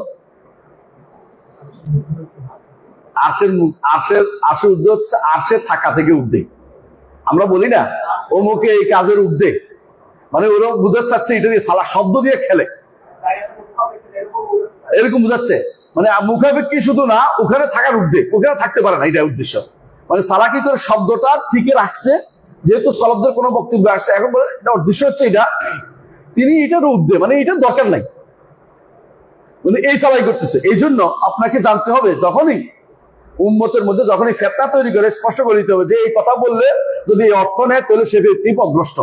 আরশের ঊর্ধ্বে হচ্ছে আরশে থাকা থেকে ঊর্ধ্বে। আমরা বলি না অমুকে এই কাজের ঊর্ধ্বে, মানে ওরা বুঝাতে চাচ্ছে এটা দিয়ে সালা শব্দ দিয়ে খেলে, এরকম বুঝাচ্ছে। মানে মুখাপেক্ষি শুধু না, ওখানে থাকার ঊর্ধ্বে, ওখানে থাকতে পারে না, এটা উদ্দেশ্য। মানে সালা কি করে শব্দটা ঠিকই রাখছে, যেহেতু সলবদের কোনো বক্তব্য আসছে, এখন বলে এটা উদ্দেশ্য হচ্ছে এটা, তিনি এটার ঊর্ধ্বে, মানে এটার দরকার নাই, মানে এই সালাই করতেছে। এই জন্য আপনাকে জানতে হবে, যখনই উম্মতের মধ্যে যখনই ফিতনা তৈরি করে স্পষ্ট করে দিতে হবে যে এই কথা বললে যদি এই অর্থ নেয় তাহলে সে ব্যক্তি পথভ্রষ্ট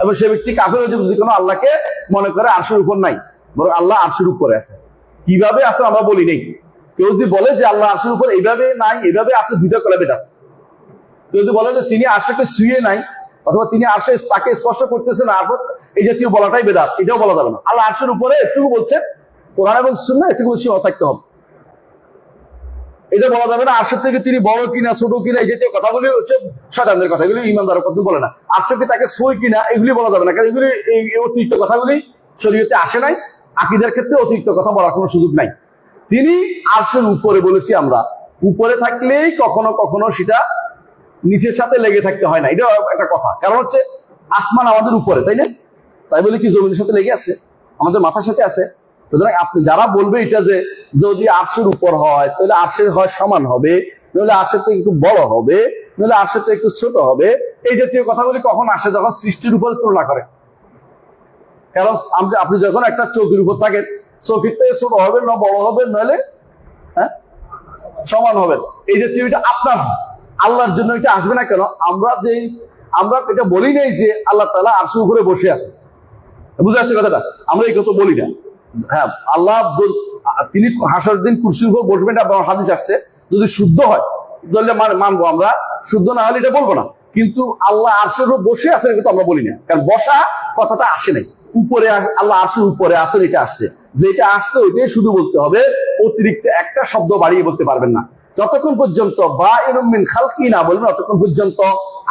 এবং সে ব্যক্তি কাফের হয়ে যাবে, যদি কোনো আল্লাহকে মনে করে আরশের উপর নাই, বরং আল্লাহ আরশের উপরে আছে। কিভাবে আছে আমরা বলি নেই। কেউ যদি বলে যে আল্লাহ আরশের উপর এইভাবে নাই, এইভাবে আছে, দুইটা কলা বেটা। কেউ যদি বলে যে তিনি আরশকে শুয়ে নাই অথবা তিনি আরশে তাকে স্পষ্ট করতেছেন না, এই জাতীয় বলাটাই বেদাত, এটাও বলা যাবে না। আল্লাহ আরশের উপরে একটুকু বলছে, কোরআন এবং সুন্নাহ একটুকু বেশি থাকতে হবে, এটা বলা যাবে না। আরশের থেকে তিনি বড় কিনা ছোট কিনা এই জাতীয় কথাগুলি হচ্ছে শয়তানদের কথা, এগুলি ইমানদারের কথা বলে না। আরশকে তাকে সই কিনা এগুলি বলা যাবে না, কারণ এগুলি এই অতিরিক্ত কথাগুলি শরীয়তে আসে নাই। আকীদার ক্ষেত্রে অতিরিক্ত কথা বলার কোনো সুযোগ নাই। তিনি আরশের উপরে বলেছি আমরা, উপরে থাকলেই কখনো কখনো সেটা নিচের সাথে লেগে থাকতে হয় না, এটা একটা কথা। কারণ হচ্ছে আসমান আমাদের উপরে, তাই না? তাই বলে কি জমিনের সাথে লেগে আছে? আমাদের মাথার সাথে আছে। সুতরাং আপনি যারা বলবে এটা যে যদি আরশের উপর হয় তাহলে আরশের হয় সমান হবে, নইলে আরশের থেকে একটু বড় হবে, নইলে আরশের থেকে একটু ছোট হবে, এই জাতীয় কথাগুলি কখন আসে? যখন সৃষ্টির উপরে তুলনা করে। কারণ আপনি যখন একটা চৌকির উপর থাকেন, চৌকির থেকে ছোট হবে না বড় হবে, নইলে সমান হবে, এই জাতীয় এটা আপনার আল্লাহর জন্য এটা আসবে না কেন? আমরা এটা বলি নাই যে আল্লাহ তাআলা আরশের উপরে বসে আছে, বুঝে আসছে কথাটা? আমরা এই কথা বলি না। হ্যাঁ, আল্লাহ তিনি হাসরের দিন কুরসির উপর বসবেন, হাদিস আসছে। যদি শুদ্ধ হয় তাহলে মানবো আমরা, শুদ্ধ না হলে এটা বলবো না। কিন্তু আল্লাহ আরশের উপর বসে আছেন কিন্তু আমরা বলি না, কারণ বসা কথাটা আসে নাই। উপরে আল্লাহ আরশের উপরে আছেন এটা আসছে, যেটা আসছে ওইটাই শুধু বলতে হবে, অতিরিক্ত একটা শব্দ বাড়িয়ে বলতে পারবেন না। যতক্ষণ পর্যন্ত বাইনুম মিন খালকি না বলবেন, ততক্ষণ পর্যন্ত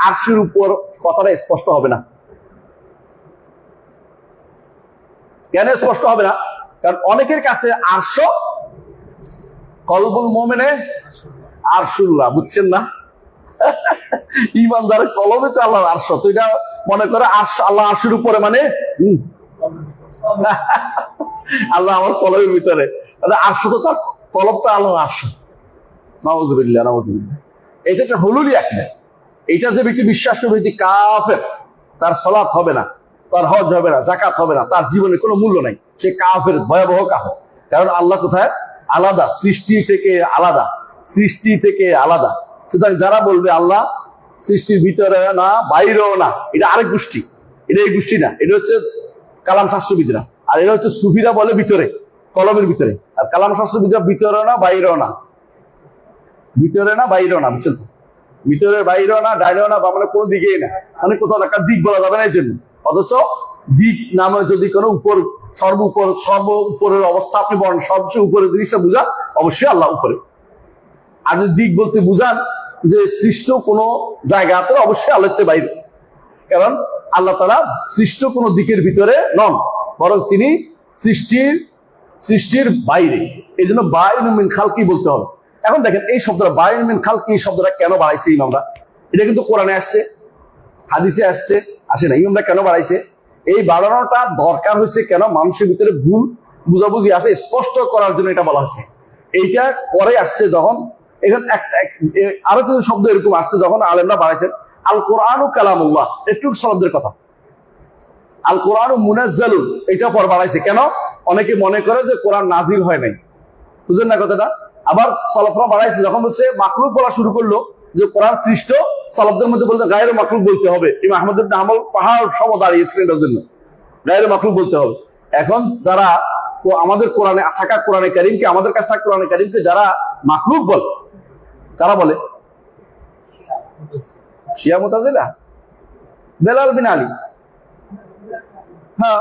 আরশের উপর কথাটা স্পষ্ট হবে না। কেন স্পষ্ট হবে না? কারণ অনেকের কাছে আরশ, কলবুল মুমিনে আরশুল্লাহ, বুঝছেন না? ইমানদারের কলবে তো আল্লাহর আরশ, তো এটা মনে করে আল্লাহ আরশের উপরে, মানে আল্লাহ আমার কলবের ভিতরে, আরশ তো তার কলবটা আল্লাহর আরশ। নাউযুবিল্লাহ, নাউযুবিল্লাহ। এটা একটা হুলুলি আকীদা, এইটা যে ব্যক্তি বিশ্বাস করবে ব্যক্তি কাফের, তার সালাত হবে না, তার হজ হবে না, যাকাত হবে না, তার জীবনে কোনো মূল্য নাই, সে কাফের, ভয়াবহ কাফের। কারণ আল্লাহ কোথায়? আলাদা, সৃষ্টি থেকে আলাদা, সৃষ্টি থেকে আলাদা। সুতরাং যারা বলবে আল্লাহ সৃষ্টির ভিতরে না বাইরেও না, এটা আরেক গোষ্ঠী, এটা এই গোষ্ঠী না, এটা হচ্ছে কালাম শাস্ত্রবিদরা। আর এটা হচ্ছে সুফিরা বলে ভিতরে, কলমের ভিতরে। আর কালাম শাস্ত্রবিদরা ভিতরে না বাইরেও না, ভিতরে না বাইরেও না, বুঝছেন তো? ভিতরে বাইরেও না, ডাইরেও না, বা মানে কোনো দিকেই না, মানে কোথাও একটা দিক বলা যাবে না এই জন্য। অথচ দিক নামে যদি কোনো উপর, সর্ব উপরের অবস্থা আপনি বলেন, সবচেয়ে উপরের জিনিসটা বুঝা, অবশ্যই আল্লাহ উপরে। আর যদি দিক বলতে বুঝান যে সৃষ্ট কোনো জায়গা, তো অবশ্যই আল্লাহতে বাইরে। কারণ আল্লাহ তাআলা সৃষ্ট কোনো দিকের ভিতরে নন, বরং তিনি সৃষ্টির বাইরে। এই জন্য বাইনু মিন খালকি বলতে হবে। এখন দেখেন এই শব্দটা বাইনু মিন খালকি, এই শব্দটা কেন বাড়াইছে ইমামরা? এটা কিন্তু কোরআনে আসছে, হাদিসে আসছে, আসে না। ইমামরা কেন বাড়াইছে? এই বাড়ানোটা দরকার হয়েছে কেন? মানুষের ভিতরে ভুল বুঝাবুঝি আছে, স্পষ্ট করার জন্য এটা বলা হয়েছে। এইটা পরে আসছে যখন, এখানে আরো কিছু শব্দ এরকম আসছে যখন আলেমরা বাড়াইছেন। আল কোরআন কালামুল্লাহ, একটু শব্দের কথা। আল কোরআন মুনাজ্জালুন, এটা পর বাড়াইছে কেন? অনেকে মনে করে যে কোরআন নাজিল হয় নাই, বুঝলেন না কথাটা? আবার সালাফরা বাড়াইছে যখন হচ্ছে মাখলুক বলা শুরু করলো, যে কোরআন সৃষ্ট, সালাফদের মধ্যে বলতে গায়রে মাখলুক বলতে হবে। ইমাম আহমদ ইবনে হাম্বল পাহাড় সম দাঁড়িয়েছিলেন এটার জন্য, গায়রে মাখলুক বলতে হবে। এখন যারা আমাদের কোরআনে থাকা কোরআনে কারীমকে, আমাদের কাছে থাকা কোরআনে কারীমকে যারা মাখলুক বলে, কারা বলে? শিয়া মুতাজিলা, বেলাল বিন আলী, হ্যাঁ,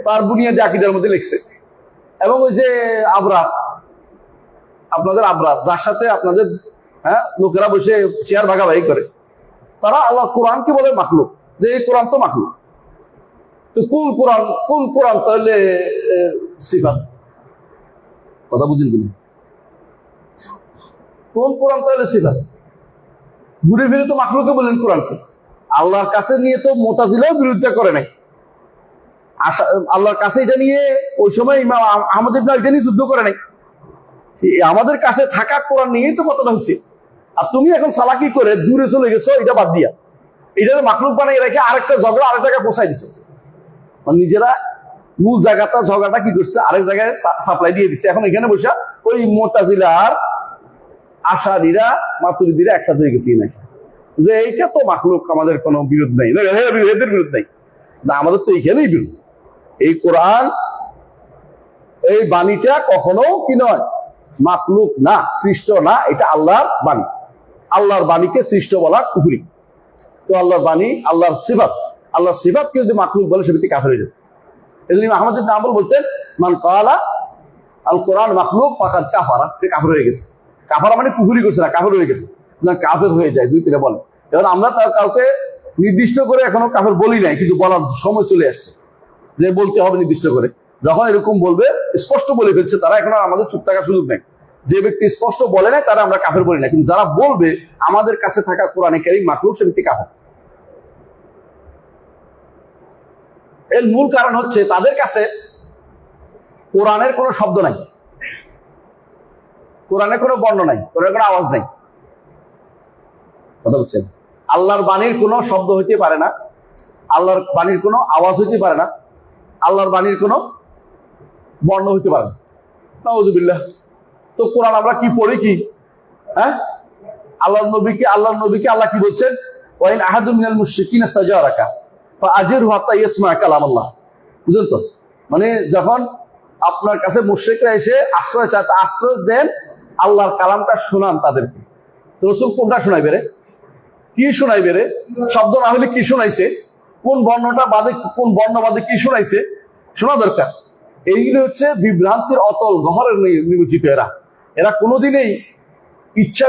তার বুনিয়াদে আকীদার মধ্যে লিখছে। এবং ওই যে আবরার, আপনাদের আবরার, যার সাথে আপনাদের লোকেরা বসে চেয়ার ভাগাভাগি করে, তারা আল্লাহ কোরআনকে বলে মাখলুক, যে এই কোরআন তো মাখলুক। তো কোন কোরআন তাহলে সিফাত? কথা বুঝেন কিনা? কোন কোরআন তাহলে সিফাত? ঘুরে ফিরে তো মাখলুকে বলেন কোরআনকে। আল্লাহর কাছে নিয়ে তো মুতাজিলাও বিরোধিতা করে নাই। আল্লাহর কাছে এটা নিয়ে ওই সময় ইমাম আহমদ ইবনে এটা নিয়ে যুদ্ধ করে নাই। আমাদের কাছে থাকা কোরআন নিয়েই তো কথাটা হচ্ছে। আর তুমি এখন সালাকি করে দূরে চলে গেছো, এটা বাদ দিয়া এটা মাখলুক বানাই রেখে আরেকটা ঝগড়া আরেক জায়গায় পৌঁছাই দিছে। নিজেরা মূল ঝগড়াটা কি করছে, আরেক জায়গায় সাপ্লাই দিয়ে দিচ্ছে। এখন এখানে বসে ওই মুতাজিলা আর আশারীরা, মাতুরিদীরা একসাথে হয়ে গেছে কিনা, যে এইটা তো মাখলুক, আমাদের কোনো বিরোধ নাই, এদের বিরোধ নাই না, আমাদের তো এইখানেই বিরোধ। এই কোরআন, এই বাণীটা কখনো কি নয়, মাখলুক না, সৃষ্ট না, এটা আল্লাহর বাণী। আল্লাহর বাণীকে সৃষ্ট বলা কুফরি। তো আল্লাহর বাণী, আল্লাহর সিফাত, আল্লাহর সিফাতকে যদি মাখলুক বলে, সে ব্যক্তি কাফের হয়ে যাবে। এজন্য আহমদ ইবনে হাম্বল বলতেন, মান ক্বালা আল কোরআন মাখলুক ফাকাদ কাফারা, সে কাফের হয়ে গেছে। কাফারা মানে কুফরি করছে না, কাফের হয়ে গেছে। কাফের হয়ে যায়, দুই তিনে বলে। এবার আমরা কাউকে নির্দিষ্ট করে এখনো কাফের বলি নাই, কিন্তু বলার সময় চলে আসছে যে বলতে হবে নির্দিষ্ট করে। যখন এরকম বলবে, স্পষ্ট বলে ফেলছে তারা, এখন আর আমাদের চুপ থাকার সুযোগ নেই। যে ব্যক্তি স্পষ্ট বলে নাই তারা আমরা কাফের বলি না, কিন্তু যারা বলবে আমাদের কাছে থাকা কোরআনে কারীম মাখলুক, সে ব্যক্তি কাফের। এর মূল কারণ হচ্ছে তাদের কাছে কোরআনের কোনো শব্দ নাই, কোরআনের কোনো বর্ণ নাই, কোরআনের কোনো আওয়াজ নাই। কথা বলছেন? আল্লাহর বাণীর কোনো শব্দ হইতে পারে না, আল্লাহর বাণীর কোনো আওয়াজ হইতে পারে না, আল্লাহর বাণীর কোনো বর্ণ হইতে পারে না। নাউযুবিল্লাহ। তো কোরআন আমরা কি পড়ি কি? আল্লাহর নবীকে আল্লাহ কি বলছেন? ওয়াইন আহাদুম মিনাল মুশরিকিন ইস্তাজারাকা ফাআজিরহু হাত্তা ইয়াসমা কালামাল্লাহ। বুঝলেন তো? মানে যখন আপনার কাছে মুশরিকরা এসে আশ্রয় চায়, আশ্রয় দেন, আল্লাহর কালামটা শোনান তাদেরকে। তো রাসূল কোনটা শোনাইবে রে? কি শোনাইবে রে? শব্দ না হলে কি শোনাইছে? কোন বর্ণটা বাদে, কোন বর্ণ বাদে কি শোনাইছে শোনা দরকার। এইগুলো হচ্ছে বিভ্রান্তির অতল গহরে নিমজ্জিত। এরা কোনোদিনই ইচ্ছা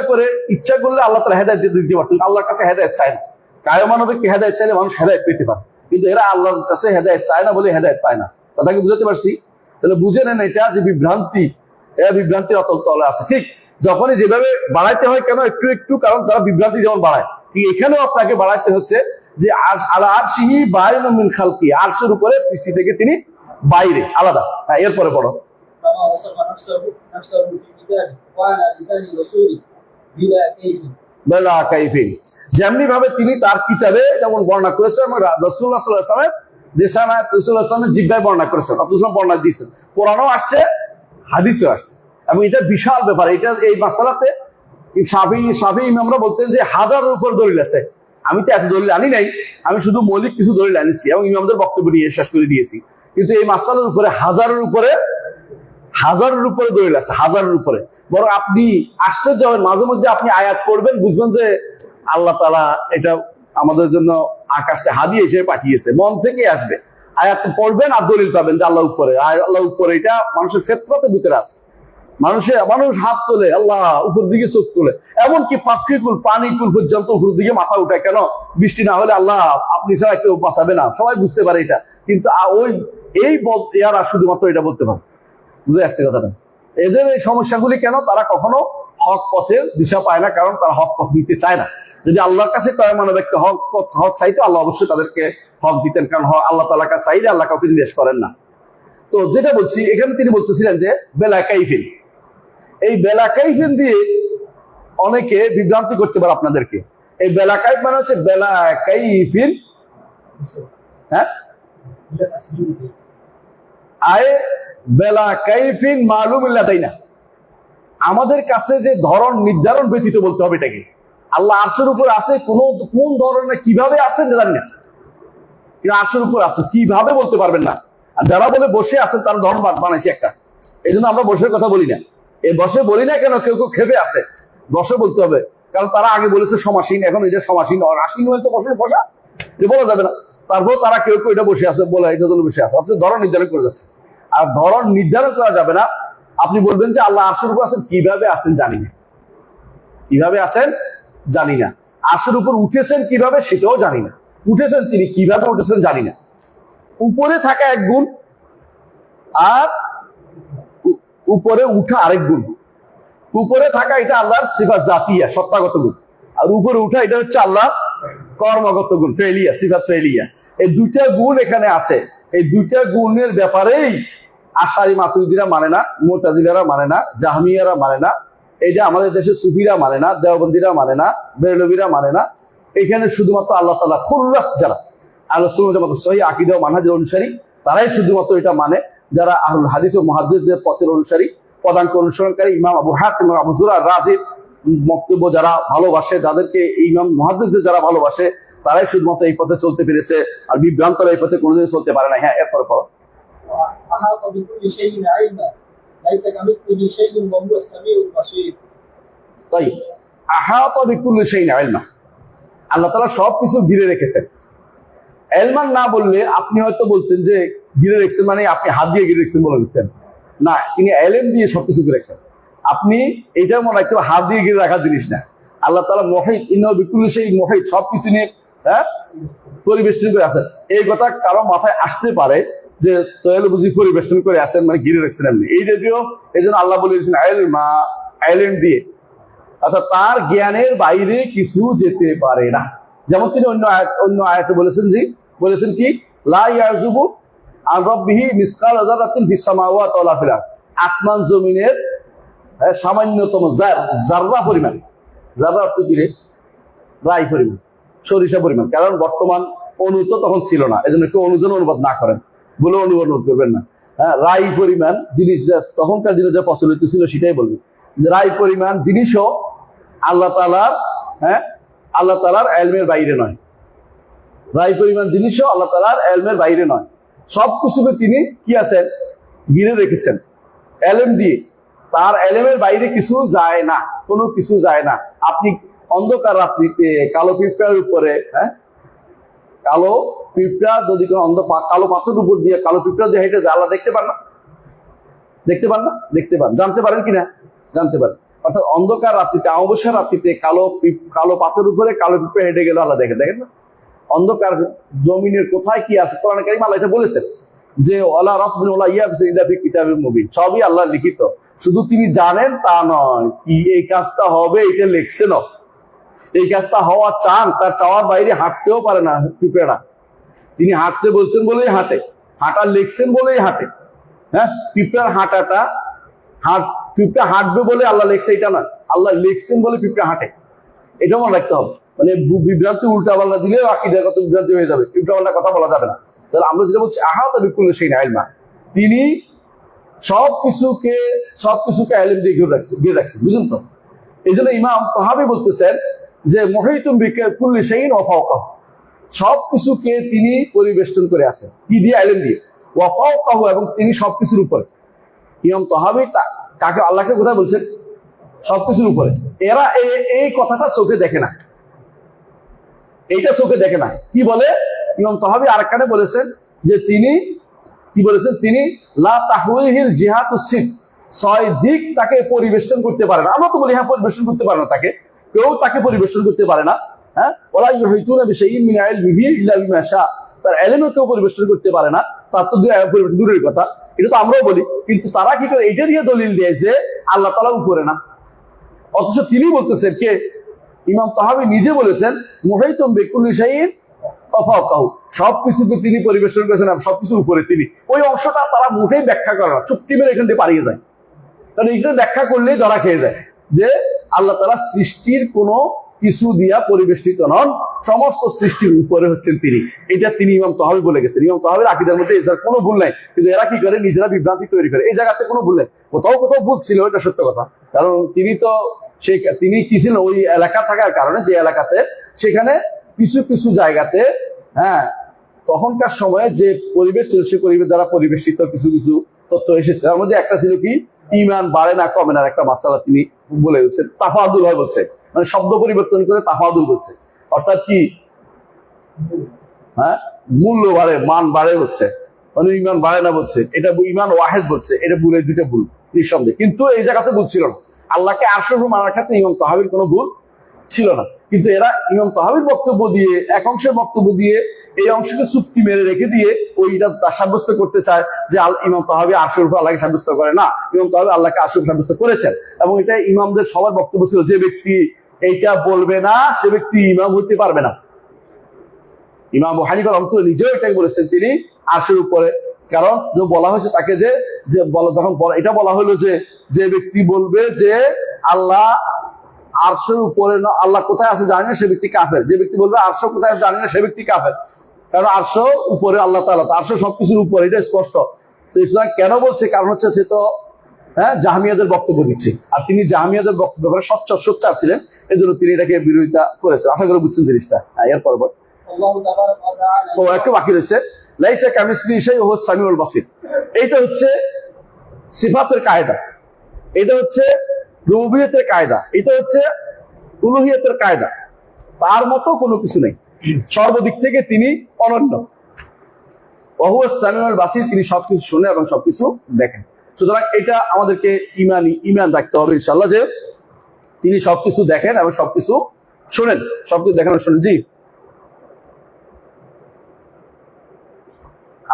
করলে আল্লাহ তাআলা হেদায়েত দিতে পারত। আল্লাহর কাছে হেদায়েত চায় না। কায়মানবিককে হেদায়েত চাইলে মানুষ হেদায়েত পেতে পারে, কিন্তু এরা আল্লাহর কাছে হেদায়েত চায় না বলে হেদায়েত পায় না। কথাকে বুঝাতে পারছি? তাহলে বুঝে নেন এটা যে বিভ্রান্তি, এরা বিভ্রান্তির অতল তলে আছে। ঠিক যখনই যেভাবে বাড়াইতে হয়, কেন একটু, কারণ তারা বিভ্রান্তি যেমন বাড়ায়, ঠিক এখানেও আপনাকে বাড়াইতে হচ্ছে যে আলা আরশিহি বাইনুম মিন খালকি, আরশের উপরে সৃষ্টি থেকে তিনি বাইরে, আলাদা। এরপরে পড়ো। كما وصف نفسه في كتابه وعلى لسان رسوله بلا كيف বেলা কাইফিন, যেমনি ভাবে তিনি তার কিতাবে যেমন বর্ণনা করেছেন এবং রাসূলুল্লাহ সাল্লাল্লাহু আলাইহি ওয়াসাল্লামের দেশানা রাসূলুল্লাহ সাল্লাল্লাহু জিব্বায় বর্ণনা করেছেন, অথবা বর্ণনা দিয়েছেন। কোরআনও আসছে, হাদিসও আসছে, এবং এটা বিশাল ব্যাপার। এটা এই মাসালাতে শাফি ইমামরা বলতেন যে হাজারের উপর দলিল আছে। আমি তো এত দলিল আনি নাই, আমি শুধু মৌলিক কিছু দলিল আনিছি এবং ইমামদের বক্তব্য নিয়ে শেষ করে দিয়েছি। কিন্তু এই মাসালার উপরে হাজারের উপরে দলিল আছে, হাজারের উপরে। বরং আপনি আশ্চর্য হবেন, মাঝে মধ্যে আপনি আয়াত পড়বেন, বুঝবেন যে আল্লাহ তাআলা এটা আমাদের জন্য আকাশটা হাদিয়া হিসেবে পাঠিয়েছে, মন থেকে আসবে। আয়াত পড়বেন আর দলিল পাবেন যে আল্লাহ উপরে, আল্লাহ উপরে। এটা মানুষের ফিতরতের ভিতরে আছে। মানুষ হাত তোলে, আল্লাহ উপর দিকে চোখ তোলে, এমনকি পাখিকুল পানিকুল পর্যন্ত উপর দিকে মাথা উঠায়। কেন? বৃষ্টি না হলে আল্লাহ আপনি ছাড়া কেউ বাঁচাবে না, সবাই বুঝতে পারে এটা। কিন্তু এরা শুধুমাত্র এটা বলতে পারে। বুঝে আসছে কথাটা? এদের এই সমস্যাগুলি কেন? তারা কখনো হক পথের দিশা পায় না, কারণ তারা হক পথ নিতে চায় না। যদি আল্লাহর কাছে কয় মনে ব্যক্তি হক চাইতো, আল্লাহ অবশ্যই তাদেরকে হক দিতেন, কারণ আল্লাহ তাআলার কাছে চাইলে আল্লাহ কাউকে নির্দেশ করেন না। তো যেটা বলছি, এখানে তিনি বলতেছিলেন যে বেলা কাইফিন, এই বেলা কাইফিন দিয়ে অনেকে বিভ্রান্তি করতে পারে আপনাদেরকে। এই বেলা কাইফ মানে হচ্ছে বেলা কাইফিন, হ্যাঁ, আয় বেলা কাইফিন মালুম ইল্লা তাইনা, আমাদের কাছে যে ধরন নির্ধারণ ব্যতীত বলতে হবে এটাকে। আল্লাহ আরশের উপর আছে, কোন ধরনের কিভাবে আছেন জানি না, কিন্তু আরশের উপর আছে কিভাবে বলতে পারবেন না। আর যারা বলে বসে আছেন তার ধর্ম বানাইছে একটা, এই জন্য আমরা বসের কথা বলি না। এই বসে বলি না কেন? কেউ খেপে আছে, বসে বলতে হবে, কারণ তারা আগে বলেছে সমাসীন, এখন এটা সমাসীন, আসীন হলে তো বসে বসা, এটা বলা যাবে না। তারপর তারা কেউ এটা বসে আছে বলে এটা জন্য বসে আছে, অথচ ধরন নির্ধারণ করে যাচ্ছে। আর ধরন নির্ধারণ করা যাবে না। আপনি বলবেন যে আল্লাহ আরশের উপর আছেন, কিভাবে আছেন জানি না, কিভাবে আছেন জানি না। আরশের উপর উঠেছেন কিভাবে সেটাও জানি না, উঠেছেন তিনি কিভাবে উঠেছেন জানি না। উপরে থাকা এক গুণ, আর উপরে উঠা আরেক গুণ। উপরে থাকা এটা আল্লাহর সিফাত জাতিয়া, সত্তাগত গুণ, আর উপরে উঠা এটা হচ্ছে আল্লাহর কর্মগত গুণ, ফেলিয়া, সিফাত ফেলিয়া। এই দুইটা গুণ এখানে আছে। এই দুইটা গুণের ব্যাপারেই আশারি মাতুরিদিরা মানে না, মুতাজিলারা মানে না, জাহমিয়ারা মানে না, এটা আমাদের দেশে সুফিরা মানে না, দেওবন্দিরা মানে না, বেরলভীরা মানে না। এখানে শুধুমাত্র আল্লাহ তাআলা খুল্লাস যারা আহলে সুন্নাত ওয়াল জামাত সহিহ আকীদা ও মানহাজের অনুসারী, তারাই শুধুমাত্র এটা মানে। যারা আহলুল হাদিস ও মুহাদ্দিসদের পথের অনুসারী, পদাঙ্ক অনুসরণকারী, ইমাম আবু হাতিম এবং আবু যুরআ রাজির বক্তব্য যারা ভালোবাসে, যাদেরকে ইমাম মুহাদ্দিসদের যারা ভালোবাসে, তারাই শুধুমাত্র এই পথে চলতে পেরেছে। আর বিভ্রান্তরা এই পথে কোনোদিন চলতে পারে না। হ্যাঁ, এরপর أحاط بكل شيء علما ليس كمثله شيء وهو السميع البصير। তাই আহাতা বিকুল্লি শাইইন ইলমা, আল্লাহ তাআলা সবকিছু ঘিরে রেখেছেন। ইলমান না বললে আপনি হয়তো বলতেন যে ঘিরে রেখেছেন মানে আপনি হাত দিয়ে ঘিরে রেখেছেন বলে বলতেন না, তিনি ইলম দিয়ে সবকিছু ঘিরে রেখেছেন। আপনি এটা মনে রাখতে হাত দিয়ে ঘিরে রাখার জিনিস না। আল্লাহ তাআলা মুহিত, ইন্নাহু বিকুল্লি শাইইন মুহিত, সবকিছু নিয়ে পরিবেষ্টন করে আছেন। এই কথা কারো মাথায় আসতে পারে যে তাহলে বুঝি পরিবেষ্টন করে আছেন মানে ঘিরে রাখছেন এমনি, এই যদিও এই জন্য আল্লাহ বলে দিয়েছেন ইলমা, ইলম দিয়ে, অর্থাৎ তার জ্ঞানের বাইরে কিছু যেতে পারে না। যেমন তিনি অন্য আয়াতে বলেছেন কি লা ইয়াযুবু আন রাব্বিহি মিসকাল যারাতিন ফিস সামাওয়াতি ওয়া ফিল আরদ, আসমান জমিনের সামান্যতম যাররা পরিমাণ, যাররা অর্থ কি রে? রাই পরিমাণ, সরিষা পরিমাণ। কারণ বর্তমান অণু তো তখন ছিল না, এজন্য কেউ অনুজন অনুবাদ না করেন বলে অনুবাদ করবেন না। হ্যাঁ, রাই পরিমাণ জিনিস তখনকার দিনে যা প্রচলিত ছিল সেটাই বলবেন। রাই পরিমাণ জিনিসও আল্লাহ তাআলার আল্লাহ তাআলার ইলমের বাইরে নয়। রাই পরিমাণ জিনিসও আল্লাহ তাআলার ইলমের বাইরে নয়। সবকিছুকে তিনি কি আছেন? ঘিরে রেখেছেন ইলম দিয়ে। তার ইলমের বাইরে কিছু যায় না, কোনো কিছু যায় না। আপনি অন্ধকার রাত্রিতে কালো পিঁপড়ার উপরে, কালো পিঁপড়া যদি কোনো কালো পাথরের উপর দিয়ে কালো পিঁপড়া দিয়ে হেঁটে যায়, আল্লাহ দেখতে পান না? দেখতে পান না? দেখতে পান। জানতে পারেন কিনা? জানতে পারেন। অর্থাৎ অন্ধকার রাত্রিতে, অমাবস্যার রাত্রিতে কালো পাথরের উপরে কালো পিঁপড়া হেঁটে গেল, আল্লাহ দেখেন না? অন্ধকার জমিনের কোথায় কি আছে কোরআন কারীমে আল্লাহ এটা বলেছেন যে ওয়ালা রাব্বুন ওয়ালা ইয়াফসিল ইল্লা ফি কিতাবিম মুবিন, সবই আল্লাহ লিখিত। শুধু তিনি জানেন তা নয়, কি এই কাজটা হবে এটা লিখছেন, এই কাজটা হওয়া চান, তার চাওয়ার বাইরে হাঁটতেও পারে না পিঁপড়া। তিনি হাঁটতে বলছেন বলেই হাঁটে, হাঁটা লিখছেন বলেই হাঁটে। হ্যাঁ, পিঁপড়ার পিঁপড়া হাঁটবে বলে আল্লাহ লিখছে এটা না, আল্লাহ লিখছেন বলে পিঁপড়া হাঁটে। এটা মনে রাখতে হবে। মানে বিভ্রান্তি উল্টা পাল্টা দিলে আকীদার কত বিভ্রান্তি হয়ে যাবে, উল্টা পাল্টা কথা বলা যাবে না। তাহলে আমরা যেটা বলছি আহাতা বিকুল্লি শাইইন ইলমা, তিনি সবকিছুকে ইলম দিয়ে ঘিরে রাখছেন, বুঝলেন তো? এই জন্য ইমাম তাহাবী বলতেছেন যে মুহিতুম বিকুল্লি শাইইন ওয়া ফাওকাহু, সবকিছুকে তিনি পরিবেষ্টন করে আছেন, কি দিয়ে? ইলম দিয়ে। ওয়া ফাওকাহু, এবং তিনি সবকিছুর উপরে। ইমাম তাহাবী কাকে, আল্লাহকে কোথায় বলছেন? সবকিছুর উপরে। এরা এই কথাটা চোখে দেখে না, এইটা চোখে দেখে না। কি বলে ইমাম তাহাবী আরেকখানে বলেছেন যে তিনি কি বলেছেন? তিনি লা তাহউইহিল জিহাতুস সিট, 6 দিক তাকে পরিবেষ্টন করতে পারে না। আমরা তো বলি হ্যাঁ পরিবেষ্টন করতে পারে না, তাকে কেউ তাকে পরিবেষ্টন করতে পারে না। হ্যাঁ, ওয়ালা ইউহিতুনা বিশাইইন মিন ইলমিহি ইল্লা বিমা শা, তার ইলমে কেউ পরিবেষ্টন করতে পারে না, তার তো দূরের কথা। এটা তো আমরাও বলি, কিন্তু তারা কি করে? এটা দিয়ে দলিল দেয় যে আল্লাহ তাআলা উপরে না। অথচ তিনি বলতেছেন, কে? ইমাম তাহাবী নিজে বলেছেন মুহিতুম বিকুল্লি শাইইন ওয়া ফাওকাহু, সবকিছুকে তিনি পরিবেশন করেছেন, সবকিছুর উপরে তিনি। ওই অংশটা তারা মুখেই ব্যাখ্যা করে না, চুপটি মেরে এখান থেকে পালিয়ে যায়। কারণ এইখানে ব্যাখ্যা করলেই ধরা খেয়ে যায় যে আল্লাহ তাআলা সৃষ্টির কোনো কিছু দিয়া পরিবেষ্টিত নন, সমস্ত সৃষ্টির উপরে হচ্ছেন তিনি। এটা তিনি ইমাম তাহাবী বলে গেছেন। ইমাম তাহাবীর আকীদার মধ্যে এর কোনো ভুল নাই, কিন্তু এরা কি করে? নিজেরা বিভ্রান্তি তৈরি করে। এই জায়গাতে কোনো ভুল নেই, কোথাও ভুল ছিল, এটা সত্য কথা। কারণ তিনি কি ছিলেন? ওই এলাকা থাকার কারণে, যে এলাকাতে, সেখানে কিছু জায়গাতে, হ্যাঁ, তখনকার সময়ে যে পরিবেশ ছিল, সে পরিবেশ দ্বারা পরিবেষ্টিত কিছু তথ্য এসেছে। তার মধ্যে একটা ছিল কি, ঈমান বাড়ে না কমে না একটা মাসালা তিনি বলে বলছেন। তাফাদুল হয় বলছে, মানে শব্দ পরিবর্তন করে তাফাদুল বলছে, অর্থাৎ কি, হ্যাঁ, মূল্য বাড়ে, মান বাড়ে হচ্ছে, মানে ঈমান বাড়ে না বলছে। এটা ঈমান ওয়াহিদ বলছে, এটা ভুল, এই দুইটা ভুল নিঃসন্দেহে। কিন্তু এই জায়গাতে ভুল ছিল না। আল্লাহকে আরশের উপর মানার ক্ষেত্রে ইমাম তাহাবীর কোনো ভুল ছিল না। কিন্তু এরা ইমাম তাহাবীর বক্তব্য দিয়ে, এক অংশের বক্তব্য দিয়ে এই অংশকে চুক্তি মেরে রেখে দিয়ে ওইটা সাব্যস্ত করতে চায় যে ইমাম তাহাবী আরশের উপর আল্লাহকে সাব্যস্ত করে না, ইমাম তাহাবী আল্লাহকে আরশের উপর সাব্যস্ত করেছেন। এবং এটা ইমামদের সবার বক্তব্য ছিল, যে ব্যক্তি এইটা বলবে না সে ব্যক্তি ইমাম হইতে পারবে না। ইমাম আবু হানিফা রাহমাতুল্লাহ নিজেও এটাই বলেছেন, তিনি আরশের উপরে। কারণ বলা হয়েছে তাকে যে তখন এটা বলা হলো যে ব্যক্তি বলবে যে আল্লাহ আরশের উপরে না, আল্লাহ কোথায় আছে জানি না, সে ব্যক্তি কাফের। যে ব্যক্তি বলবে আরশ কোথায় আছে জানি না, সে ব্যক্তি কাফের। কারণ আরশ উপরে আল্লাহ তাআলা, আরশ সবকিছুর উপরে, এটা স্পষ্ট। তো ইসলাম কেন বলছে? কারণ হচ্ছে সে তো জাহমিয়াদের বক্তব্য দিচ্ছে, আর তিনি জাহমিয়াদের বক্তব্য করে সোচ্চার ছিলেন, এই জন্য তিনি এটাকে বিরোধিতা করেছেন। আশা করি বুঝছেন জিনিসটা। এরপর তো একটু বাকি রয়েছে, লাইসা কামিসলিহি শাইউন ওয়া হুয়াস সামিউল বাসীর। এইটা হচ্ছে সিফাতের কায়দা, এটা হচ্ছে রুবুবিয়তের কায়দা, এটা হচ্ছে উলুহিয়তের কায়দা। তার মতো কোনো কিছু নেই, সর্বদিক থেকে তিনি অনন্য। ওয়া হুয়াস সামিউল বাসীর, তিনি সবকিছু শুনে এবং সবকিছু দেখেন। সুতরাং এটা আমাদেরকে ঈমান রাখতে হবে ইনশাআল্লাহ, যে তিনি সবকিছু দেখেন এবং সবকিছু শোনেন, সবকিছু দেখেন এবং শোনেন। জি,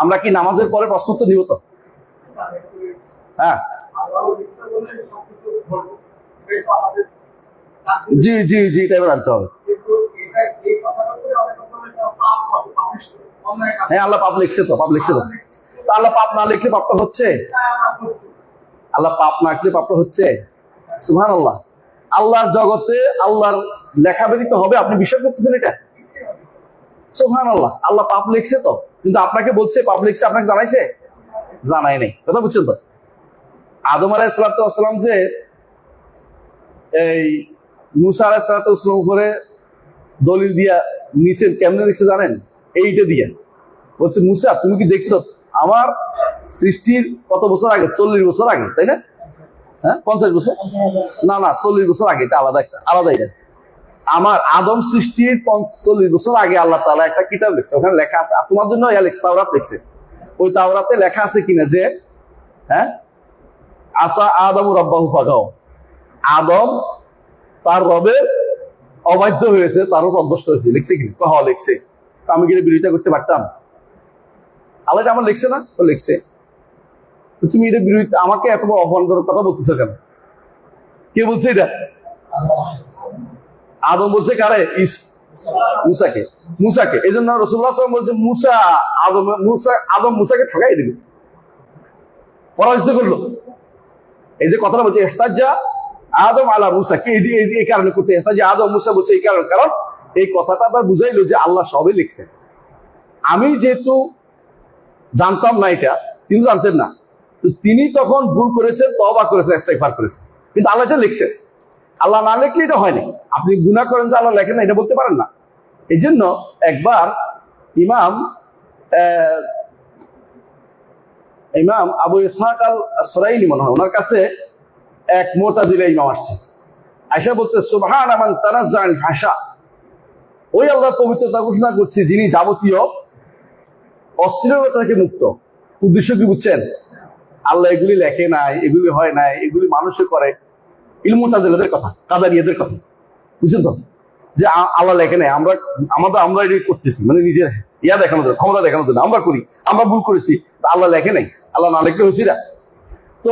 আমরা কি নামাজের পরে প্রশ্ন তো দিব তো? হ্যাঁ, জি জি জি, টাইমে রাখতে হবে। হ্যাঁ, আল্লাহ পাপ লিখছে তো, আল্লাহ পাপ না লিখলে পাপটা হচ্ছে, আল্লাহ পাপ না লিখলে পাপটা হচ্ছে। সুবহানাল্লাহ। আল্লাহর জগতে আল্লাহর লেখা ব্যতীত হবে, আপনি বিশ্বাস করতেছেন এটা? সুবহানাল্লাহ। আল্লাহ পাপ লিখছে তো, কিন্তু আপনাকে বলছে পাপ লিখছে, আপনাকে জানাইছে? জানাই নাই। কথা বুঝছেন তো? আদম আলাইহিস সালাম যে এই মুসা আলাইহিস সালাম উপরে দলিল দিয়া নিচে কেমনে লিখছে জানেন? এইটা দিয়া বলছে, মুসা তুমি কি দেখছো আমার সৃষ্টির কত বছর আগে? 40 বছর আগে, তাই না? হ্যাঁ, 50 বছর না, 40 বছর আগে। এটা আলাদা এটা। আমার আদম সৃষ্টির 40 বছর আগে আল্লাহ তাআলা একটা কিতাব লিখছে, ওখানে লেখা আছে, তোমার জন্য তাওরাত লিখছে। ওই তাওরাতে লেখা আছে কিনা যে আসা আদম রাব্বাহু ফাগাও, আদম তার রবের অবাধ্য হয়েছে, তারও পদভ্রষ্ট হয়েছে। লিখছে কিনা? হ্যাঁ লিখছে। আমি কি বিরোধিতা করতে পারতাম? আল্লাহ আমার লিখছে না? ও লিখছে। তো তুমি এটা বিরোধিতা, আমাকে এত বড় অপমানজনক কথা বলতেছো কেন? কে বলছে এটা? আদম বলছে কারে? মুসাকে। এই জন্য রাসূলুল্লাহ সাল্লাল্লাহু আলাইহি ওয়াসাল্লাম বলছে আদম মুসাকে ঠকাই দিল, পরাজিত করলো। এই যে কথাটা বলছে ইহতাজ্জা আদম আলা মুসা কে এই কারণে করতে যে আদম মুসা বলছে এই কারণ, কারণ এই কথাটা আবার বুঝাইলো যে আল্লাহ সবই লিখছেন। আমি যেহেতু জানতাম না, এটা তিনি জানতেন না, তো তিনি তখন ভুল করেছেন, তওবা করেছেন, ইস্তেগফার করেছেন, কিন্তু আল্লাহ এটা লিখছেন। আল্লাহ না লিখলে এটা হয় না। আপনি গুনাহ করেন যে আল্লাহ লেখেন না, এটা বলতে পারেন না। এই জন্য একবার ইমাম আবু ইসহাক আল আসরাইলি মনে হয়, ওনার কাছে এক মুতাজিলা ইমাম আসছে, আয়েশা বলতে সুবহান মান তানাজ্জা আল ফাহশা, ওই আল্লাহর পবিত্রতা ঘোষণা করছে যিনি যাবতীয় অশ্লীলতা থেকে মুক্ত। উদ্দেশ্য কি বুঝছেন? আল্লাহ এগুলি লেখে নাই, এগুলি হয় নাই, এগুলি মানুষে করে। মুতাজিলাদের কথা, কাদারিয়াদের কথা, বুঝছেন তো? যে আল্লাহ লেখে নাই, আমরা এটি করতেছি, মানে নিজের ইয়া দেখানোর জন্য, ক্ষমতা দেখানোর জন্য আমরা করি, আমরা ভুল করেছি, আল্লাহ লেখে নাই, আল্লাহ না লেখলে হয়েছি না। তো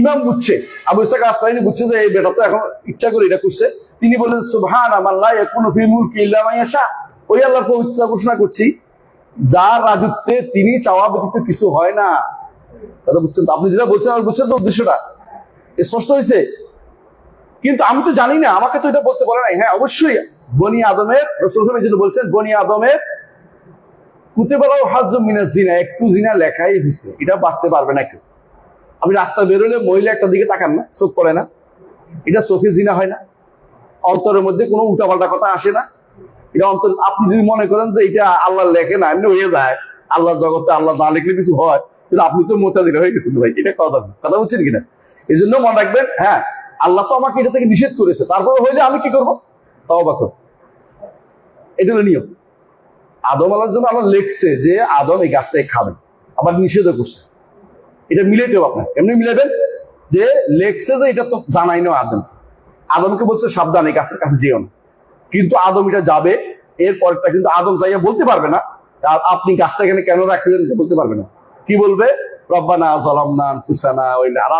ইমাম বুঝছে, আবু ইসহাক আসরাইনি বুঝছে যে এই বেটা তো এখন ইচ্ছা করে এটা করছে। তিনি বলেন সুবহান আল্লাহ ইয়াকুনু ফি মুলকি ইল্লা মা ইয়াশা, ওই আল্লাহর পবিত্রতা ঘোষণা করছি যার রাজত্বে তিনি চাওয়া ব্যতীত কিছু হয় না। কথা বুঝছেন তো? আপনি যেটা বলছেন আর বুঝছেন তো উদ্দেশ্যটা স্পষ্ট হয়েছে? কিন্তু আমি তো জানি না, আমাকে তো এটা বলতে বলে নাই। হ্যাঁ অবশ্যই বনি আদমের রাসূল সাল্লাল্লাহু আলাইহি ওয়াসাল্লাম বলছেন বনি আদমের কুতিবালাউ হাজ্জুম মিনাজ জিনা, একটু জিনা লেখাই হয়েছে, এটা বাঁচতে পারবে না কেউ। আপনি রাস্তা বেরোলে মহিলা একটা দিকে তাকান না, চোখ পড়ে না, এটা চোখে জিনা হয় না? অন্তরের মধ্যে কোনো উল্টাপাল্টা কথা আসে না? এটা অন্তর, আপনি যদি মনে করেন যে এটা আল্লাহ লেখে না, এমনি হয়ে যায়, আল্লাহর জগতে আল্লাহ না লিখলে কিছু হয়, কিন্তু আপনি তো মুতাজিলা হয়ে গেছেন ভাই। এটা কথা বুঝছেন কিনা? এই জন্য মনে রাখবেন, হ্যাঁ আল্লাহ তো আমাকে এটা থেকে নিষেধ করেছে, তারপরে হইলে আমি কি করবো? তওবা করব। এটা হলো নিয়ম। আদম আলাইহিস সালাম আল্লাহ লিখছে যে আদম এই গাছ থেকে খাবেন, আবার নিষেধও করছে। এটা মিলাইতে হবে আপনার, এমনি মিলাবেন যে লেখছে যে এটা তো জানাই না আদমকে বলছে সাবধান, এই গাছের কাছে যেও না, কিন্তু আদম এটা যাবে। এরপরটা কিন্তু আদম যাইয়া বলতে পারবে না আপনি গাছটা এখানে কেন রাখলেন, বলতে পারবে না। কি বলবে? রব্বানা যালামনা আনফুসানা। আর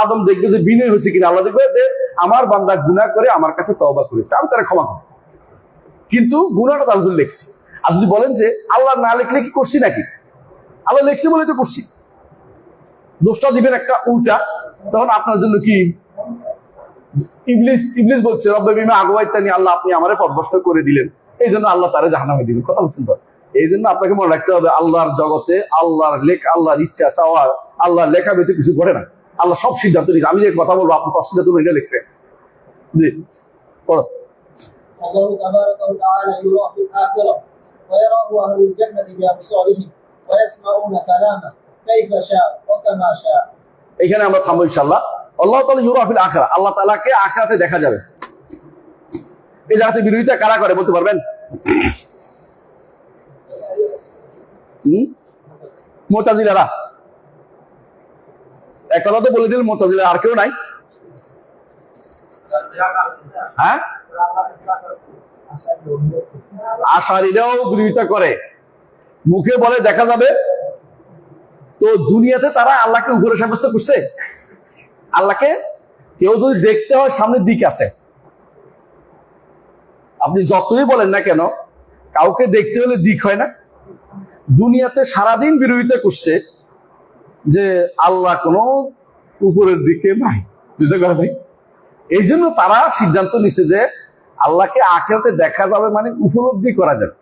আদম দেখবে যে বিনয় হয়েছে কিনা, আল্লাহ দেখবে যে আমার বান্দা গুনাহ করে আমার কাছে তওবা করেছে, আমি তারা ক্ষমা করব। কিন্তু গুনাহটা তার জন্য লিখছি। আর যদি বলেন যে আল্লাহ না লিখলে কি করছি নাকি, আল্লাহ লিখছে বলে তো করছি, দোষটা দিবেন একটা উল্টা, তখন আপনার জন্য কি? ইবলিস বলছে রব্বে বিমা আগওয়াইতানি, আল্লাহ আপনি আমারে পথভ্রষ্ট করে দিলেন, এই জন্য আল্লাহ তারে জাহান্নামে দিবেন। কথা বলছেন তো? এই জন্য আপনাকে মনে রাখতে হবে আল্লাহর জগতে আল্লাহর ইচ্ছা চাওয়া, আল্লাহর লেখা ব্যতীত কিছু ঘটে না। আল্লাহ সব সিদ্ধান্ত নিচ্ছে। আমি যে কথা বলবো আপনি পছন্দ করবেন, এটা লিখছে। জি পড়ো। الله تبارك وتعالى يرى في الآخرة ويراه أهل الجنة بأبصارهم ويسمعون كلامه كيف شاء وكما شاء। এখানে আমরা থামবো ইনশাআল্লাহ। আল্লাহ তাআলা ইউরা ফিল আখিরা, আল্লাহ তাআলাকে আখিরাতে দেখা যাবে। এই জায়গাতে বিরোধিতা কারা করে বলতে পারবেন? মুতাজিলারা। এক কথা তো বলে দিলেন মুতাজিলা, আর কেউ নাই? হ্যাঁ, আশারীরাও বিরোধিতা করে, মুখে বলে দেখা যাবে। তো দুনিয়াতে তারা আল্লাহকে উপরে সাব্যস্ত করছে। আল্লাহকে কেউ যদি দেখতে হয় সামনের দিক আছে, আপনি যতই বলেন না কেন, কাউকে দেখতে হলে দিক হয় না। দুনিয়াতে সারাদিন বিরোধিতা করছে যে আল্লাহ কোনো উপরের দিকে নাই, বুঝতে পারে ভাই? এই জন্য তারা সিদ্ধান্ত নিছে যে আল্লাহকে আখিরাতে দেখা যাবে, মানে উপলব্ধি করা যাবে,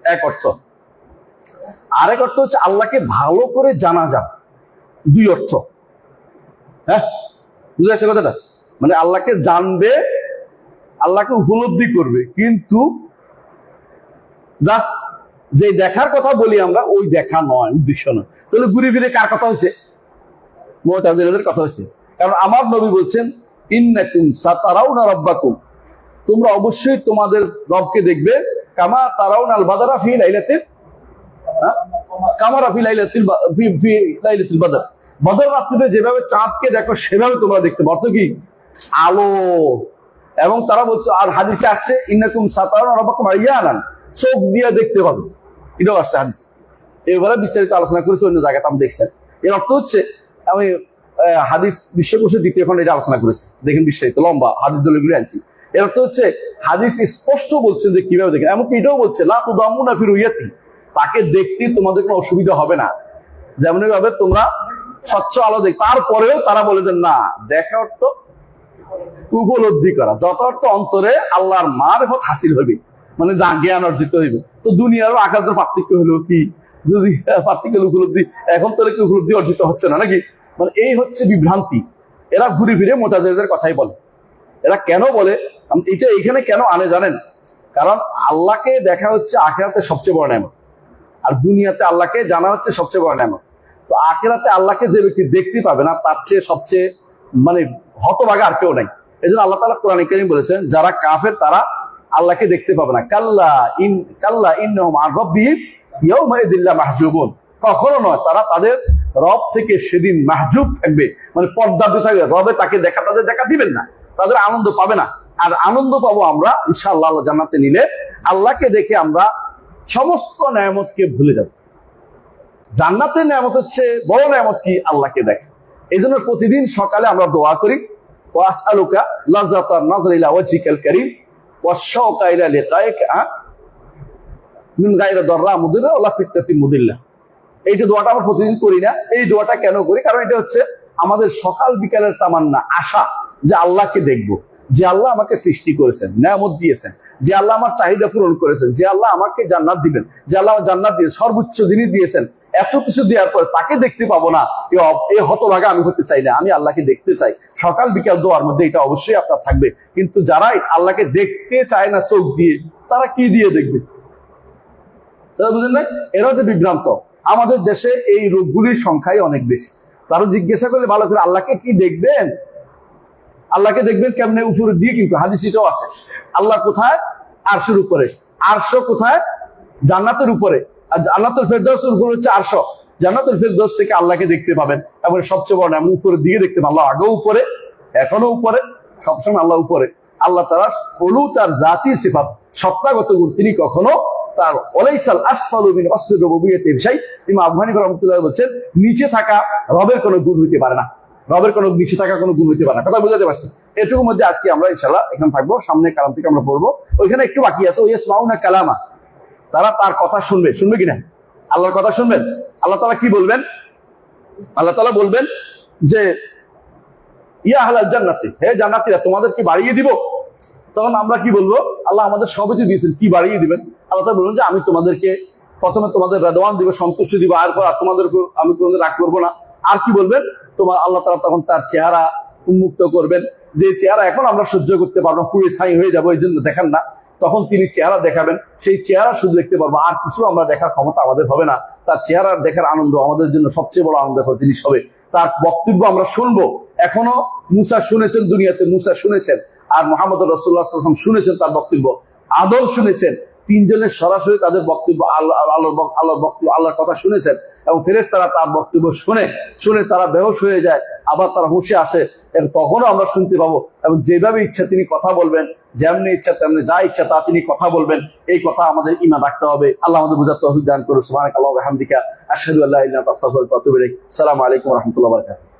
এক অর্থ। আরেক অর্থ হচ্ছে আল্লাহকে ভালো করে জানা যাবে, দুই অর্থ। হ্যাঁ বুঝে আসছে কথাটা? মানে আল্লাহকে জানবে, আল্লাহকে উপলব্ধি করবে, কিন্তু জাস্ট যে দেখার কথা বলি আমরা, ওই দেখা নয়, উদ্দেশ্য নয়। তাহলে ঘুরে ফিরে কার কথা হয়েছে? মুতাজিলাদের কথা হয়েছে। কারণ আমার নবী বলছেন ইন্নাকুম সাতারাউনা রাব্বাকুম, তোমরা অবশ্যই তোমাদের রবকে দেখবে, কামা তারাউনাল বাদরা ফি লাইলাতিল কামারা ফি লাইলাতিল বদর, বদর রাত্রিতে যেভাবে চাঁদকে দেখো সেভাবে তোমরা দেখতে পারো। অর্থ কি? আলো। এবং তারা বলছে, আর হাদিসে আসছে ইন্নাকুম সাতারাউনা রাব্বাকুম আইয়ানান, চোখ দিয়ে দেখতে পাবে, এটাও আসছে হাদিসে। এবারে বিস্তারিত আলোচনা করেছে অন্য জায়গায়, আপনি দেখছেন। এর অর্থ হচ্ছে, আমি হাদিস বিশ্বকোষের দ্বিতীয় খণ্ডে এটা আলোচনা করেছি, দেখেন বিস্তারিত লম্বা হাদিস দলিলগুলো আনছি। এর অর্থ হচ্ছে হাদিস স্পষ্ট বলছেন যে কিভাবে দেখেন। এমনকি এটাও বলছে লা তুদাম্মুনা ফি রুইয়াতি, তাকে দেখতে তোমাদের কোনো অসুবিধা হবে না, যেমন ভাবে তোমরা স্বচ্ছ আলো দেখ, তারপরেও তারা বলে যে না, দেখা অর্থ উপলব্ধি করা, যত অর্থ অন্তরে আল্লাহর মারিফত হাসিল হইবে, মানে যা জ্ঞান অর্জিত হইবে। তো দুনিয়ার আকারের পার্থক্য হলো কি, যদি পার্থক্য উপলব্ধি, এখন তো কি উপলব্ধি অর্জিত হচ্ছে না নাকি? মানে এই হচ্ছে বিভ্রান্তি। এরা ঘুরে ফিরে মুতাজিলাদের কথাই বলে। এরা কেন বলে, এটা এখানে কেন আনে জানেন? কারণ আল্লাহকে দেখা হচ্ছে আখিরাতে সবচেয়ে বড় নেয়ামত, আর দুনিয়াতে আল্লাহকে জানা হচ্ছে সবচেয়ে বড় নেয়ামত। তো আখিরাতে আল্লাহকে যে ব্যক্তি দেখতে পাবে না, তার চেয়ে সবচেয়ে মানে হতভাগা আর কেউ নাই। এই জন্য আল্লাহ তাআলা কোরআনে কারীম বলেছেন, যারা কাফের তারা আল্লাহকে দেখতে পাবে না। কাল্লা ইন্নাহুম আন রাব্বিহিম ইয়াওমা ইযিন লামাহজুবুন। কখনো নয়, তারা তাদের রব থেকে সেদিন মাহজুব থাকবে, মানে পর্দাতে থাকবে। রবে তাকে তাদের দেখা দিবেন না, তাদের আনন্দ পাবে না। আর আনন্দ পাবো আমরা ইনশাআল্লাহ আল্লাহ জান্নাতে নিলে। আল্লাহকে দেখে আমরা সমস্ত নেয়ামতকে ভুলে যাব। জান্নাতের নেয়ামত হচ্ছে বড় নেয়ামত কি? আল্লাহকে দেখে। এই জন্য প্রতিদিন সকালে আমরা দোয়া করি, ওয়াসআলুকা লাযাতান নাযর ইলা ওয়াজহিকাল কারীম ওয়াশ-শাওকা ইলা লিকাইকা মিন গায়রি দাররা মুদিরা ওয়ালা ফিতনাতি মুদিল্লা। এই যে দোয়াটা আমরা প্রতিদিন করি না, এই দোয়াটা কেন করি? কারণ এটা হচ্ছে আমাদের সকাল বিকালের তামান্না, আশা, যে আল্লাহকে দেখব, যে আল্লাহ আমাকে সৃষ্টি করেছেন, নেয়ামত দিয়েছেন, যে আল্লাহ আমার চাহিদা পূরণ করেছেন, যে আল্লাহ আমাকে জান্নাত দিবেন, যে আল্লাহ জান্নাত দিয়ে সর্বোচ্চ জিনিস দিয়েছেন। এত কিছু দেওয়ার পর তাকে দেখতে পাবো না, এই হতভাগা আমি হতে চাই না। আমি আল্লাহকে দেখতে চাই। সকাল বিকাল দোয়ার মধ্যে এটা অবশ্যই আপনার থাকবে। কিন্তু যারা আল্লাহকে দেখতে চায় না চোখ দিয়ে, তারা কি দিয়ে দেখবে? বুঝলেন না? এরা হচ্ছে বিভ্রান্ত। আমাদের দেশে এই রোগগুলির সংখ্যাই অনেক বেশি। তারা জিজ্ঞাসা করলে ভালো করে, আল্লাহকে কি দেখবেন? আল্লাহকে দেখবেন কেমনে? উপরে দিয়ে, কিন্তু হাদিসেও আছে। আল্লাহ কোথায়? আরশের উপরে। আরশ কোথায়? জান্নাতের উপরে। আর জান্নাতুল ফেরদাউসের উপরে হচ্ছে আরশ। জান্নাতুল ফেরদাউস থেকে আল্লাহকে দেখতে পাবেন। এবং সবচেয়ে বড় আমি উপরের দিকে দেখতে পাবেন। আল্লাহ আগেও উপরে, এখনো উপরে, সবসময় আল্লাহ উপরে। আল্লাহ তাআলা ওলু তার জাতি সিফাত, সত্তাগত গুণ, তিনি কখনো তার ওয়ালাইসাল আসফালু মিন আসফালি রুবুবিয়্যাতি বিশাই। ইমাম আবু হানিফা রাহমাতুল্লাহ বলেছেন, নিচে থাকা রবের কোনো গুণ হইতে পারে না। রবের কোনো নিচে থাকা কোনো গুণ হইতে পারে না। কথা বুঝাতে পারছি? এটুকুর মধ্যে আজকে আমরা ইনশাআল্লাহ এখানে থাকবো। সামনে কালাম থেকে আমরা পড়বো। ওইখানে একটু বাকি আছে, ওই ইয়াসমাউনা কালামা, তারা তার কথা শুনবে। শুনবে কিনা? আল্লাহর কথা শুনবেন। আল্লাহ তাআলা কি বলবেন? আল্লাহ তাআলা বলবেন যে ইয়া আহলাল জান্নাতি, হে জান্নাতীরা, তোমাদের কি বাড়িয়ে দিব? তখন আমরা কি বলবো? আল্লাহ আমাদের সবই দিয়েছেন, কি বাড়িয়ে দিবেন? আল্লাহ তাআলা বলবেন যে আমি তোমাদেরকে প্রথমে তোমাদের রেদওয়ান দিব, সন্তুষ্টি দিব, আর তোমাদের আমি তোমাদের রাগ করবো না। আর কি বলবেন? তোমার আল্লাহ তাআলা তখন তার চেহারা উন্মুক্ত করবেন, যে চেহারা এখন আমরা সহ্য করতে পারবো, পুরো ছাই হয়ে যাবো, এই জন্য দেখান না। তখন তিনি চেহারা দেখাবেন, সেই চেহারা শুধু দেখতে পারবো, আর কিছু আমরা দেখার ক্ষমতা আমাদের হবে না। তার চেহারা দেখার আনন্দ আমাদের জন্য সবচেয়ে বড় আনন্দ জিনিস হবে। তার বক্তব্য আমরা শুনবো। এখনো মুসা শুনেছেন, দুনিয়াতে মুসা শুনেছেন, আর মুহাম্মদ রাসূলুল্লাহ সাল্লাল্লাহু আলাইহি ওয়াসাল্লাম শুনেছেন তার বক্তব্য, আদম শুনেছেন। তিনজনের সরাসরি তাদের বক্তব্য, আল্লাহর বক্তব্য, আল্লাহর কথা শুনেছেন। এবং ফেরেশতারা তার বক্তব্য শুনে তারা বেহুশ হয়ে যায়, আবার তারা হুঁশে আসে। তখনও আমরা শুনতে পাবো। এবং যেভাবে ইচ্ছা তিনি কথা বলবেন, যেমনি ইচ্ছা তেমনি যা ইচ্ছা তা তিনি কথা বলবেন। এই কথা আমাদের ঈমান রাখতে হবে। আল্লাহ আমাদের বুঝার তৌফিক দান করুন। সুবহানাকাল্লাহু ওয়া বিহামদিকা, আশহাদু আল্লা ইলাহা ইল্লা আনতা, আস্তাগফিরুকা ওয়া আতুবু ইলাইক। আসসালামু আলাইকুম ওয়া রাহমাতুল্লাহি ওয়া বারাকাতুহু।